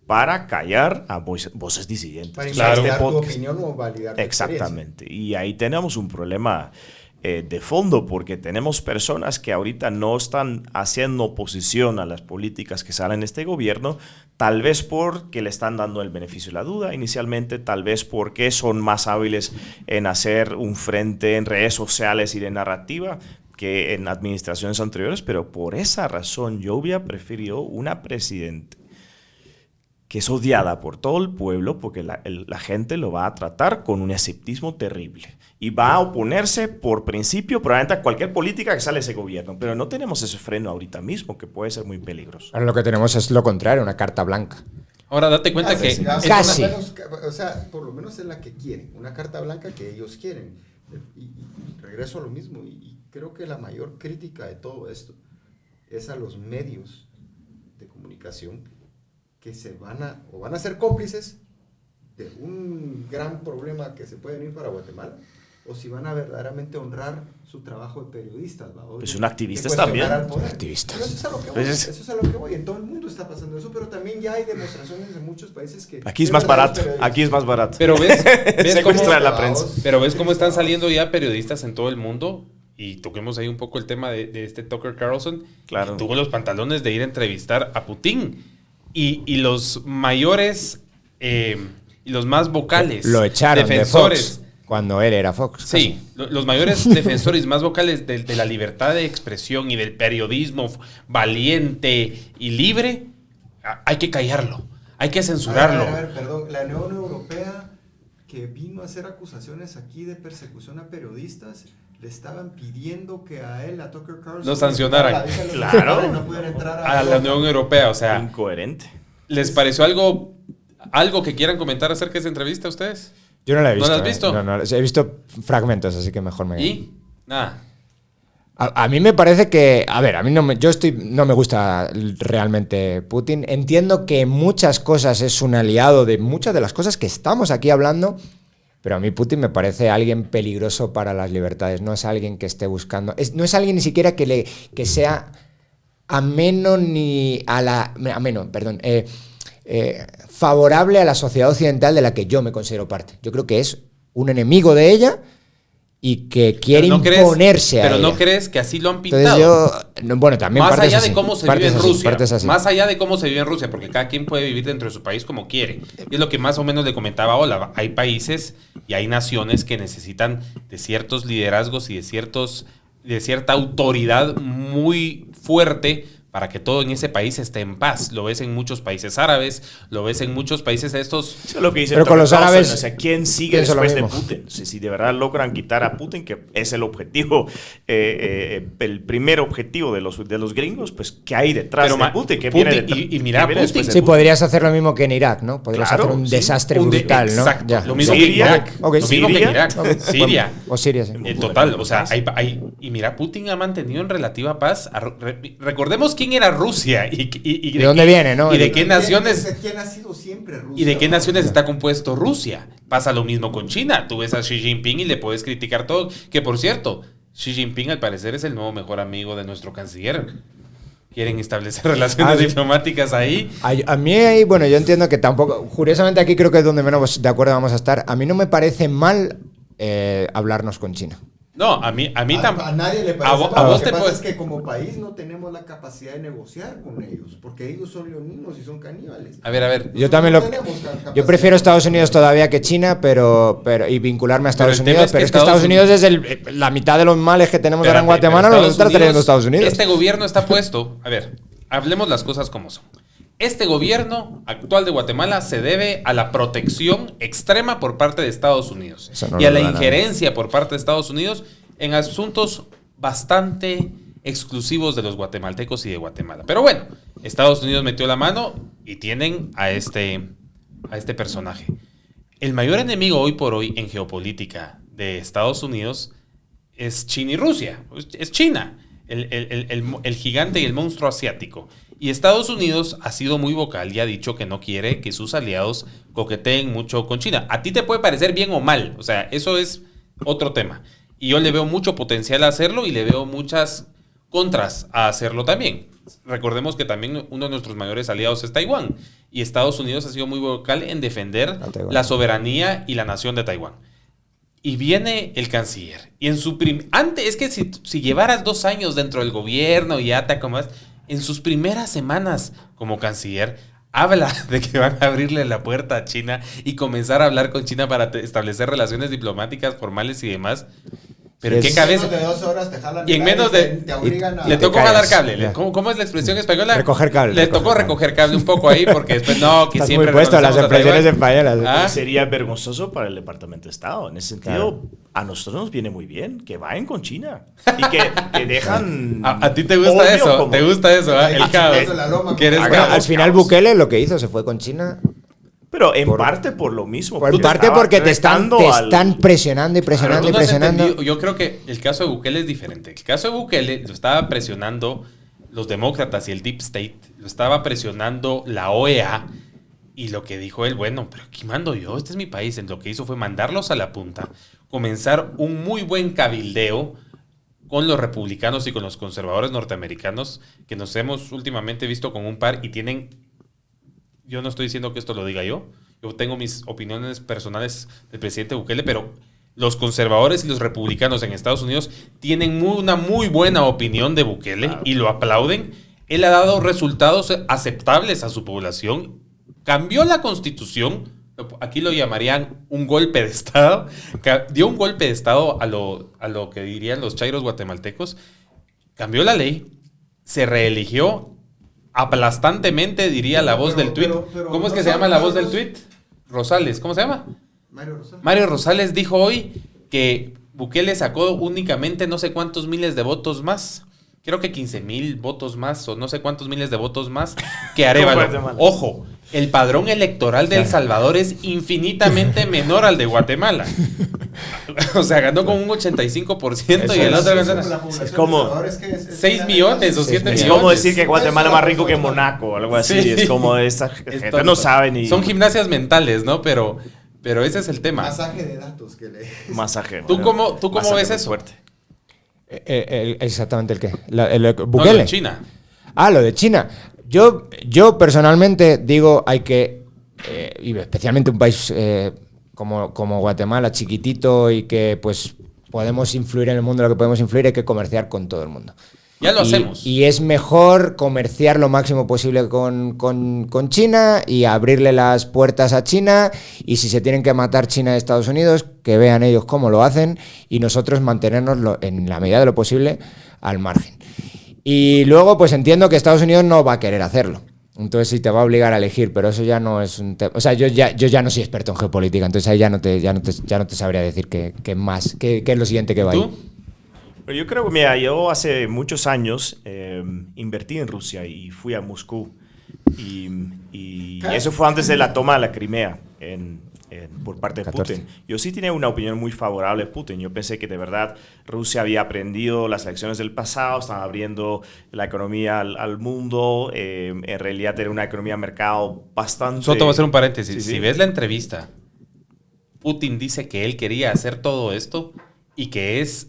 S1: para callar a voces disidentes.
S2: Para invalidar tu opinión o validar tu
S1: Exactamente. Y ahí tenemos un problema de fondo, porque tenemos personas que ahorita no están haciendo oposición a las políticas que salen de este gobierno, tal vez porque le están dando el beneficio de la duda inicialmente, tal vez porque son más hábiles en hacer un frente en redes sociales y de narrativa que en administraciones anteriores, pero por esa razón yo hubiera preferido una presidenta que es odiada por todo el pueblo, porque la gente lo va a tratar con un escepticismo terrible y va a oponerse por principio probablemente a cualquier política que sale de ese gobierno, pero no tenemos ese freno ahorita mismo que puede ser muy peligroso.
S4: Ahora lo que tenemos es lo contrario, una carta blanca.
S3: Ahora date cuenta que...
S4: Casi.
S2: O sea, por lo menos es la que quieren, una carta blanca que ellos quieren. Y regreso a lo mismo, y creo que la mayor crítica de todo esto es a los medios de comunicación que van a ser cómplices de un gran problema que se puede venir para Guatemala, o si van a verdaderamente honrar su trabajo de periodistas.
S1: Pues son activistas también.
S4: Activistas.
S2: Pero eso es a lo que voy, eso es a lo que voy. En todo el mundo está pasando eso, pero también ya hay demostraciones en muchos países que...
S1: Aquí es más barato, aquí es más barato.
S3: Pero
S1: secuestra a la prensa.
S3: Pero ves cómo están saliendo ya periodistas en todo el mundo, y toquemos ahí un poco el tema de este Tucker Carlson,
S1: claro.
S3: que tuvo los pantalones de ir a entrevistar a Putin, y los mayores y los más vocales
S4: lo echaron
S3: defensores
S4: de Fox cuando él era Fox.
S3: Sí, los mayores defensores más vocales de la libertad de expresión y del periodismo valiente y libre, hay que callarlo, hay que censurarlo.
S2: A ver, perdón, la Unión Europea, que vino a hacer acusaciones aquí de persecución a periodistas, le estaban pidiendo que a él, a Tucker Carlson,
S3: lo sancionaran.
S1: Claro.
S2: No pudieran entrar
S3: A la Unión Europea, o sea,
S1: incoherente.
S3: ¿Les pareció algo que quieran comentar acerca de esa entrevista a ustedes?
S4: Yo no la he visto.
S3: ¿No la has visto?
S4: No, he visto fragmentos, así que mejor me...
S3: ¿Y? Nada.
S4: A mí me parece que... A ver, a mí no me gusta realmente Putin. Entiendo que en muchas cosas es un aliado de muchas de las cosas que estamos aquí hablando, pero a mí Putin me parece alguien peligroso para las libertades. No es alguien que esté buscando... no es alguien ni siquiera que sea ameno ni a la... Ameno, perdón. Favorable a la sociedad occidental de la que yo me considero parte. Yo creo que es un enemigo de ella y que quiere imponerse a ella.
S3: Pero ¿no crees que así lo han pintado?
S4: Entonces bueno, también
S3: más allá de cómo se vive en Rusia,
S4: más
S3: allá de cómo se vive en Rusia, porque cada quien puede vivir dentro de su país como quiere. Y es lo que más o menos le comentaba Ola. Hay países y hay naciones que necesitan de ciertos liderazgos y de cierta autoridad muy fuerte para que todo en ese país esté en paz. Lo ves en muchos países árabes, lo ves en muchos países estos...
S1: Eso es lo que dice
S4: pero con los árabes...
S1: O sea, ¿quién sigue después de Putin? Si de verdad logran quitar a Putin, que es el objetivo, el primer objetivo de los gringos, pues ¿qué hay detrás de Putin? ¿Qué viene detrás?
S3: Y mira, Putin.
S4: Sí, podrías hacer lo mismo que en Irak, ¿no? Podrías hacer un desastre brutal, ¿no?
S3: Exacto.
S4: Ya.
S3: Lo mismo que en Irak.
S4: Okay.
S3: Lo mismo que en Irak. Siria.
S4: O Siria, sí.
S3: Total, o sea, y mira, Putin ha mantenido en relativa paz. Recordemos quién era Rusia. Y
S4: de dónde viene, ¿no?
S3: Y de qué naciones.
S2: ¿Quién ha sido siempre Rusia?
S3: ¿Y de qué naciones está compuesto Rusia? Pasa lo mismo con China. Tú ves a Xi Jinping y le puedes criticar todo. Que por cierto, Xi Jinping al parecer es el nuevo mejor amigo de nuestro canciller. Quieren establecer relaciones diplomáticas ahí.
S4: A mí ahí, bueno, yo entiendo que tampoco. Curiosamente aquí creo que es donde menos de acuerdo vamos a estar. A mí no me parece mal hablarnos con China.
S3: No, a mí tampoco.
S2: A nadie le parece.
S3: Lo
S2: que pasa es que como país no tenemos la capacidad de negociar con ellos, porque ellos son leoninos y son caníbales.
S3: A ver.
S4: Yo también yo prefiero Estados Unidos todavía que China, pero y vincularme a Estados Unidos, pero es que Estados Unidos es la mitad de los males que tenemos ahora en Guatemala, los está trayendo Estados Unidos.
S3: Este gobierno está puesto, a ver, hablemos las cosas como son. Este gobierno actual de Guatemala se debe a la protección extrema por parte de Estados Unidos y a la injerencia por parte de Estados Unidos en asuntos bastante exclusivos de los guatemaltecos y de Guatemala. Pero bueno, Estados Unidos metió la mano y tienen a este personaje. El mayor enemigo hoy por hoy en geopolítica de Estados Unidos es China y Rusia. Es China, el gigante y el monstruo asiático. Y Estados Unidos ha sido muy vocal y ha dicho que no quiere que sus aliados coqueteen mucho con China. A ti te puede parecer bien o mal, o sea, eso es otro tema. Y yo le veo mucho potencial a hacerlo y le veo muchas contras a hacerlo también. Recordemos que también uno de nuestros mayores aliados es Taiwán. Y Estados Unidos ha sido muy vocal en defender la soberanía y la nación de Taiwán. Y viene el canciller. Y en su antes, es que si llevaras 2 años dentro del gobierno y ya te acomodas, en sus primeras semanas como canciller, habla de que van a abrirle la puerta a China y comenzar a hablar con China para establecer relaciones diplomáticas formales y demás. Pero ¿en qué cabeza?
S2: En menos de 2 horas te jalan.
S3: Y en menos de...
S2: Te obligan a...
S3: Le tocó jalar cable. ¿Cómo es la expresión española?
S4: Recoger cable.
S3: Le tocó recoger cable un poco ahí porque después no, que
S4: estás
S3: siempre...
S4: muy puesto a las expresiones españolas.
S1: ¿Ah? Sería vergonzoso para el Departamento de Estado. En ese sentido, a nosotros nos viene muy bien que vayan con China y que dejan...
S3: ¿A ti te gusta eso? Como... ¿Te gusta eso? El caos.
S4: Al final Bukele lo que hizo se fue con China...
S1: Pero en parte por lo mismo.
S4: En parte porque te están presionando y presionando y presionando.
S3: Yo creo que el caso de Bukele es diferente. El caso de Bukele lo estaba presionando los demócratas y el Deep State, lo estaba presionando la OEA, y lo que dijo él, bueno, pero aquí mando yo, este es mi país. Lo que hizo fue mandarlos a la punta, comenzar un muy buen cabildeo con los republicanos y con los conservadores norteamericanos, que nos hemos últimamente visto con un par y tienen... Yo no estoy diciendo que esto lo diga yo tengo mis opiniones personales del presidente Bukele, pero los conservadores y los republicanos en Estados Unidos tienen una muy buena opinión de Bukele y lo aplauden. Él ha dado resultados aceptables a su población, cambió la constitución, aquí lo llamarían un golpe de Estado, dio un golpe de Estado a lo que dirían los chairos guatemaltecos, cambió la ley, se reeligió aplastantemente, diría la voz del tuit. ¿Cómo es que se llama la voz del tuit? Rosales, ¿cómo se llama? Mario Rosales dijo hoy que Bukele sacó únicamente no sé cuántos miles de votos más. Creo que 15,000 votos más o no sé cuántos miles de votos más que Arévalo. Ojo, el padrón electoral de El Salvador es infinitamente menor al de Guatemala. O sea, ganó con un 85% y el otro
S1: es como
S3: 6 millones o 7 millones.
S1: Es como decir que Guatemala es más rico que Mónaco o algo así. Sí. Es como esa gente no sabe ni...
S3: Son gimnasias mentales, ¿no? Pero ese es el tema.
S2: Masaje de datos que le...
S1: Masaje.
S3: ¿Tú cómo ves eso?
S1: Fuerte.
S4: Exactamente el qué. Bukele.
S3: No, lo de China.
S4: Lo de China. Yo personalmente digo, hay que, y especialmente un país como Guatemala, chiquitito y que pues podemos influir en el mundo lo que podemos influir, hay que comerciar con todo el mundo.
S3: Ya lo hacemos.
S4: Y es mejor comerciar lo máximo posible con China y abrirle las puertas a China, y si se tienen que matar China y Estados Unidos, que vean ellos cómo lo hacen y nosotros mantenernos en la medida de lo posible al margen. Y luego pues entiendo que Estados Unidos no va a querer hacerlo. Entonces sí te va a obligar a elegir, pero eso ya no es un tema. O sea, yo ya no soy experto en geopolítica, entonces ahí ya no te sabría decir qué es lo siguiente que va a ir.
S3: ¿Tú?
S1: Pero yo creo que, mira, yo hace muchos años invertí en Rusia y fui a Moscú. Y eso fue antes de la toma de la Crimea por parte de
S4: 14.
S1: Putin. Yo sí tenía una opinión muy favorable de Putin. Yo pensé que de verdad Rusia había aprendido las lecciones del pasado, estaban abriendo la economía al mundo. En realidad era una economía de mercado bastante...
S3: Solo te voy a hacer un paréntesis.
S1: Sí.
S3: Si ves la entrevista, Putin dice que él quería hacer todo esto y que es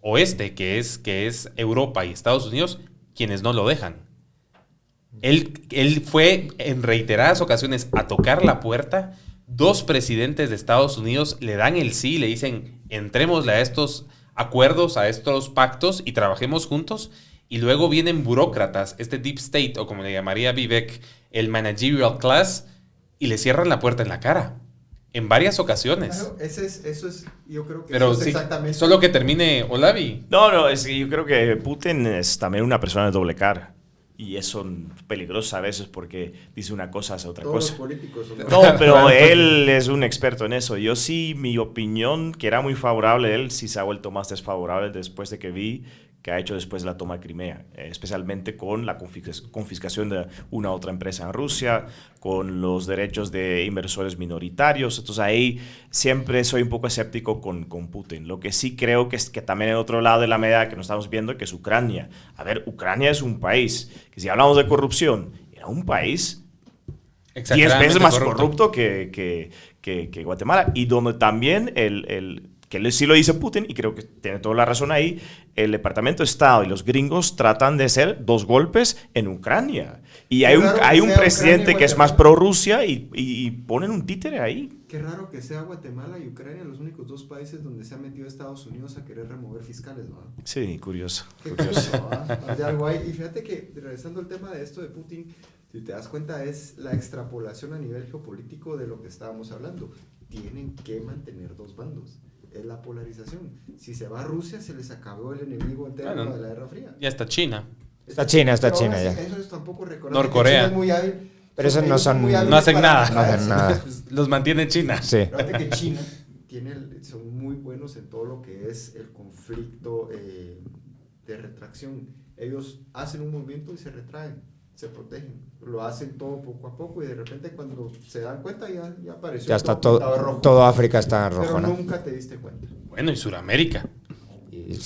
S3: oeste, que es Europa y Estados Unidos, quienes no lo dejan. Él fue en reiteradas ocasiones a tocar la puerta. 2 presidentes de Estados Unidos le dan el sí, le dicen, entrémosle a estos acuerdos, a estos pactos y trabajemos juntos. Y luego vienen burócratas, este Deep State, o como le llamaría Vivek, el managerial class, y le cierran la puerta en la cara. En varias ocasiones.
S2: Claro, eso es, yo creo que
S3: pero
S2: eso es
S3: sí,
S2: exactamente...
S3: Solo que termine Olavi.
S1: No, es que yo creo que Putin es también una persona de doble cara. Y eso es peligroso a veces porque dice una cosa, hace otra cosa.
S2: Los políticos son...
S1: No, pero él es un experto en eso. Yo sí, mi opinión, que era muy favorable, él sí se ha vuelto más desfavorable después de que vi que ha hecho después de la toma de Crimea, especialmente con la confiscación de una otra empresa en Rusia, con los derechos de inversores minoritarios. Entonces ahí siempre soy un poco escéptico con Putin. Lo que sí creo que es que también en otro lado de la medalla que nos estamos viendo, que es Ucrania. A ver, Ucrania es un país que, si hablamos de corrupción, era un país 10 veces más corrupto que Guatemala, y donde también que sí lo dice Putin, y creo que tiene toda la razón ahí, el Departamento de Estado y los gringos tratan de hacer 2 golpes en Ucrania. Y hay un presidente que es más pro-Rusia y ponen un títere ahí.
S2: Qué raro que sea Guatemala y Ucrania los únicos 2 países donde se ha metido Estados Unidos a querer remover fiscales, ¿no?
S1: Sí, curioso.
S2: Qué curioso, ¿no? Algo ahí. Y fíjate que, regresando al tema de esto de Putin, si te das cuenta, es la extrapolación a nivel geopolítico de lo que estábamos hablando. Tienen que mantener 2 bandos. Es la polarización. Si se va a Rusia, se les acabó el enemigo entero de la Guerra Fría.
S3: Ya está China.
S4: Está China ya.
S2: Eso es tampoco recordar.
S3: Norcorea.
S2: China es muy hábil,
S4: pero esos no hacen
S3: nada.
S4: No hacen nada.
S3: Los mantiene China.
S4: Sí.
S2: Fíjate que China son muy buenos en todo lo que es el conflicto de retracción. Ellos hacen un movimiento y se retraen, se protegen. Lo hacen todo poco a poco y de repente cuando se dan cuenta ya apareció.
S4: Ya está todo África está rojo,
S2: pero
S4: ¿no?
S2: nunca te diste cuenta.
S3: Bueno, y Sudamérica.
S4: Y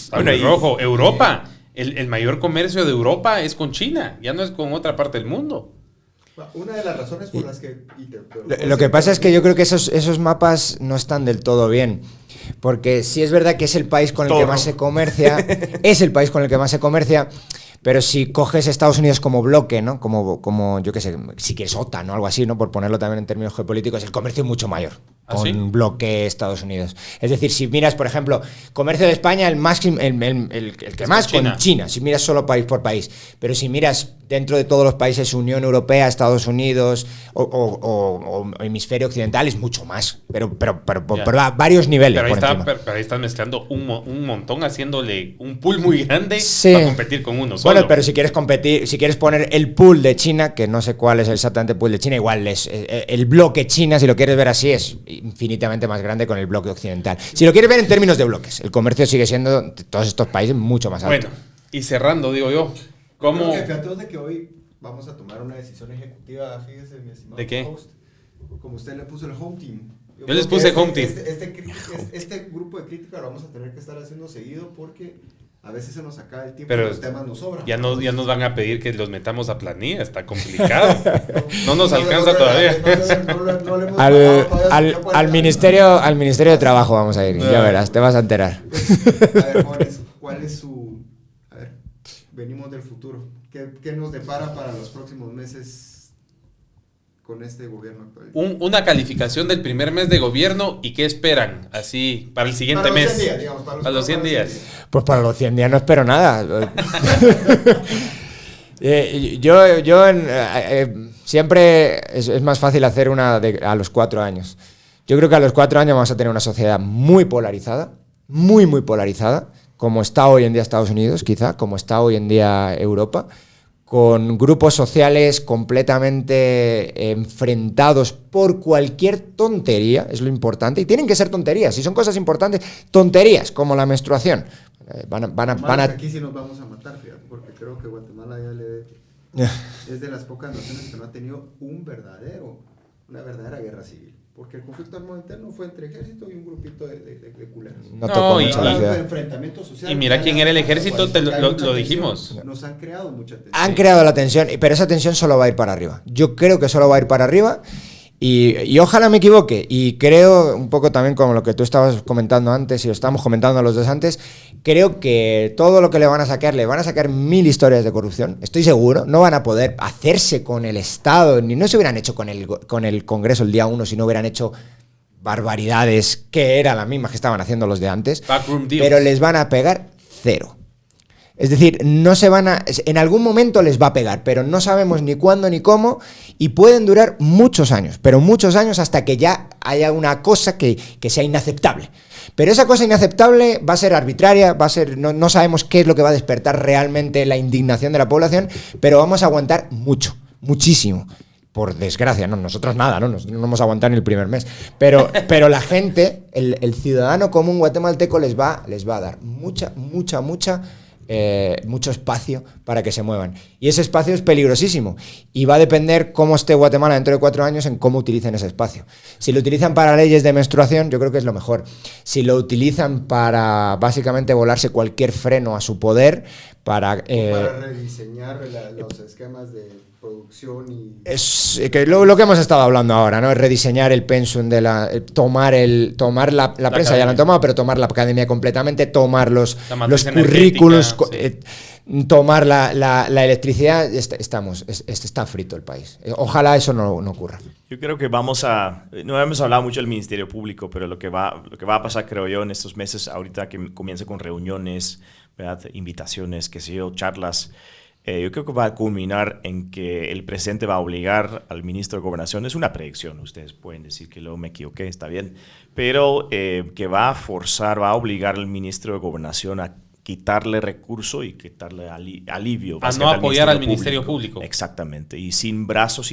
S3: rojo. Europa. el mayor comercio de Europa es con China, ya no es con otra parte del mundo.
S2: Una de las razones por las que...
S4: Lo que pasa es que yo creo que esos mapas no están del todo bien. Porque sí es verdad que es el país con el que más se comercia, es el país con el que más se comercia, pero si coges Estados Unidos como bloque, ¿no? Como yo qué sé, si quieres OTAN o algo así, ¿no? Por ponerlo también en términos geopolíticos, el comercio es mucho mayor con
S3: ¿Sí?
S4: bloque Estados Unidos. Es decir, si miras, por ejemplo, comercio de España, el que más con China, si miras solo país por país. Pero si miras dentro de todos los países, Unión Europea, Estados Unidos o hemisferio occidental, es mucho más. Pero por varios niveles.
S3: Pero ahí estás mezclando un montón, haciéndole un pool muy grande
S4: sí.
S3: para competir con uno solo.
S4: Bueno, pero si quieres competir, si quieres poner el pool de China, que no sé cuál es exactamente el pool de China, igual es el bloque China, si lo quieres ver así, es infinitamente más grande con el bloque occidental. Si lo quieres ver en términos de bloques, el comercio sigue siendo de todos estos países mucho más alto.
S3: Bueno, y cerrando, digo yo, ¿cómo?
S2: Fíjate de que hoy vamos a tomar una decisión ejecutiva, fíjese, mi estimado
S3: ¿De qué?
S2: host, como usted le puso el home team.
S3: Yo les puse home team.
S2: Este grupo de crítica lo vamos a tener que estar haciendo seguido porque a veces se nos acaba el tiempo
S3: pero
S2: y los temas nos sobran.
S3: Ya nos van a pedir que los metamos a planilla, está complicado. No nos alcanza todavía.
S4: Al ministerio de Trabajo vamos a ir, ya verás, te vas a enterar.
S2: A ver, jóvenes, ¿cuál es su... A ver, venimos del futuro. ¿Qué nos depara para los próximos meses con este gobierno actual?
S3: Una calificación del primer mes de gobierno y qué esperan, así, para el siguiente mes.
S2: 100 días, digamos,
S3: para los 100 días.
S4: Pues para los 100 días no espero nada. Siempre es más fácil hacer una a los 4 años. Yo creo que a los 4 años vamos a tener una sociedad muy polarizada, muy polarizada, como está hoy en día Estados Unidos, quizá, como está hoy en día Europa, con grupos sociales completamente enfrentados por cualquier tontería, es lo importante, y tienen que ser tonterías, si son cosas importantes, tonterías, como la menstruación.
S2: Aquí sí nos vamos a matar, fíjate, porque creo que Guatemala es de las pocas naciones que no ha tenido una verdadera guerra civil. Porque el conflicto armado interno fue entre ejército y un grupito de culeros.
S4: No tocó mucho la ciudad.
S2: Enfrentamiento social.
S3: Y mira quién era el ejército, lo dijimos.
S2: Nos han creado mucha tensión.
S4: Han creado la tensión, pero esa tensión solo va a ir para arriba. Yo creo que solo va a ir para arriba y ojalá me equivoque. Y creo, un poco también como lo que tú estabas comentando antes y lo estábamos comentando los dos antes, creo que todo lo que le van a sacar 1000 historias de corrupción, estoy seguro. No van a poder hacerse con el Estado, ni no se hubieran hecho con el Congreso el día 1 si no hubieran hecho barbaridades que eran las mismas que estaban haciendo los de antes, pero les van a pegar 0. Es decir, en algún momento les va a pegar, pero no sabemos ni cuándo ni cómo, y pueden durar muchos años, pero muchos años hasta que ya haya una cosa que sea inaceptable. Pero esa cosa inaceptable va a ser arbitraria, no sabemos qué es lo que va a despertar realmente la indignación de la población, pero vamos a aguantar muchísimo. Por desgracia, no, nosotros nada, no vamos a aguantar ni el primer mes. Pero la gente, el ciudadano común guatemalteco les va a dar mucho espacio para que se muevan. Y ese espacio es peligrosísimo. Y va a depender cómo esté Guatemala dentro de 4 años en cómo utilicen ese espacio. Si lo utilizan para leyes de menstruación, yo creo que es lo mejor. Si lo utilizan para básicamente volarse cualquier freno a su poder, para
S2: rediseñar los esquemas de producción y...
S4: Es que lo que hemos estado hablando ahora, ¿no? Es rediseñar el pensum tomar la prensa, ya lo han tomado, pero tomar la academia completamente, tomar los currículos, sí. Tomar la electricidad. Está frito el país. Ojalá eso no ocurra.
S1: Yo creo que no hemos hablado mucho del Ministerio Público, pero lo que va a pasar, creo yo, en estos meses, ahorita que comience con reuniones, ¿verdad? Invitaciones, qué sé yo, charlas, yo creo que va a culminar en que el presidente va a obligar al ministro de Gobernación, es una predicción, ustedes pueden decir que luego me equivoqué, está bien, pero que va a obligar al ministro de Gobernación a quitarle recurso y quitarle alivio.
S3: A no apoyar al Ministerio Público.
S1: Exactamente. Y sin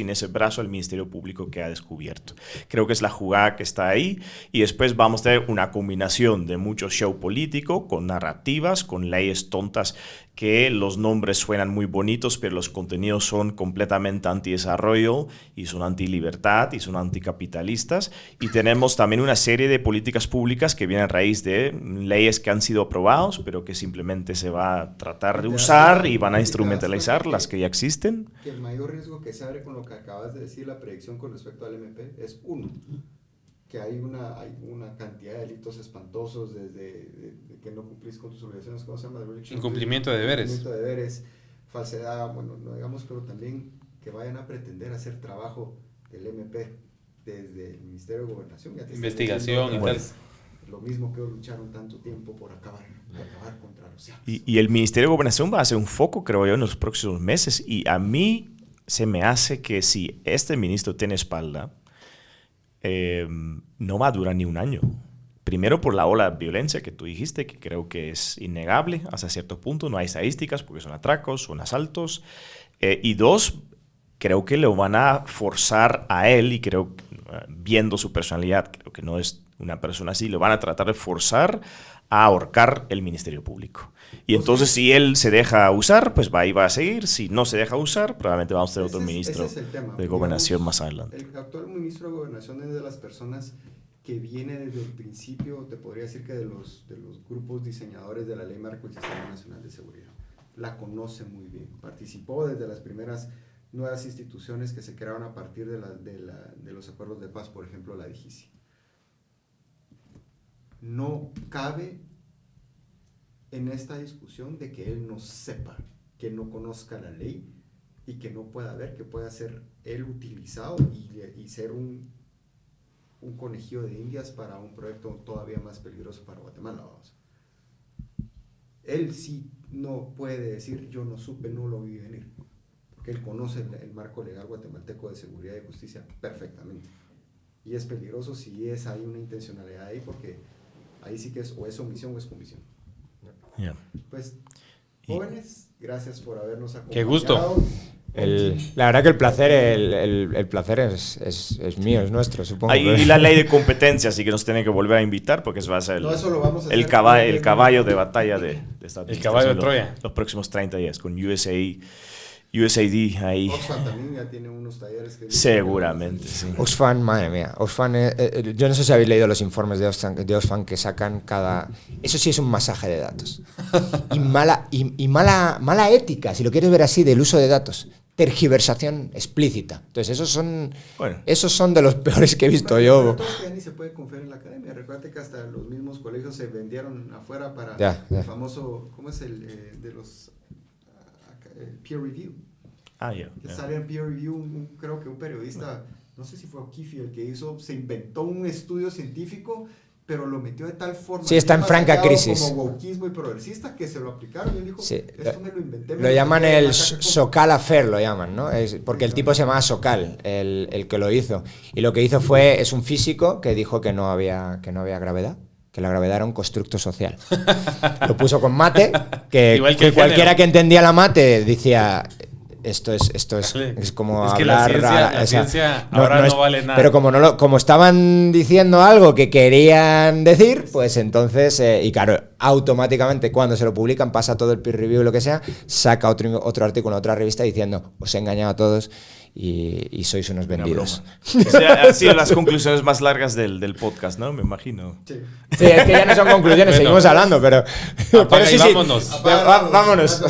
S1: ese brazo, el Ministerio Público queda descubierto. Creo que es la jugada que está ahí. Y después vamos a tener una combinación de mucho show político, con narrativas, con leyes tontas que los nombres suenan muy bonitos, pero los contenidos son completamente antidesarrollo y son antilibertad y son anticapitalistas. Y tenemos también una serie de políticas públicas que vienen a raíz de leyes que han sido aprobadas, pero que simplemente se va a tratar de usar y van a instrumentalizar las que ya existen.
S2: Que el mayor riesgo que se abre con lo que acabas de decir, la predicción con respecto al MP, es uno, que hay una cantidad de delitos espantosos desde que no cumplís con tus obligaciones, ¿cómo se llama?
S3: Incumplimiento de deberes.
S2: Incumplimiento de deberes, falsedad, bueno, no digamos, pero también que vayan a pretender hacer trabajo del MP desde el Ministerio de Gobernación.
S3: Investigación y tal.
S2: Lo mismo que lucharon tanto tiempo por acabar contra los SIAPs.
S1: Y el Ministerio de Gobernación va a ser un foco, creo yo, en los próximos meses. Y a mí se me hace que si este ministro tiene espalda, no va a durar ni un año. Primero por la ola de violencia que tú dijiste, que creo que es innegable hasta cierto punto. No hay estadísticas porque son atracos, son asaltos. Y dos, creo que lo van a forzar a él, y creo, viendo su personalidad, creo que no es una persona así, lo van a tratar de forzar a ahorcar el Ministerio Público. Y entonces, si él se deja usar, pues ahí va a seguir. Si no se deja usar, probablemente vamos a tener otro ministro de Gobernación más adelante.
S2: El actual ministro de Gobernación es de las personas que viene desde el principio, te podría decir que de los grupos diseñadores de la Ley Marco del Sistema Nacional de Seguridad. La conoce muy bien. Participó desde las primeras nuevas instituciones que se crearon a partir de los acuerdos de paz, por ejemplo, la DIGICI. No cabe en esta discusión de que él no sepa, que no conozca la ley y que no pueda ver que pueda ser él utilizado y ser un conejillo de indias para un proyecto todavía más peligroso para Guatemala. Vamos. Él sí no puede decir yo no supe, no lo vi venir, porque él conoce el marco legal guatemalteco de seguridad y justicia perfectamente, y es peligroso si hay una intencionalidad ahí, porque ahí sí que es o es omisión o es comisión.
S1: Yeah.
S2: Pues, jóvenes, gracias por habernos acompañado.
S3: Qué gusto.
S4: La verdad que el placer es mío, es nuestro, supongo.
S1: Y la ley de competencia, así que nos tienen que volver a invitar, porque eso va a ser
S2: eso lo vamos a
S1: el caballo de batalla de esta
S3: el caballo de Troya.
S1: Los próximos 30 días, con USAID ahí.
S2: Oxfam también ya tiene unos talleres que...
S1: Seguramente, sí.
S4: Oxfam, madre mía. Oxfam, yo no sé si habéis leído los informes de Oxfam que sacan cada... Eso sí es un masaje de datos. Y mala ética, si lo quieres ver así, del uso de datos. Tergiversación explícita. Entonces, esos son de los peores que he visto yo.
S2: Que ya ni se puede confiar en la academia. Recuerda que hasta los mismos colegios se vendieron afuera para el famoso... ¿Cómo es el de los... peer review? Sale en peer review, creo que un periodista, no sé si fue O'Keefe el que se inventó un estudio científico, pero lo metió de tal forma...
S4: Sí, está en franca crisis.
S2: Como wokismo y progresista, que se lo aplicaron y él dijo,
S4: sí,
S2: esto me lo inventé.
S4: Lo llaman el Sokal Affair, lo llaman, ¿no? Porque el tipo se llamaba Sokal, el que lo hizo. Y lo que hizo es un físico que dijo que no había gravedad, que la gravedad era un constructo social. Lo puso con mate, que cualquiera que entendía la mate decía... Esto es como
S3: es que
S4: hablar...
S3: la ciencia ahora no vale nada.
S4: Pero como estaban diciendo algo que querían decir, pues entonces... y claro, automáticamente cuando se lo publican, pasa todo el peer review y lo que sea, saca otro artículo en otra revista diciendo, os he engañado a todos y sois unos vendidos.
S1: O sea, han sido las conclusiones más largas del podcast, ¿no? Me imagino.
S2: Sí,
S4: es que ya no son conclusiones, seguimos hablando, pero...
S3: Apaga y vámonos.
S4: Vámonos.